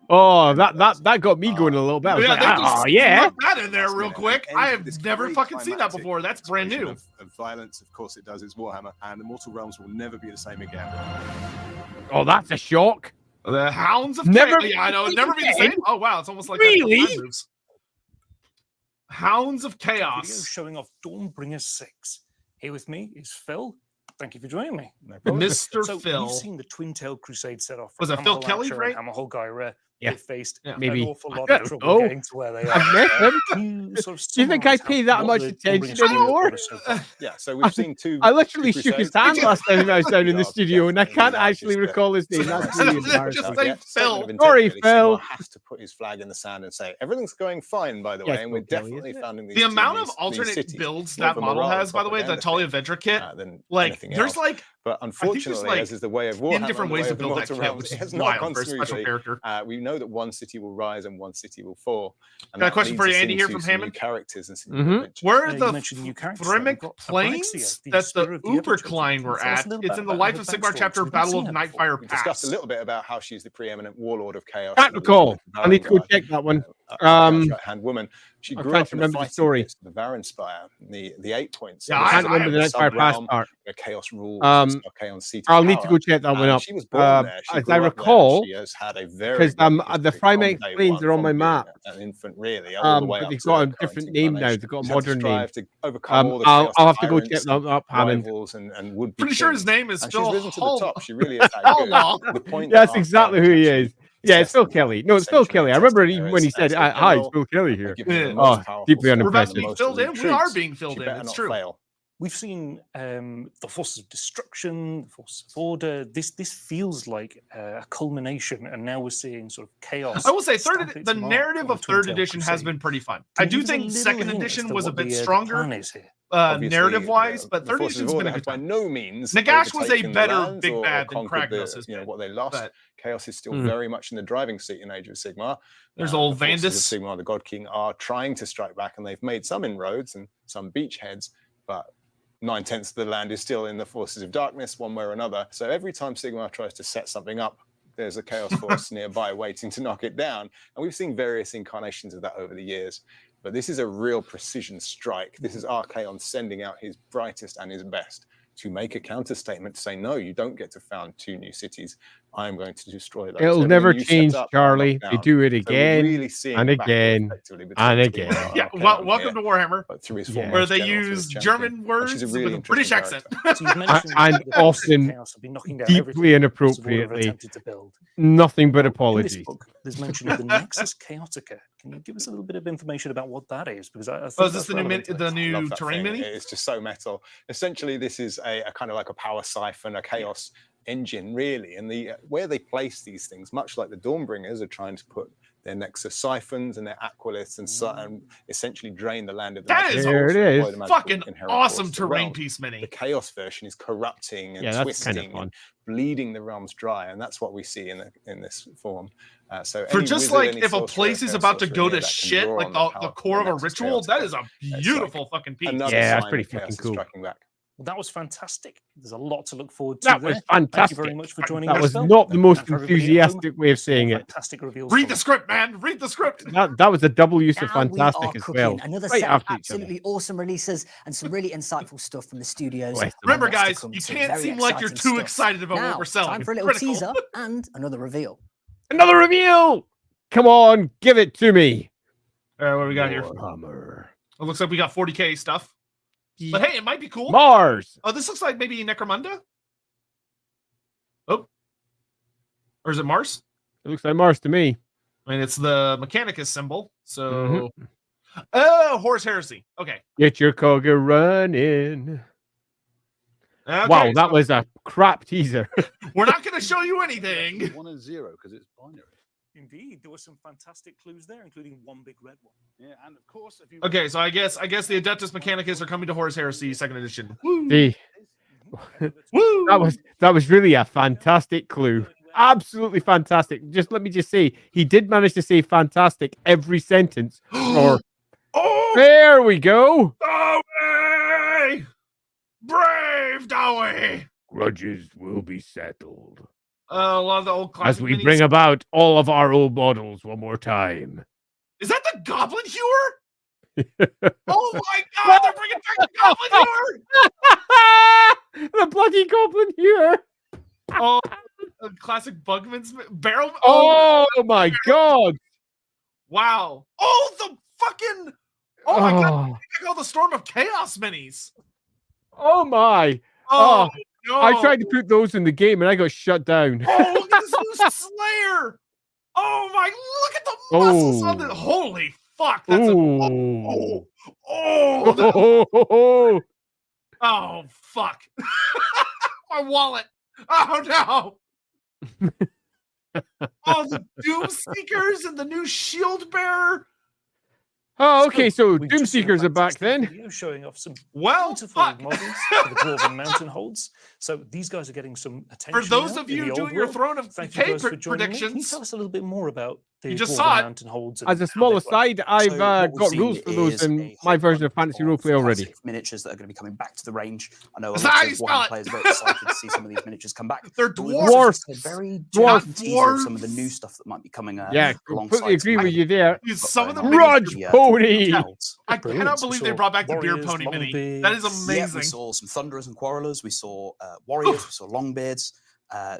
Oh, that got me going a little bit. I was like, put that in there real quick. I have never fucking seen that before. That's brand new. Of violence, of course, it does. It's Warhammer, and the Mortal Realms will never be the same again. Oh, that's a shock. The Hounds of never. Yeah, I know. Never be the same. Oh wow, it's almost like really. Hounds of Video Chaos. showing off Dawnbringer 6. Here with me is Phil. Thank you for joining me. Mr. So Phil. We've seen the Twin Tail Crusade set off. Was it Phil Kelly, right? Hammerhall Gyra. Yeah. They faced maybe. an awful lot of trouble getting to where they are. I've met him. Do you think I pay that much attention anymore? Yeah, so we've seen two. I literally shook his hand last time I was down in the studio, and I can't actually recall his name. That's really embarrassing. Just say Phil. Sorry, Phil. Has to put his flag in the sand and say everything's going fine. By the way, and we're definitely founding the amount of alternate builds that model has. By the way, the Talia Vedra kit. Like, there's like. But unfortunately, as is the way of Warhammer, 10 different ways to build that kit, which is wild for a special character. We know that one city will rise and one city will fall. And got a question for you, Andy, here from Hammond. Characters and where are the Thremic Plains that the Uberklein were at? It's in the Life of Sigmar chapter Battle of Nightfire We Pass. discussed a little bit about how she's the preeminent warlord of chaos. Tactical. I need to go check that one. Right-hand woman. She I grew can't up in remember the story. The Varenspire, the 8 points. Yeah, I can't remember the Nightfire Pass part. Where chaos rules. I'll need to go check that one up. She was born there. She as grew I up there. recall, She has had a very because the Thremic Plains are on my map. An infant, really. All the way But up they've to got a her different current name now. incarnation. They've got a She's had to modern name. strive to overcome all the I'll chaos have to go check tyrants, that up, Hammond. rivals and would-be Pretty sure kings. his name is And Phil she's risen to the Hull. top. She really is that good. The point That's that exactly who he is. Yeah, it's Phil Kelly. No, it's Phil Kelly. I remember even when he said, "Hi, it's Phil Kelly here." Deeply We're about to unimpressive. be filled in. We are being filled in. It's true. We've seen the forces of destruction, the forces of order. This feels like a culmination, and now we're seeing sort of chaos. I will say, the narrative of third edition has been pretty fun. I do think second edition was a bit stronger narrative-wise, but third edition's been a good by time. no means. Nagash was a overtaken the better lands big or bad than conquered Kragnos has the, been. what they lost. But Chaos is still very much in the driving seat in Age of Sigmar. There's old the forces Vandus. of Sigmar, the God King, are trying to strike back, and they've made some inroads and some beachheads, but 9/10 of the land is still in the forces of darkness, one way or another. So every time Sigmar tries to set something up, there's a chaos force nearby waiting to knock it down. And we've seen various incarnations of that over the years. But this is a real precision strike. This is Archaon sending out his brightest and his best to make a counter statement to say, no, you don't get to found 2 new cities. I'm going to destroy those. It'll Everything never you set change, up, Charlie. knock They down. do it So we're again really seeing and a battle again effectively between and Sigmar again. and Yeah, Arcanum welcome here, to Warhammer, but through his Yeah. former where they general, use through his German champion. words She's a with really a British interesting accent. character. So you've mentioned And that the forces of often chaos have been knocking down deeply everything that the Lords have inappropriately. attempted to build. Nothing but Now, in this apologies. book, there's mention of the Nexus Chaotica. Can you give us a little bit of information about what that is? Because I think Oh, is this that's the new relevant to the this. I new love that terrain thing. mini? It's just so metal. Essentially, this is a kind of like a power siphon, a chaos engine, really. And the where they place these things, much like the Dawnbringers are trying to put their Nexus siphons and their aquiliths and essentially drain the land of the That magical is There force it and is. deploy the magical Fucking inherent awesome force of the terrain realms. piece mini. The chaos version is corrupting and Yeah, that's twisting kind of fun. and bleeding the realms dry, and that's what we see in this form. So For any just wizard, like any if a sorcerer, place is chaos about to sorcerer go here to that can shit, draw like on the power core of a Nexus ritual, that Chaotica, is a like beautiful fucking piece. another Yeah, that's sign pretty that chaos fucking is cool. striking back. Well, that was fantastic. There's a lot to look forward to That there. was Thank you very fantastic. much for joining That us, was Phil. not the And most for everybody at home, enthusiastic way of some saying it. fantastic reveals Read from the us. script, man. Read the script. That was a double use of Now we fantastic are as cooking. well. Another Right set of after each other. absolutely awesome releases and some really insightful stuff from the studios. Bless them. Remember, Lots to guys, come you too. can't Very seem like you're exciting too stuff. excited about Now, what we're selling. time for a It's little critical. teaser and another reveal. Another reveal. Come on, give it to me. All right, what do we got here? Warhammer. It looks like we got 40k stuff. But hey, it might be cool. Mars. Oh, this looks like maybe Necromunda. Oh. Or is it Mars? It looks like Mars to me. I mean, it's the Mechanicus symbol. So, Mm-hmm. oh, Horus Heresy. Okay. Get your cogger running. Okay, Wow, that so was a crap teaser. we're not going to show you anything. 1 and 0 because it's binary. Indeed, there were some fantastic clues there, including one big red one. Yeah, and of course, if you Okay, so I guess the Adeptus Mechanicus are coming to Horus Heresy 2nd edition. Woo! See, Woo! that was really a fantastic clue. Absolutely fantastic. Let me say, he did manage to say fantastic every sentence. Or Oh, there we go. Dowie! Brave Dowie! Grudges will be settled A lot of the old as classic we minis. bring about all of our old models one more time. Is that the Goblin Hewer? Oh my God! They're bringing back the Goblin Hewer! The bloody goblin here. Oh, a classic Bugman's barrel. Oh my god. Wow! Oh, the fucking! Oh my God! Oh, Check out the Storm of Chaos minis. oh my. Oh, no! I tried to put those in the game and I got shut down. Oh, look at this new Slayer! Oh my! Look at the muscles on the. Oh. Holy fuck! That's a. Ooh. Oh, oh fuck! My wallet! Oh no! Oh, the Doom Seekers and the new Shield Bearer. Oh, okay, so we've Doom just seen a Seekers are back fantastic then. video showing off some Well, beautiful fuck. models for the Dwarven Mountain Holds. So these guys are getting some attention. For those now of in you the doing old your world. Throne of Thank you Decay guys for joining me. Can you predictions, tell us a little bit more about the You just Dwarven saw it. Mountain Holds? As a and how small they work? aside, I've So what we've got seen rules for those is in a my whole version of bunch Fantasy Roleplay already. classic miniatures that are going to be coming back to the range. I know a Is lot that how of you spell Warhammer it? players are very excited to see some of these miniatures come back. they're But we've dwarves. also Dwarf. just a very Dwarf. gentle teaser of some of the new Dwarves. stuff that might be coming. Yeah, alongside completely agree some with of you there. Dude, some of the going minis. on. Grudge Yeah, Pony. Elves. I Brilliant. cannot We believe they saw brought back the Beer warriors, Pony mini. That is Longbeards. Yeah, we amazing. saw some Thunderers and Quarrelers. We saw warriors. We saw Longbeards.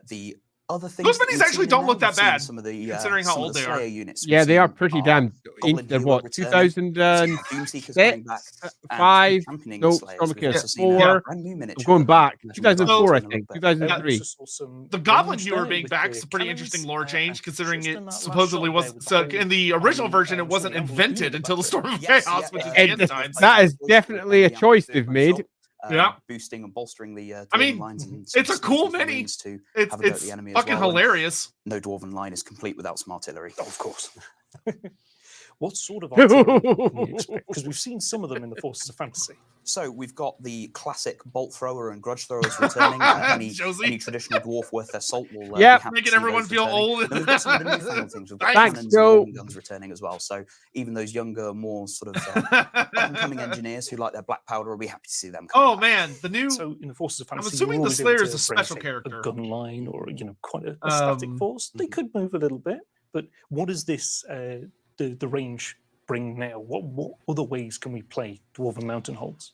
The other things. Those that minis we've actually seen don't in look there, that we've seen bad, Some of the considering how some of old the they are. Slayer units. Yeah, We've they are seen pretty our damn. Goblin They're Hero what? returning. 2006, Doom Seekers coming back. And 5. championing No, Slayers. Storm We've Chaos also seen a 4. brand new I'm miniature. going back. Imagine we'll dive 2004, I into in a think. little bit. 2003. Also saw some The Goblin range Hewer there being with back the is a pretty cannons, interesting lore change, considering just it in that last supposedly shot was there with the so whole in the original army, version. It sort wasn't of emblem invented Dune until the back Storm there. of Yes, Chaos, yeah, which is And the end times. that is definitely a choice they've made. Yeah. boosting and bolstering the I dwarven mean, lines and it's a some cool Marines mini. to It's have a go at the enemy as fucking well, and hilarious. no dwarven line is complete without some artillery. Oh, of course. What sort of artillery can we expect? Because we've seen some of them in the Forces of Fantasy. So we've got the classic bolt thrower and grudge throwers returning. Josie. Any traditional dwarf worth their salt will Yep. be happy to Making see everyone those feel returning. old. Then we've got some of the newfangled things. We've got Thanks, cannons and Joe. organ guns returning as well. So even those younger, more sort of up-and-coming engineers who like their black powder will be happy to see them. Oh Coming back. man, the new. So in the Forces of I'm Fantasy, assuming you're the always able Slayer is to a bring, special say, character. a gun line, or quite a static force. They could move a little bit, but what is this? The range bring now? What other ways can we play Dwarven Mountain Holds?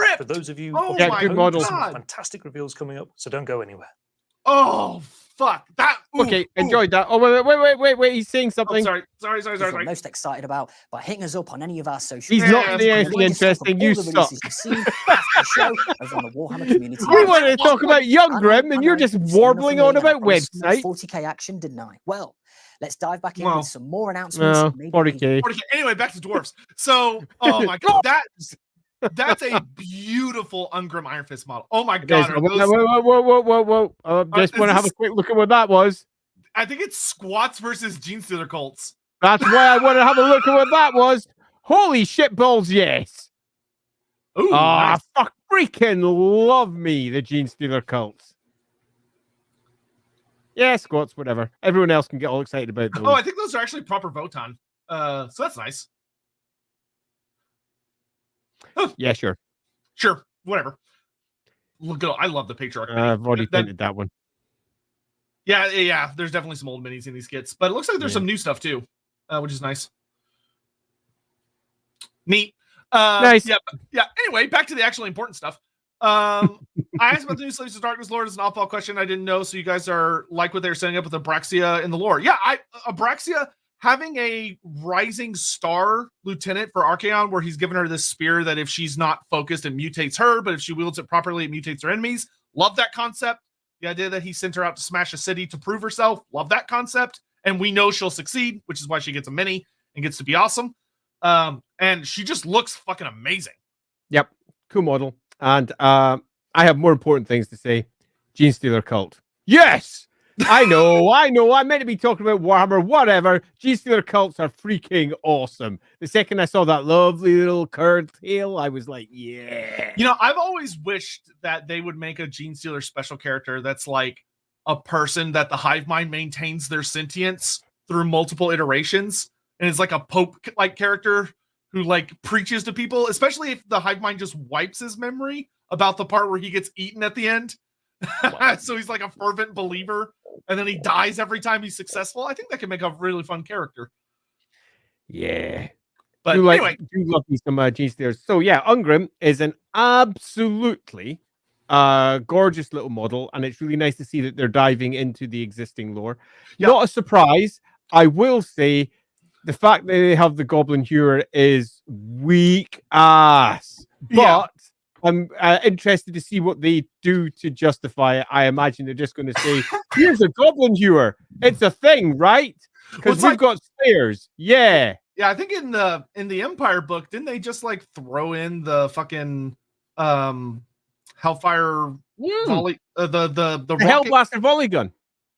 ripped. For those of you, Oh Yeah, my good model. some God. fantastic reveals coming up, so don't go anywhere. Oh fuck that. Ooh, Okay, ooh. enjoyed that. Oh wait. He's saying Oh, something. sorry. you feel most excited about by hitting us up on any of our social He's not media saying pages, anything and the latest stuff interesting, of you all the releases suck. you've seen after the show over on the Warhammer community. We wanted to talk about Young I Grim, know, and I you're know. just You've seen enough warbling of me, on and I about promised no website. 40k action, didn't I? Well, let's dive back in Well, with some more announcements. No, maybe 40k. Anyway, back to dwarfs. So, oh my god, that's a beautiful Ungrim Iron Fist model. Oh my god, are those, Whoa. Are- Just is want to have a this- quick look at what that was. I think it's squats versus Gene Stealer cults. That's why I want to have a look at what that was. Holy shit balls, yes. Ooh, nice. Fuck, freaking love me, the Gene Stealer cults. Yeah, squats, whatever. Everyone else can get all excited about those. Oh, I think those are actually proper Votan. So that's nice. Yeah, sure. Sure, whatever. Look, I love the Patriarch. I've already painted that one. Yeah. There's definitely some old minis in these kits, but it looks like there's some new stuff too, which is nice. Neat. Nice. Yeah. Anyway, back to the actually important stuff. I asked about the new Slaves of Darkness Lord. It's an off-ball question I didn't know, so you guys are like what they're setting up with Abraxia in the lore. Yeah, Abraxia having a rising star lieutenant for Archaon, where he's given her this spear that if she's not focused, it mutates her, but if she wields it properly, it mutates her enemies. Love that concept. The idea that he sent her out to smash a city to prove herself. Love that concept. And we know she'll succeed, which is why she gets a mini and gets to be awesome. And she just looks fucking amazing. Yep. Cool model. And I have more important things to say. Gene Stealer cult. Yes! I know. I'm meant to be talking about Warhammer, whatever. Gene Stealer cults are freaking awesome. The second I saw that lovely little curved tail, I was like, yeah. You know, I've always wished that they would make a Gene Stealer special character that's like a person that the hive mind maintains their sentience through multiple iterations. And it's like a Pope-like character who like preaches to people, especially if the hive mind just wipes his memory about the part where he gets eaten at the end. So he's like a fervent believer, and then he dies every time he's successful. I think that could make a really fun character. Yeah. But anyway, do love me some Gene Stealers. So yeah, Ungrim is an absolutely gorgeous little model, and it's really nice to see that they're diving into the existing lore. Yeah. Not a surprise. I will say the fact that they have the Goblin Hewer is weak ass, but I'm interested to see what they do to justify it. I imagine they're just going to say, here's a Goblin Hewer. It's a thing, right? Because we've got stairs. Yeah. Yeah, I think in the Empire book, didn't they just like throw in the fucking Hellfire volley, the Hellblaster volley gun?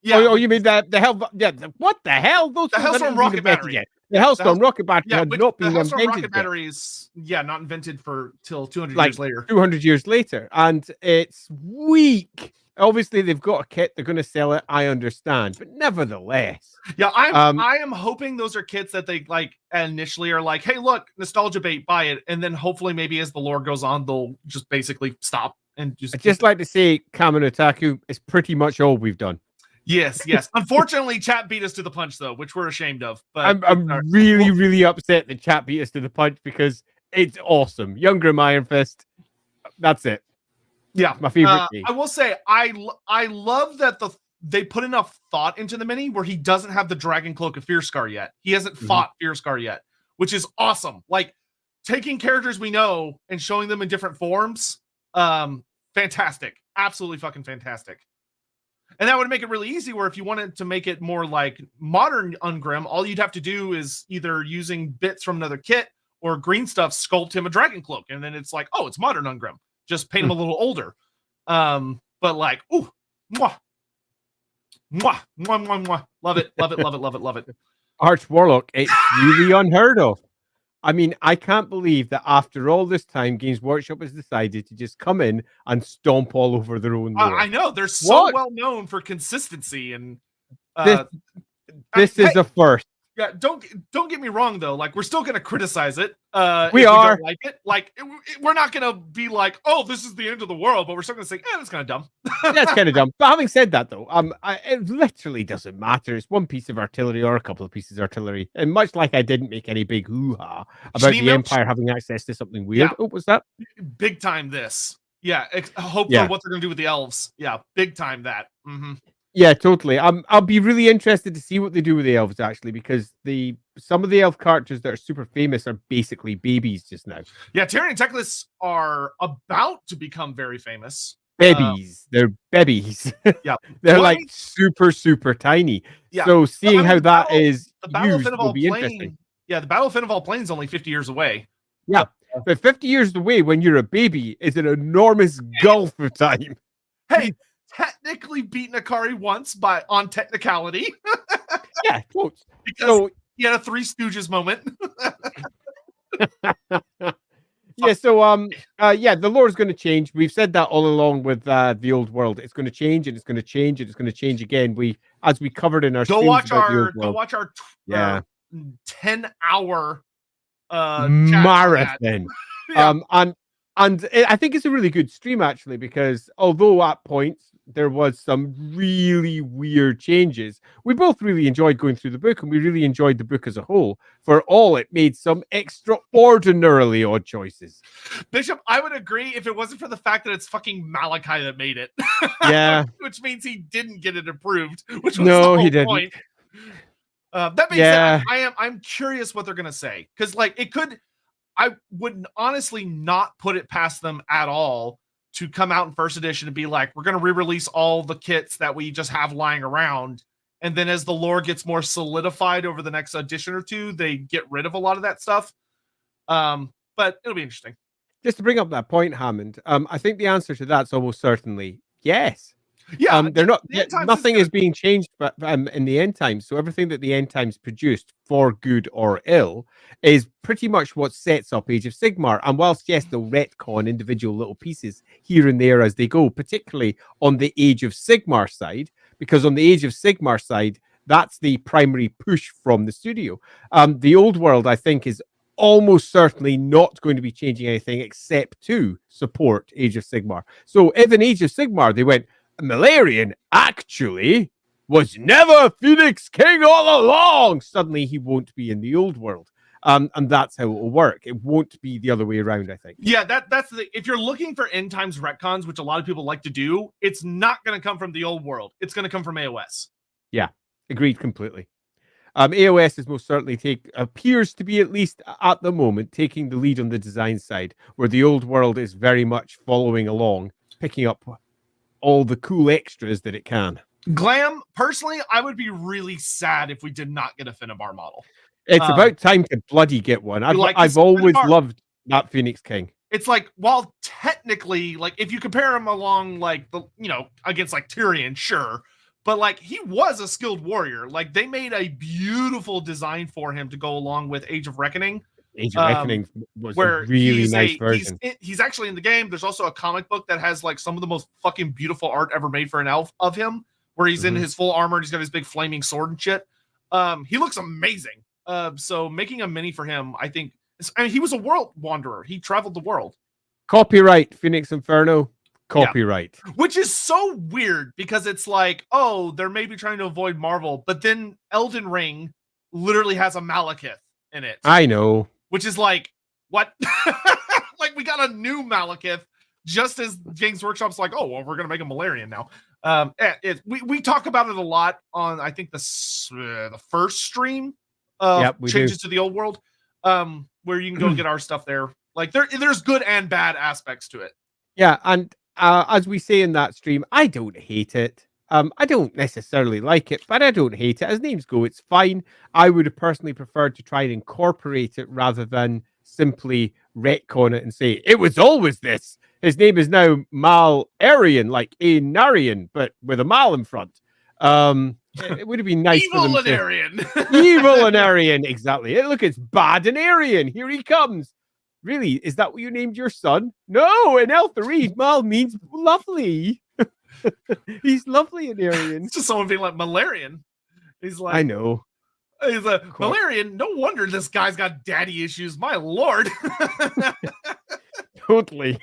Yeah. Oh, you mean the hell? Yeah. What the hell? Those the Hellstorm rocket battery. Yet. The Hellstorm rocket battery had not been invented. The Hellstorm rocket battery is not invented till 200 like years later. 200 years later, and it's weak. Obviously, they've got a kit. They're going to sell it. I understand, but nevertheless, yeah, I am hoping those are kits that they like initially are like, hey, look, nostalgia bait, buy it, and then hopefully maybe as the lore goes on, they'll just basically stop and just. I'd just like to say, Kamen Otaku is pretty much all we've done. Yes. Unfortunately, chat beat us to the punch, though, which we're ashamed of. But I'm really upset that chat beat us to the punch because it's awesome. Young Grim Iron Fist. That's it. Yeah, my favorite. I will say I love that they put enough thought into the mini where he doesn't have the Dragon Cloak of Fear Scar yet. He hasn't fought Fear Scar yet, which is awesome. Like taking characters we know and showing them in different forms. Fantastic. Absolutely fucking fantastic. And that would make it really easy where if you wanted to make it more like modern Ungrim, all you'd have to do is either using bits from another kit or green stuff, sculpt him a Dragon Cloak. And then it's like, oh, it's modern Ungrim. Just paint him a little older. But like, ooh, mwah, mwah, mwah, mwah, mwah. Love it. Arch Warlock, it's really unheard of. I mean, I can't believe that after all this time, Games Workshop has decided to just come in and stomp all over their own lore. I know. They're so well known for consistency. And this is a first. Yeah, don't get me wrong, though. Like, we're still going to criticize it. We are. Don't like it. Like, we're not going to be like, oh, this is the end of the world. But we're still going to say, that's kind of dumb. That's kind of dumb. But having said that, though, it literally doesn't matter. It's one piece of artillery or a couple of pieces of artillery. And much like I didn't make any big hoo-ha about the Empire having access to something weird. Yeah. Oh, what's that? Big time this. Yeah. Hope for what they're going to do with the elves. Yeah. Big time that. Mm-hmm. Yeah, totally. I'll be really interested to see what they do with the elves, actually, because some of the elf characters that are super famous are basically babies just now. Yeah, Tyrion Teclis are about to become very famous. Babies. They're babies. Yeah. They're like super, super tiny. Yeah. So seeing how that is used will be interesting. Yeah, the Battle of Fenneval Plain is only 50 years away. Yeah, but 50 years away when you're a baby is an enormous gulf of time. Hey, technically beaten Akari once on technicality. Yeah, quotes. Because So he had a Three Stooges moment. yeah, so yeah, the lore is going to change. We've said that all along with the Old World. It's going to change, and it's going to change, and it's going to change again. As we covered in our Go streams watch about the our Old World. 10-hour marathon. Yeah. And I think it's a really good stream actually, because although at points there was some really weird changes, we both really enjoyed going through the book, and we really enjoyed the book as a whole. For all, it made some extraordinarily odd choices. Bishop, I would agree if it wasn't for the fact that it's fucking Malachi that made it. Yeah. Which means he didn't get it approved, which was No, the whole he didn't. point. That being said, I'm curious what they're gonna say, because like I would honestly not put it past them at all to come out in first edition and be like, we're gonna re-release all the kits that we just have lying around, and then as the lore gets more solidified over the next edition or two, they get rid of a lot of that stuff. But it'll be interesting. Just to bring up that point, Hammond, I think the answer to that's almost certainly yes. Yeah, they're not. the end times Nothing is being changed, but in the end times, so everything that the end times produced, for good or ill, is pretty much what sets up Age of Sigmar. And whilst yes, they'll retcon individual little pieces here and there as they go, particularly on the Age of Sigmar side, because on the Age of Sigmar side, that's the primary push from the studio. The Old World, I think, is almost certainly not going to be changing anything except to support Age of Sigmar. So if in Age of Sigmar they went, Malarian actually was never Phoenix King all along, suddenly he won't be in the Old World. And that's how it will work. It won't be the other way around, I think. Yeah, that's the, if you're looking for end times retcons, which a lot of people like to do, it's not going to come from the Old World. It's going to come from AOS. Yeah, agreed completely. AOS is most certainly appears to be, at least at the moment, taking the lead on the design side, where the Old World is very much following along, picking up all the cool extras that it can. Glam, personally, I would be really sad if we did not get a Finnabar model. It's about time to bloody get one. I've always loved that Phoenix King. It's like, while technically, like, if you compare him along, like, against, like, Tyrion, sure. But, like, he was a skilled warrior. Like, they made a beautiful design for him to go along with Age of Reckoning. Age of Reckoning was a really nice version. He's actually in the game. There's also a comic book that has, like, some of the most fucking beautiful art ever made for an elf of him, where he's in his full armor and he's got his big flaming sword and shit. He looks amazing. So making a mini for him, I think, he was a world wanderer. He traveled the world. Copyright Phoenix Inferno. Copyright. Yeah. Which is so weird, because it's like, oh, they're maybe trying to avoid Marvel, but then Elden Ring literally has a Malekith in it. I know. Which is like, what? Like, we got a new Malekith, just as Games Workshop's like, oh, well, we're going to make a Malarian now. We talk about it a lot on, I think, the first stream of Changes to the Old World, where you can go get our stuff there. Like, there's good and bad aspects to it. Yeah, and as we say in that stream, I don't hate it. I don't necessarily like it, but I don't hate it. As names go, it's fine. I would have personally preferred to try and incorporate it rather than simply retcon it and say, it was always this. His name is now Mal-Arian, like a Narian, but with a Mal in front. It would have been nice for them to... Evil and Arian, exactly. Look, it's bad and Arian. Here he comes. Really? Is that what you named your son? No, in Eltharid, Mal means lovely. He's lovely in Arian. It's just someone being like, Malarian. He's like, I know. He's like, Malarian, no wonder this guy's got daddy issues. My lord. Totally.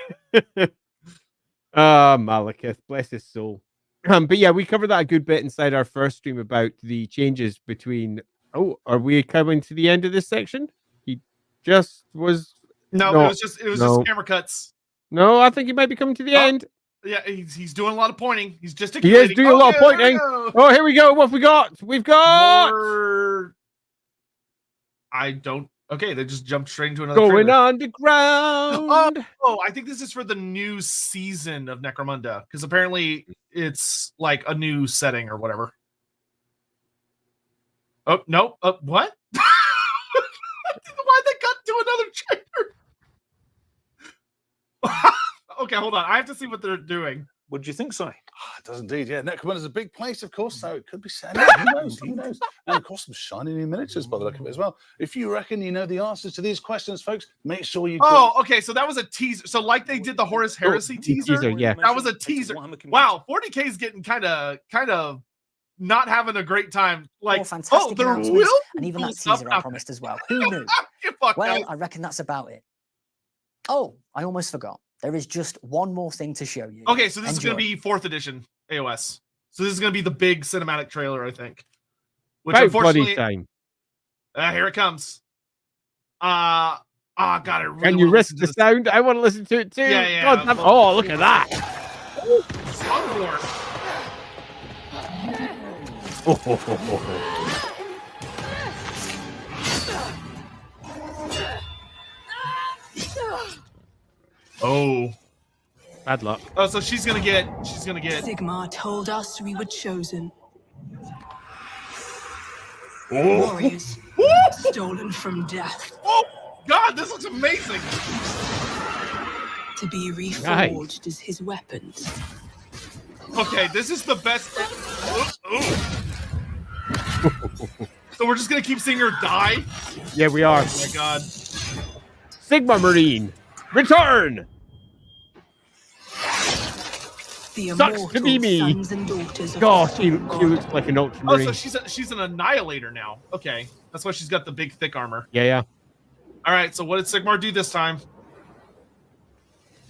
Malekith, bless his soul. But yeah, we covered that a good bit inside our first stream about the changes between... Oh, are we coming to the end of this section? He just was... No, it was just camera cuts. No, I think he might be coming to the end. Yeah, he's doing a lot of pointing. He's just He is doing a lot of pointing. Oh, here we go. What have we got? We've got more... I don't. Okay, they just jumped straight into another going trailer. underground. Oh, I think this is for the new season of Necromunda, because apparently it's like a new setting or whatever. Oh no! What? Why'd they cut to another trailer? Okay, hold on. I have to see what they're doing. What did you think, Si? It does indeed, yeah. Necromunda is a big place, of course, so it could be Sandy. Who knows? Who knows? And of course, some shiny new miniatures by the look of it as well. If you reckon you know the answers to these questions, folks, make sure you. Oh, okay. So that was a teaser. So like they did the Horus Heresy teaser. Yeah, that was a teaser. Wow, 40K is getting kind of not having a great time. Like, fantastic there announcements, will and even that be stuff teaser I out promised as well. Who knew? Fuck Well, no. I reckon that's about it. Oh, I almost forgot. There is just one more thing to show you. Okay, so this is going to Enjoy. be 4th edition AOS. So this is going to be the big cinematic trailer, I think. Which About unfortunately, bloody time. here it comes. God, I really Can you wanna risk listen the to this. sound? I want to listen to it too. Yeah, yeah. God damn- oh, look at that. Slumlord. Oh. Bad luck. Oh, so she's gonna get. Sigmar told us we were chosen. Oh. Warriors stolen from death Oh God, this looks amazing. to be reforged as his weapons. Okay, this is the best. So we're just gonna keep seeing her die. Yeah, we are. Oh my God. Sigma Marine, return. The Sucks to be immortal me. sons and daughters of Gosh, the she God. looks like an Oh, ultramarine. so she's an annihilator now. Okay, that's why she's got the big thick armor. Yeah. All right, so what did Sigmar do this time?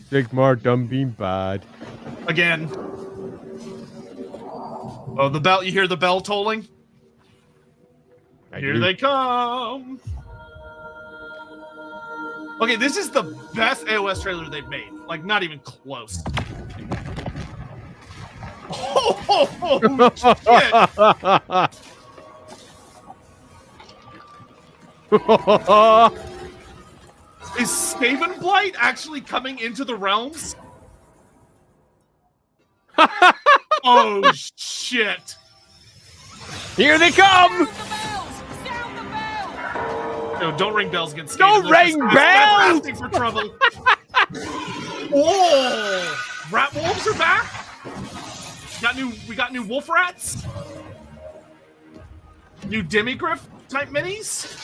Sigmar done being bad. Again. Oh, the bell! You hear the bell tolling? Here they come. Okay, this is the best AOS trailer they've made. Like, not even close. Oh, shit. Is Skaven Blight actually coming into the realms? Oh, shit. Here they come! No, don't ring bells against Skaven. Don't ring bells! Asking for trouble. Oh, rat wolves are back. We got new wolf rats. New demigriff type minis.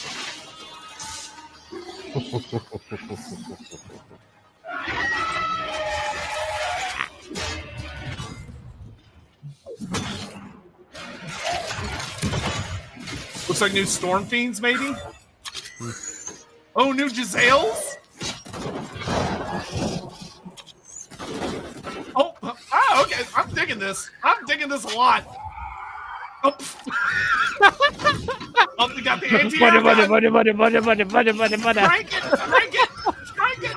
Looks like new storm fiends, maybe. Oh, new Giselles. Oh, okay. I'm digging this. I'm digging this a lot. Oh, oh they got the anti-air gun. Crank it! Crank it! Crank it!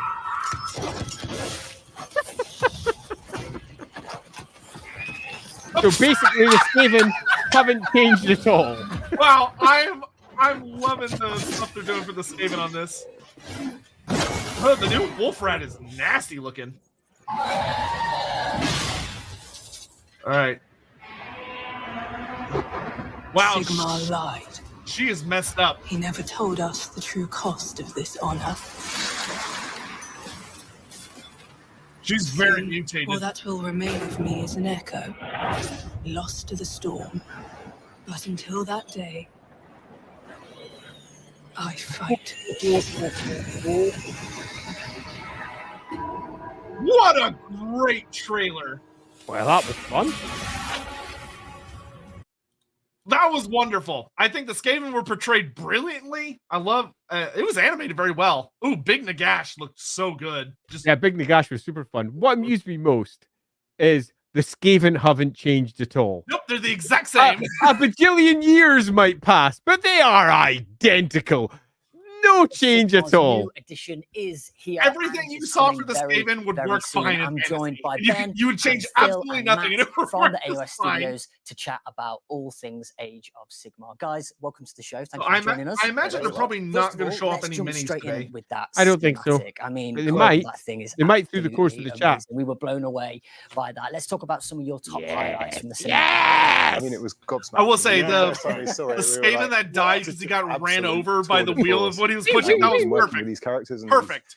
So basically, the Skaven haven't changed at all. Wow, I'm loving the stuff they're doing for the Skaven on this. Oh, the new wolf rat is nasty looking. All right. Wow. Sigmar lied. She is messed up. He never told us the true cost of this honor. She's very mutated. All that will remain of me is an echo, lost to the storm. But until that day, I fight. What a great trailer. Well, that was fun. That was wonderful. I think the Skaven were portrayed brilliantly. I love it was animated very well. Ooh, Big Nagash looked so good. Yeah, Big Nagash was super fun. What amused me most is the Skaven haven't changed at all. Nope, they're the exact same. A bajillion years might pass, but they are identical. No change at all. New edition is here. Everything and you it's saw coming for the very, Skaven would very work soon. fine in I'm joined by fantasy. Ben. You would change and Phil absolutely and nothing, Matt and it would from work the just AOS fine. Studios to chat about all things Age of Sigmar. Guys, welcome to the show. Thank So you for joining us. I imagine they're probably First not of going to all, show off let's any jump minis straight today. in with that. I don't think so. schematic. I mean, They God, might. that thing is They might through the course of the absolutely chat. amazing. We were blown away by that. Let's talk about some of your top highlights from the cinema. I mean, it was gobsmacked. I will say Yeah, the sorry, the we were Skaven like, that died just because he got ran absolute over by the tour de wheel force. of what he was Yeah, pushing. That was working with perfect. these characters and Perfect.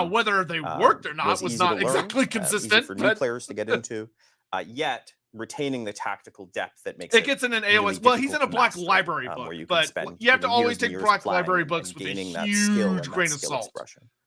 Now, whether they worked or not was easy not to learn, exactly easy consistent. for new But players to get into, yet retaining the tactical depth that makes it gets in an AOS. really Well, he's in a difficult to Black master, Library where book, you can but spend, you have to years always and take years Black planning Library and books with a gaining that skill and huge that grain of skill salt. expression.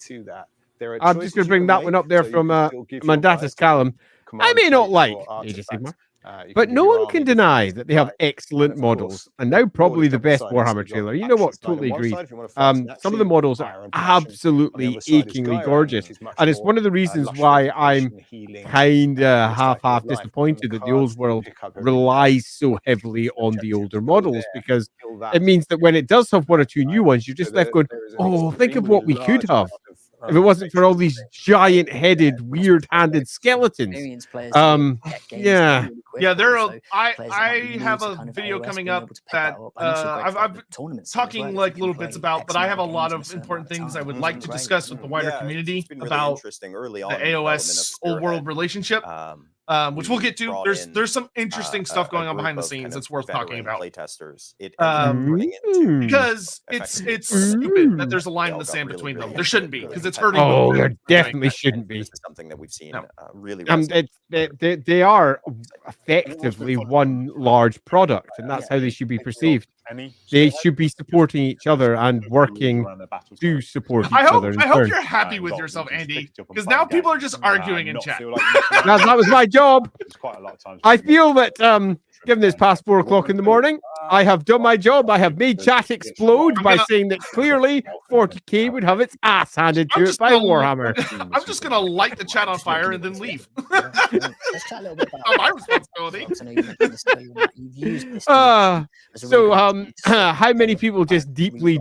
say to that. There are I'm just going to bring that one up there from Mandatus Callum. I may not like Age of Sigmar, but no one can deny that they have excellent models, and now probably the best Warhammer trailer. You know what? Totally agree. Some of the models are absolutely achingly gorgeous, and it's one of the reasons why I'm kind of half disappointed that the Old World relies so heavily on the older models, because it means that when it does have one or two new ones, you're just left going, oh, think of what we could have if it wasn't for all these giant-headed, weird-handed skeletons. Yeah. Yeah, there are. I have a video coming up that I'm talking like little bits about, but I have a lot of important things I would like to discuss with the wider community about the AOS Old World relationship. which we'll get to. brought There's some interesting stuff going on group behind the of scenes kind that's of worth talking veteran about. Playtesters. It ended up turning into Because effectively it's a tournament. stupid that there's a line They in all the got sand really, between really them. There shouldn't be, really because it's competitive. hurting. Oh, both there sides. definitely shouldn't be. This is something that we've seen No. really. They are effectively one large product, and that's how they should be perceived. They should be supporting each other and working to support each I other. hope in turn. you're happy with yourself, Andy, because now people are just arguing in chat. That was my job. I feel that, given it's past 4 o'clock in the morning, I have done my job. I have made chat explode by saying that clearly 40k would have its ass handed to it by Warhammer. I'm just gonna light the chat on fire and then leave. Let's chat a little bit about Not my responsibility. I know you mentioned this earlier, Matt. You've used this as a So, really good how many people just deeply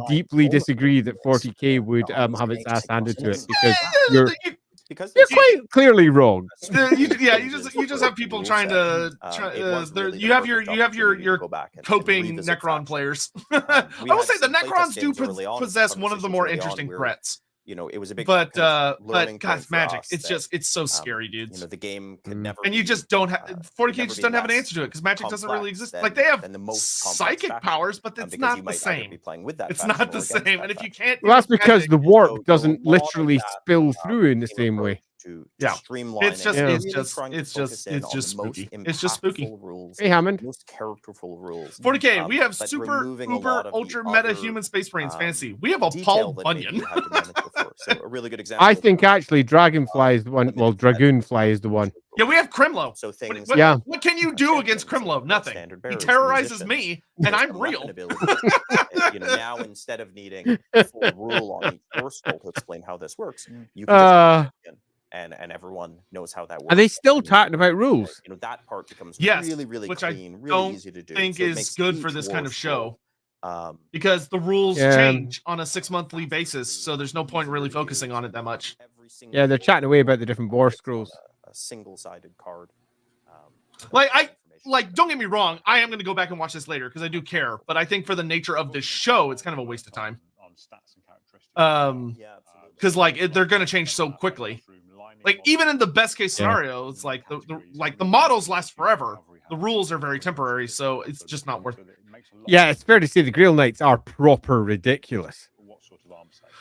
disagree that 40k would have its ass handed to it? Because you're quite clearly wrong. You just have people trying to. You have your coping Necron players. I will say the Necrons do possess one of the more interesting threats. It was a big but learning God, point for magic. us It's so scary, dudes. the game could never. And you just don't have 40k just doesn't have an answer to it because magic doesn't really exist. Like they have psychic powers, but it's not the same. It's not the same. And if you can't, Well, that's because the warp doesn't literally spill through in the same way. Streamline. It's just spooky. It's just spooky. Hey, Hammond. Most characterful rules. 40k. We have super, uber, ultra meta human space brains fantasy. We have a Paul Bunyan. So a really good example. I think actually Dragonfly is the one. Well, Dragoonfly is the one. Yeah, we have Crimlo. So things. What can you do against Crimlo? Nothing. He terrorizes me, and I'm real. Now instead of needing a full rule on each first roll to explain how this works, you can just and everyone knows how that works. Are they still talking about rules? That part becomes really which clean, I really don't easy to do. think So it is makes good each for this kind of dwarf show. roll, Because the rules change on a 6-monthly basis, so there's no point really focusing on it that much. Yeah, they're chatting away about the different war scrolls. A single-sided card. Don't get me wrong, I am going to go back and watch this later because I do care, but I think for the nature of this show, it's kind of a waste of time. Because they're going to change so quickly. Like even in the best case scenario, it's like the models last forever. The rules are very temporary, so it's just not worth it. Yeah, it's fair to say the Grail Knights are proper ridiculous.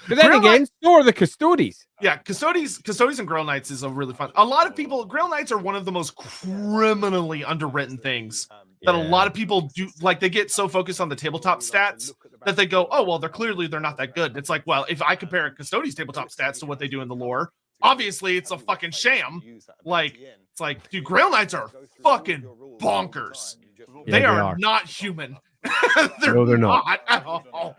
But then again, so are the Custodies. Yeah, Custodies and Grail Knights is a really fun. A lot of people, Grail Knights are one of the most criminally underwritten things that a lot of people do. Like they get so focused on the tabletop stats that they go, oh well, they're not that good. And it's like, well, if I compare Custodies tabletop stats to what they do in the lore, obviously it's a fucking sham. Like it's like, dude, Grail Knights are fucking bonkers. They are not human. they're not at all.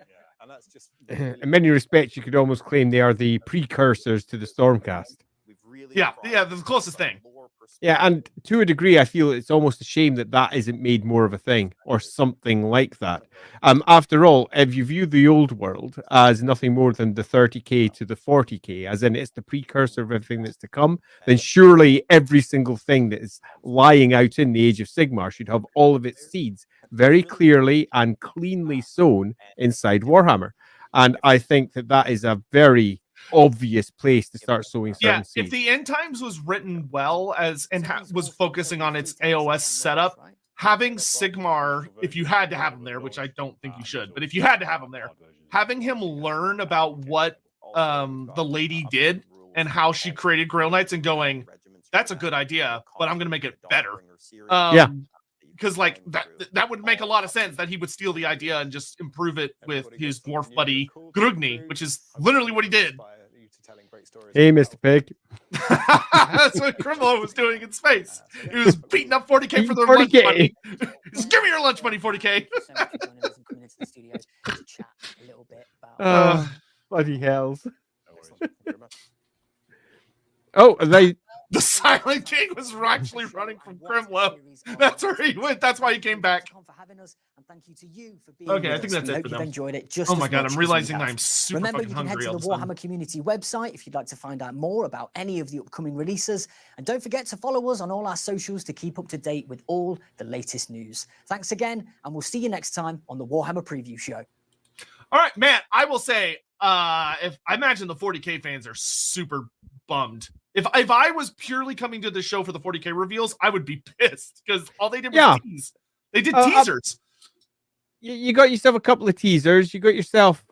In many respects, you could almost claim they are the precursors to the Stormcast. Yeah, the closest thing. Yeah, and to a degree, I feel it's almost a shame that isn't made more of a thing or something like that. After all, if you view the old world as nothing more than the 30k to the 40k, as in it's the precursor of everything that's to come, then surely every single thing that is lying out in the Age of Sigmar should have all of its seeds very clearly and cleanly sown inside Warhammer. And I think that is a very obvious place to start sowing certain seeds. If the End Times was written well was focusing on its AOS setup, having Sigmar, if you had to have him there, which I don't think you should, but if you had to have him there, having him learn about what the lady did and how she created Grail Knights and going, that's a good idea, but I'm going to make it better. Because that would make a lot of sense that he would steal the idea and just improve it with his dwarf buddy Grugni, which is literally what he did. Hey, Mr. Pig. That's what Crimlo was doing in space. He was beating up 40k for their lunch money. Just give me your lunch money, 40k. Bloody hells. Oh, they. The Silent King was actually running from Crimlo. That's where he went. That's why he came back. Okay, I think that's it for them. Enjoyed it just oh my god, much I'm as realizing we have. I'm super Remember, fucking you can head hungry to all the of a sudden. Warhammer community website if you'd like to find out more about any of the upcoming releases. And don't forget to follow us on all our socials to keep up to date with all the latest news. Thanks again, and we'll see you next time on the Warhammer Preview Show. All right, man, I will say, if I imagine the 40k fans are super bummed If I was purely coming to the show for the 40K reveals, I would be pissed because all they did was Yeah. tease. They did teasers. You got yourself a couple of teasers. You got yourself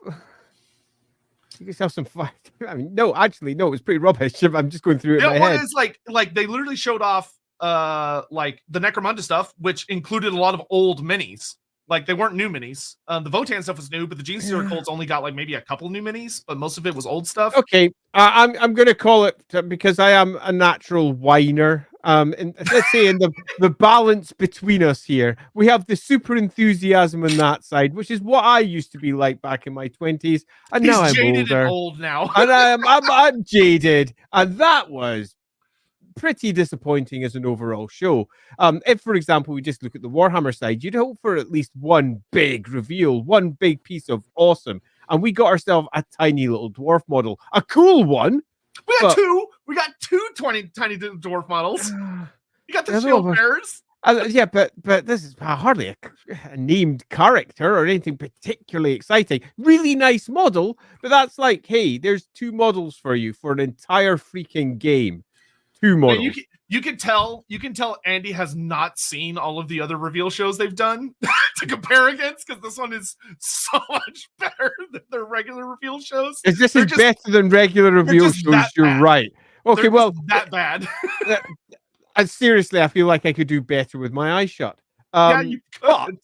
some fun. I mean, no, actually, no, it was pretty rubbish. I'm just going through it in my head. It's like they literally showed off like the Necromunda stuff, which included a lot of old minis. Like they weren't new minis. The Votan stuff was new, but the Gene Stealer Cults only got like maybe a couple new minis, but most of it was old stuff. Okay, I'm going to call it because I am a natural whiner. And let's say in the balance between us here, we have the super enthusiasm on that side, which is what I used to be like back in my 20s, and He's now I'm jaded older. and old now, and I'm jaded, and that was pretty disappointing as an overall show. If, for example, we just look at the Warhammer side, you'd hope for at least one big reveal, one big piece of awesome, and we got ourselves a tiny little dwarf model, a cool one. We got two tiny dwarf models. You got the shield bearers. Yeah, but this is hardly a named character or anything particularly exciting. Really nice model, but that's like, hey, there's 2 models for you for an entire freaking game. 2 models. Yeah, you can tell Andy has not seen all of the other reveal shows they've done to compare against, because this one is so much better than their regular reveal shows. Is this better than regular reveal shows? You're right. Okay, they're well, that bad. Seriously, I feel like I could do better with my eyes shut. Yeah, you could.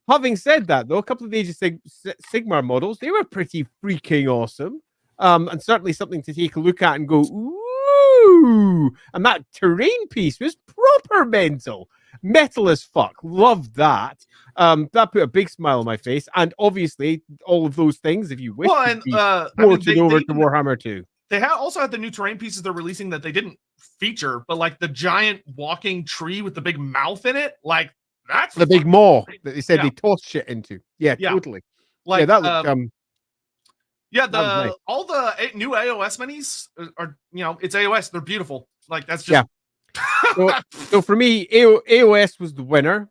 But having said that, though, a couple of the Age of Sigmar models, they were pretty freaking awesome. And certainly something to take a look at and go, ooh. And that terrain piece was proper mental. Metal as fuck. Loved that. That put a big smile on my face. And obviously, all of those things, if you wish, ported over to Warhammer 2. They also had the new terrain pieces they're releasing that they didn't feature, but like the giant walking tree with the big mouth in it, like that's the big maw that they said they tossed shit into. Yeah, totally. Like that looked nice. All the new AOS minis are, it's AOS. They're beautiful. Like that's just So for me, AOS was the winner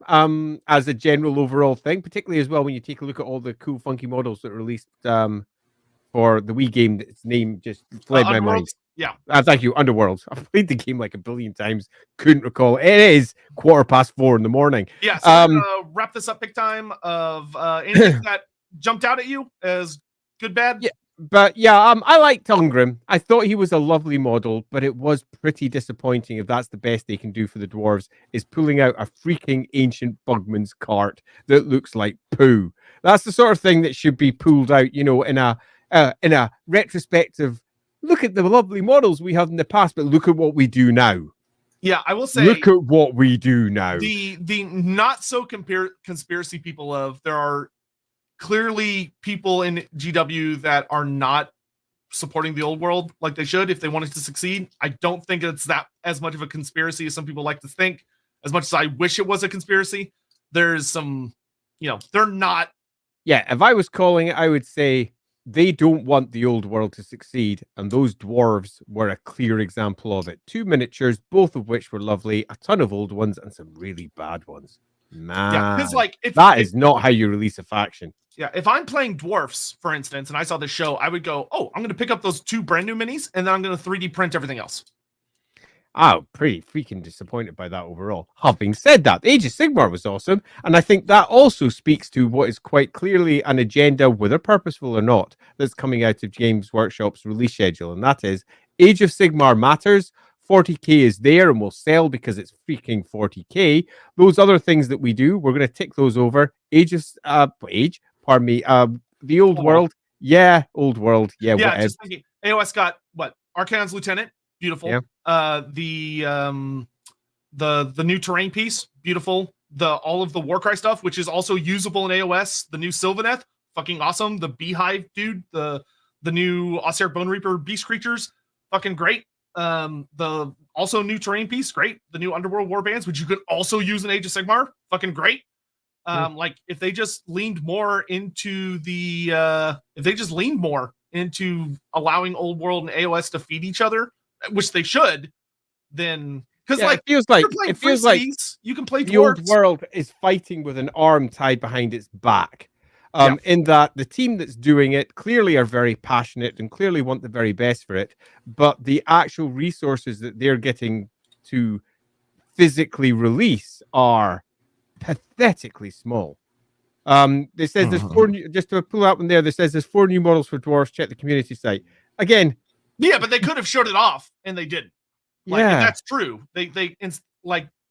as a general overall thing, particularly as well when you take a look at all the cool, funky models that were released for the Wii game. Its name just fled my mind. Yeah. Thank you, Underworld. I've played the game like a billion times. Couldn't recall. It is 4:15 in the morning. Yeah. So we're gonna wrap this up big time. Of anything that jumped out at you as good, bad. Yeah. But yeah, I liked Tungrim. I thought he was a lovely model, but it was pretty disappointing if that's the best they can do for the dwarves, is pulling out a freaking ancient bugman's cart that looks like poo. That's the sort of thing that should be pulled out, in a retrospective. Look at the lovely models we have in the past, but look at what we do now. Yeah, I will say. Look at what we do now. The not so conspiracy people there are clearly people in GW that are not supporting the old world like they should if they wanted to succeed. I don't think it's that as much of a conspiracy as some people like to think. As much as I wish it was a conspiracy, there's some, they're not. Yeah, if I was calling it, I would say they don't want the old world to succeed, and those dwarves were a clear example of it. 2 miniatures, both of which were lovely, a ton of old ones and some really bad ones. Man, yeah, because like that is not how you release a faction. Yeah, if I'm playing Dwarfs, for instance, and I saw this show, I would go, oh, I'm going to pick up those 2 brand new minis, and then I'm going to 3D print everything else. Oh, pretty freaking disappointed by that overall. Having said that, Age of Sigmar was awesome, and I think that also speaks to what is quite clearly an agenda, whether purposeful or not, that's coming out of Games Workshop's release schedule, and that is Age of Sigmar matters. 40k is there and will sell because it's freaking 40k. Those other things that we do, we're going to tick those over. The old world. Yeah, old world. Yeah, yeah, whatever. Just thinking, AOS got what? Arcanon's Lieutenant, beautiful. Yeah. The new terrain piece, beautiful. All of the Warcry stuff, which is also usable in AOS. The new Sylvaneth, fucking awesome. The Beehive dude, the new Ossiarch Bone Reaper beast creatures, fucking great. The also new terrain piece, great. The new Underworld Warbands, which you could also use in Age of Sigmar, fucking great. Like if they just leaned more into allowing Old World and AOS to feed each other, which they should, then because it feels like you can play the Dwarves. old world is fighting with an arm tied behind its back. in that the team that's doing it clearly are very passionate and clearly want the very best for it, but the actual resources that they're getting to physically release are pathetically small. They says there's 4 new, just to pull out one there, says there's 4 new models for dwarves. Check the community site. Again, yeah, but they could have showed it off and they didn't. Like, yeah, that's true.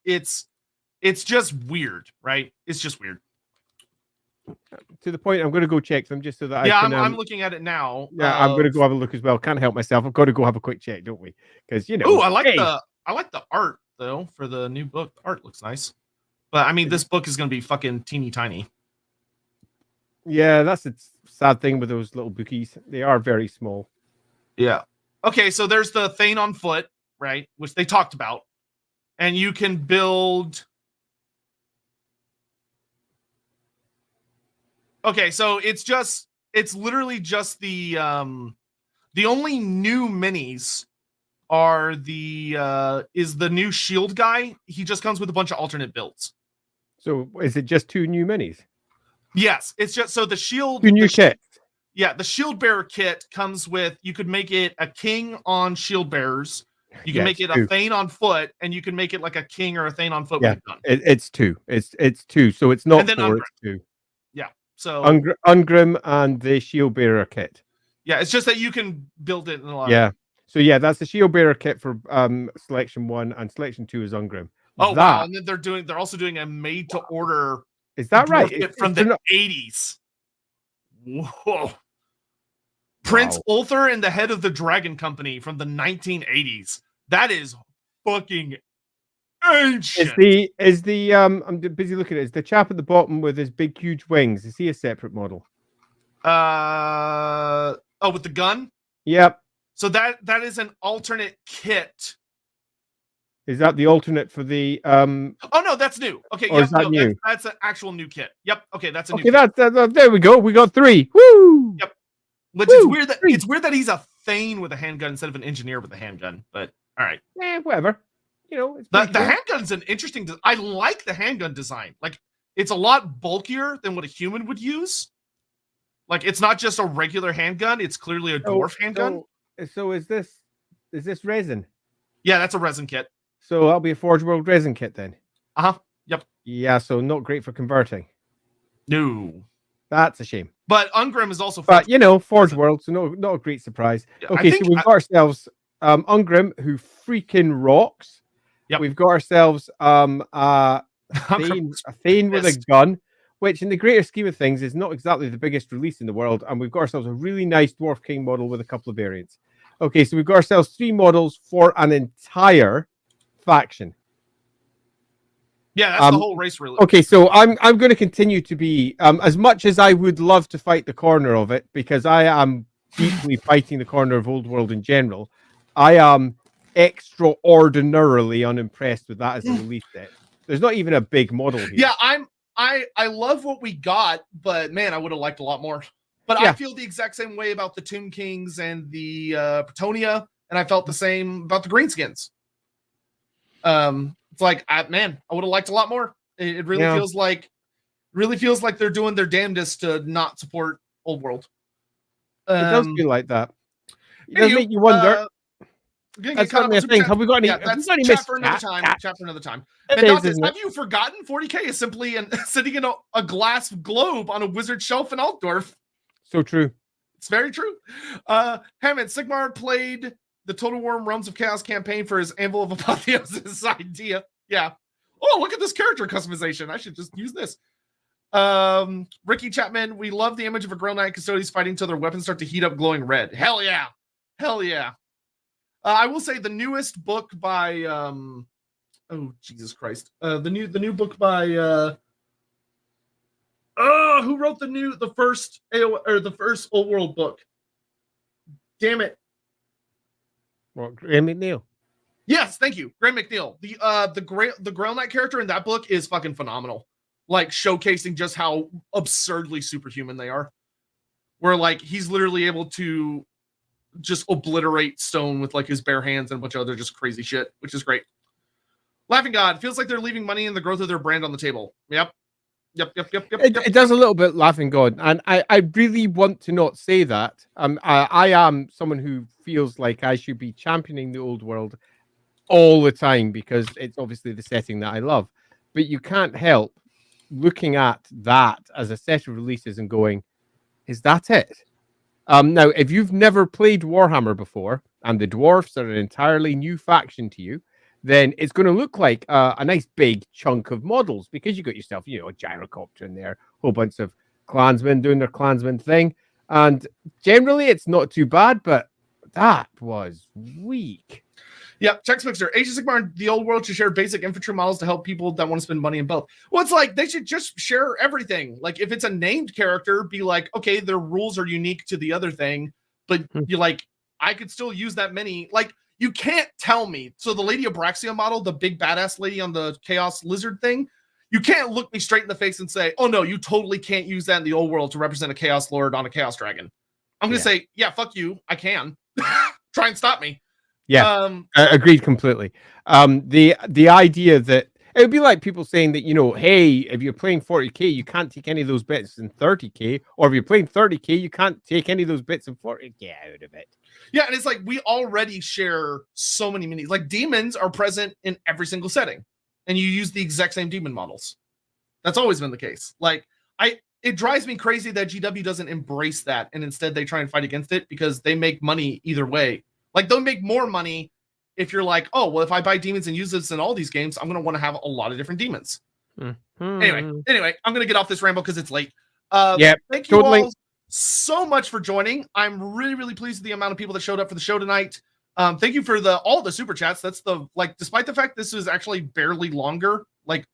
It's just weird, right? It's just weird. To the point, I'm going to go check them just so that yeah, I can. I'm looking at it now. Yeah, I'm going to go have a look as well. Can't help myself. I've got to go have a quick check, don't we? Because Oh, I like the art though for the new book. The art looks nice, but I mean, this book is going to be fucking teeny tiny. Yeah, that's the sad thing with those little bookies. They are very small. Yeah. Okay, so there's the Thane on foot, right? Which they talked about, and you can build. Okay, so it's literally just the only new minis are is the new shield guy. He just comes with a bunch of alternate builds. So is it just 2 new minis? Yes, it's just so the shield. 2 new kits. Yeah, the shield bearer kit comes with. You could make it a king on shield bearers. You can make it a Thane on foot, and you can make it like a king or a Thane on foot. Yeah, with a gun. it's 2. It's 2. So it's not 4. It's 2. Yeah. So Ungrim and the shield bearer kit. Yeah, it's just that you can build it in a lot. Yeah. So yeah, that's the shield bearer kit for selection 1, and selection 2 is Ungrim. Oh wow! And then they're also doing a made to order. Is that right? Kit from the 80s. Whoa. Prince Ulthar and the head of the Dragon Company from the 1980s. That is fucking ancient. Is the I'm busy looking at it. Is the chap at the bottom with his big huge wings? Is he a separate model? With the gun? Yep. So that is an alternate kit. Is that the alternate for the Oh no, that's new. Okay, or is that new? That's an actual new kit. Yep. Okay, that's a new kit. Kit. There we go. We got 3. Woo! Yep. Which is weird that it's weird that he's a Thane with a handgun instead of an engineer with a handgun. But all right. Whatever. You know, it's the handgun's an interesting. I like the handgun design. Like, it's a lot bulkier than what a human would use. Like, it's not just a regular handgun. It's clearly a dwarf handgun. So is this resin? Yeah, that's a resin kit. So that'll be a Forge World resin kit then. Yep. Yeah. So not great for converting. No. That's a shame. But Ungrim is also. But Forge World, so not a great surprise. Yeah, okay, so we've got ourselves Ungrim, who freaking rocks. Yep. We've got ourselves a Thane with a gun, which in the greater scheme of things is not exactly the biggest release in the world. And we've got ourselves a really nice Dwarf King model with a couple of variants. Okay, so we've got ourselves 3 models for an entire faction. Yeah, that's the whole race release. Okay, so I'm going to continue to be as much as I would love to fight the corner of it, because I am deeply fighting the corner of Old World in general. I am extraordinarily unimpressed with that as a release date. There's not even a big model here. Yeah, I love what we got, but man, I would have liked a lot more. But I feel the exact same way about the Tomb Kings and the Bretonia, and I felt the same about the Greenskins. It's like, I would have liked a lot more. It really feels like they're doing their damnedest to not support Old World. It does feel like that. It does make you wonder. That's certainly a thing. Have we got any? That's chat for another time. Chat for another time. And have you forgotten 40K is simply sitting in a glass globe on a wizard shelf in Altdorf? So true. It's very true. Hammond Sigmar played the Total War Realms of Chaos campaign for his Anvil of Apotheosis idea. Yeah. Oh, look at this character customization. I should just use this. Ricky Chapman, we love the image of a Grail Knight Custodians fighting until their weapons start to heat up glowing red. Hell yeah. Hell yeah. I will say the newest book by oh Jesus Christ. The new book by who wrote the first Old World book? Damn it. Well, Graham McNeil. Yes, thank you. Graham McNeil. The Grail Knight character in that book is fucking phenomenal. Like, showcasing just how absurdly superhuman they are. Where like he's literally able to just obliterate stone with like his bare hands and a bunch of other just crazy shit, which is great. Laughing God, feels like they're leaving money and the growth of their brand on the table. Yep. Yep. It does a little bit laughing God, and I really want to not say that. I am someone who feels like I should be championing the old world all the time because it's obviously the setting that I love. But you can't help looking at that as a set of releases and going, is that it? Now, if you've never played Warhammer before, and the Dwarfs are an entirely new faction to you, then it's going to look like a nice big chunk of models because you got yourself, a gyrocopter in there, a whole bunch of clansmen doing their clansman thing. And generally, it's not too bad, but that was weak. Yeah, Tex Mixer, Age of Sigmar and the Old World should share basic infantry models to help people that want to spend money in both. Well, it's like they should just share everything. Like if it's a named character, be like, okay, their rules are unique to the other thing, but you're like, I could still use that many. Like you can't tell me. So the Lady Abraxia model, the big badass lady on the Chaos Lizard thing, you can't look me straight in the face and say, oh no, you totally can't use that in the Old World to represent a Chaos Lord on a Chaos Dragon. I'm going to say, yeah, fuck you. I can. Try and stop me. Yeah, agreed completely. The idea that it would be like people saying that, hey, if you're playing 40k, you can't take any of those bits in 30k, or if you're playing 30k, you can't take any of those bits in 40k. Get out of it. Yeah, and it's like we already share so many minis. Like demons are present in every single setting, and you use the exact same demon models. That's always been the case. Like it drives me crazy that GW doesn't embrace that, and instead they try and fight against it because they make money either way. Like they'll make more money if you're like, oh, well, if I buy demons and use this in all these games, I'm going to want to have a lot of different demons. Anyway, I'm going to get off this ramble because it's late. Yeah, thank you all so much for joining. I'm really, really pleased with the amount of people that showed up for the show tonight. Thank you for all the super chats. That's despite the fact this is actually barely longer,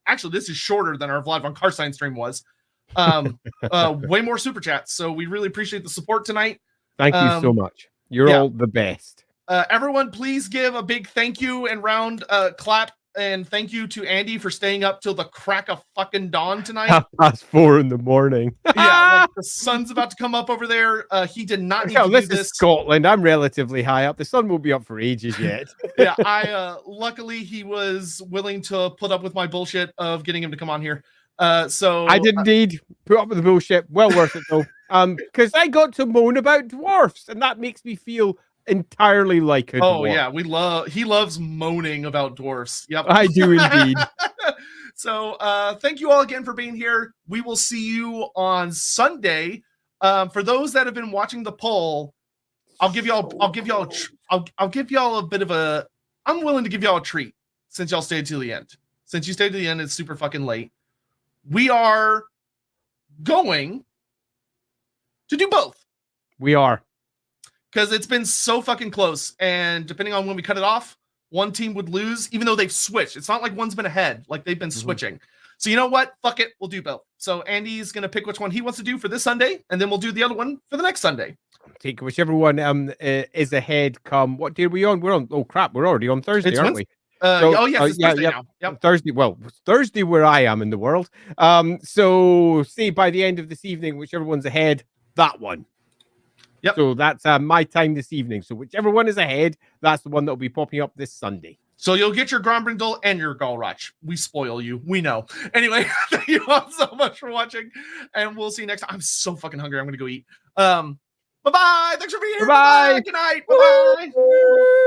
actually this is shorter than our Vlad von Karstein stream was. Way more super chats. So we really appreciate the support tonight. Thank you so much. You're all the best. Everyone, please give a big thank you and round clap and thank you to Andy for staying up till the crack of fucking dawn tonight. 4:30 in the morning. Yeah, the sun's about to come up over there. He did not need to do this this. is Scotland. I'm relatively high up. The sun won't be up for ages yet. Yeah, luckily he was willing to put up with my bullshit of getting him to come on here. So I did indeed put up with the bullshit. Well worth it though. Because I got to moan about dwarfs, and that makes me feel entirely like a dwarf. Yeah, he loves moaning about dwarfs. Yep. I do indeed. So thank you all again for being here. We will see you on Sunday. For those that have been watching the poll, I'm willing to give y'all a treat since y'all stayed till the end. Since you stayed to the end, it's super fucking late. We are going to do both. We are. Because it's been so fucking close. And depending on when we cut it off, one team would lose, even though they've switched. It's not like one's been ahead. Like they've been switching. So you know what? Fuck it. We'll do both. So Andy's going to pick which one he wants to do for this Sunday. And then we'll do the other one for the next Sunday. Take whichever one is ahead come. What day are we on? We're on. Oh, crap. We're already on Thursday, aren't we? Yes, it's Thursday now. Yep. Thursday. Well, Thursday where I am in the world. So say by the end of this evening, whichever one's ahead, that one. Yep. So that's my time this evening. So whichever one is ahead, that's the one that will be popping up this Sunday. So you'll get your Grombrindle and your Gorgrosh. We spoil you. We know. Anyway, thank you all so much for watching, and we'll see you next time. I'm so fucking hungry. I'm going to go eat. Bye-bye. Thanks for being here. Bye-bye. Good night. Bye-bye.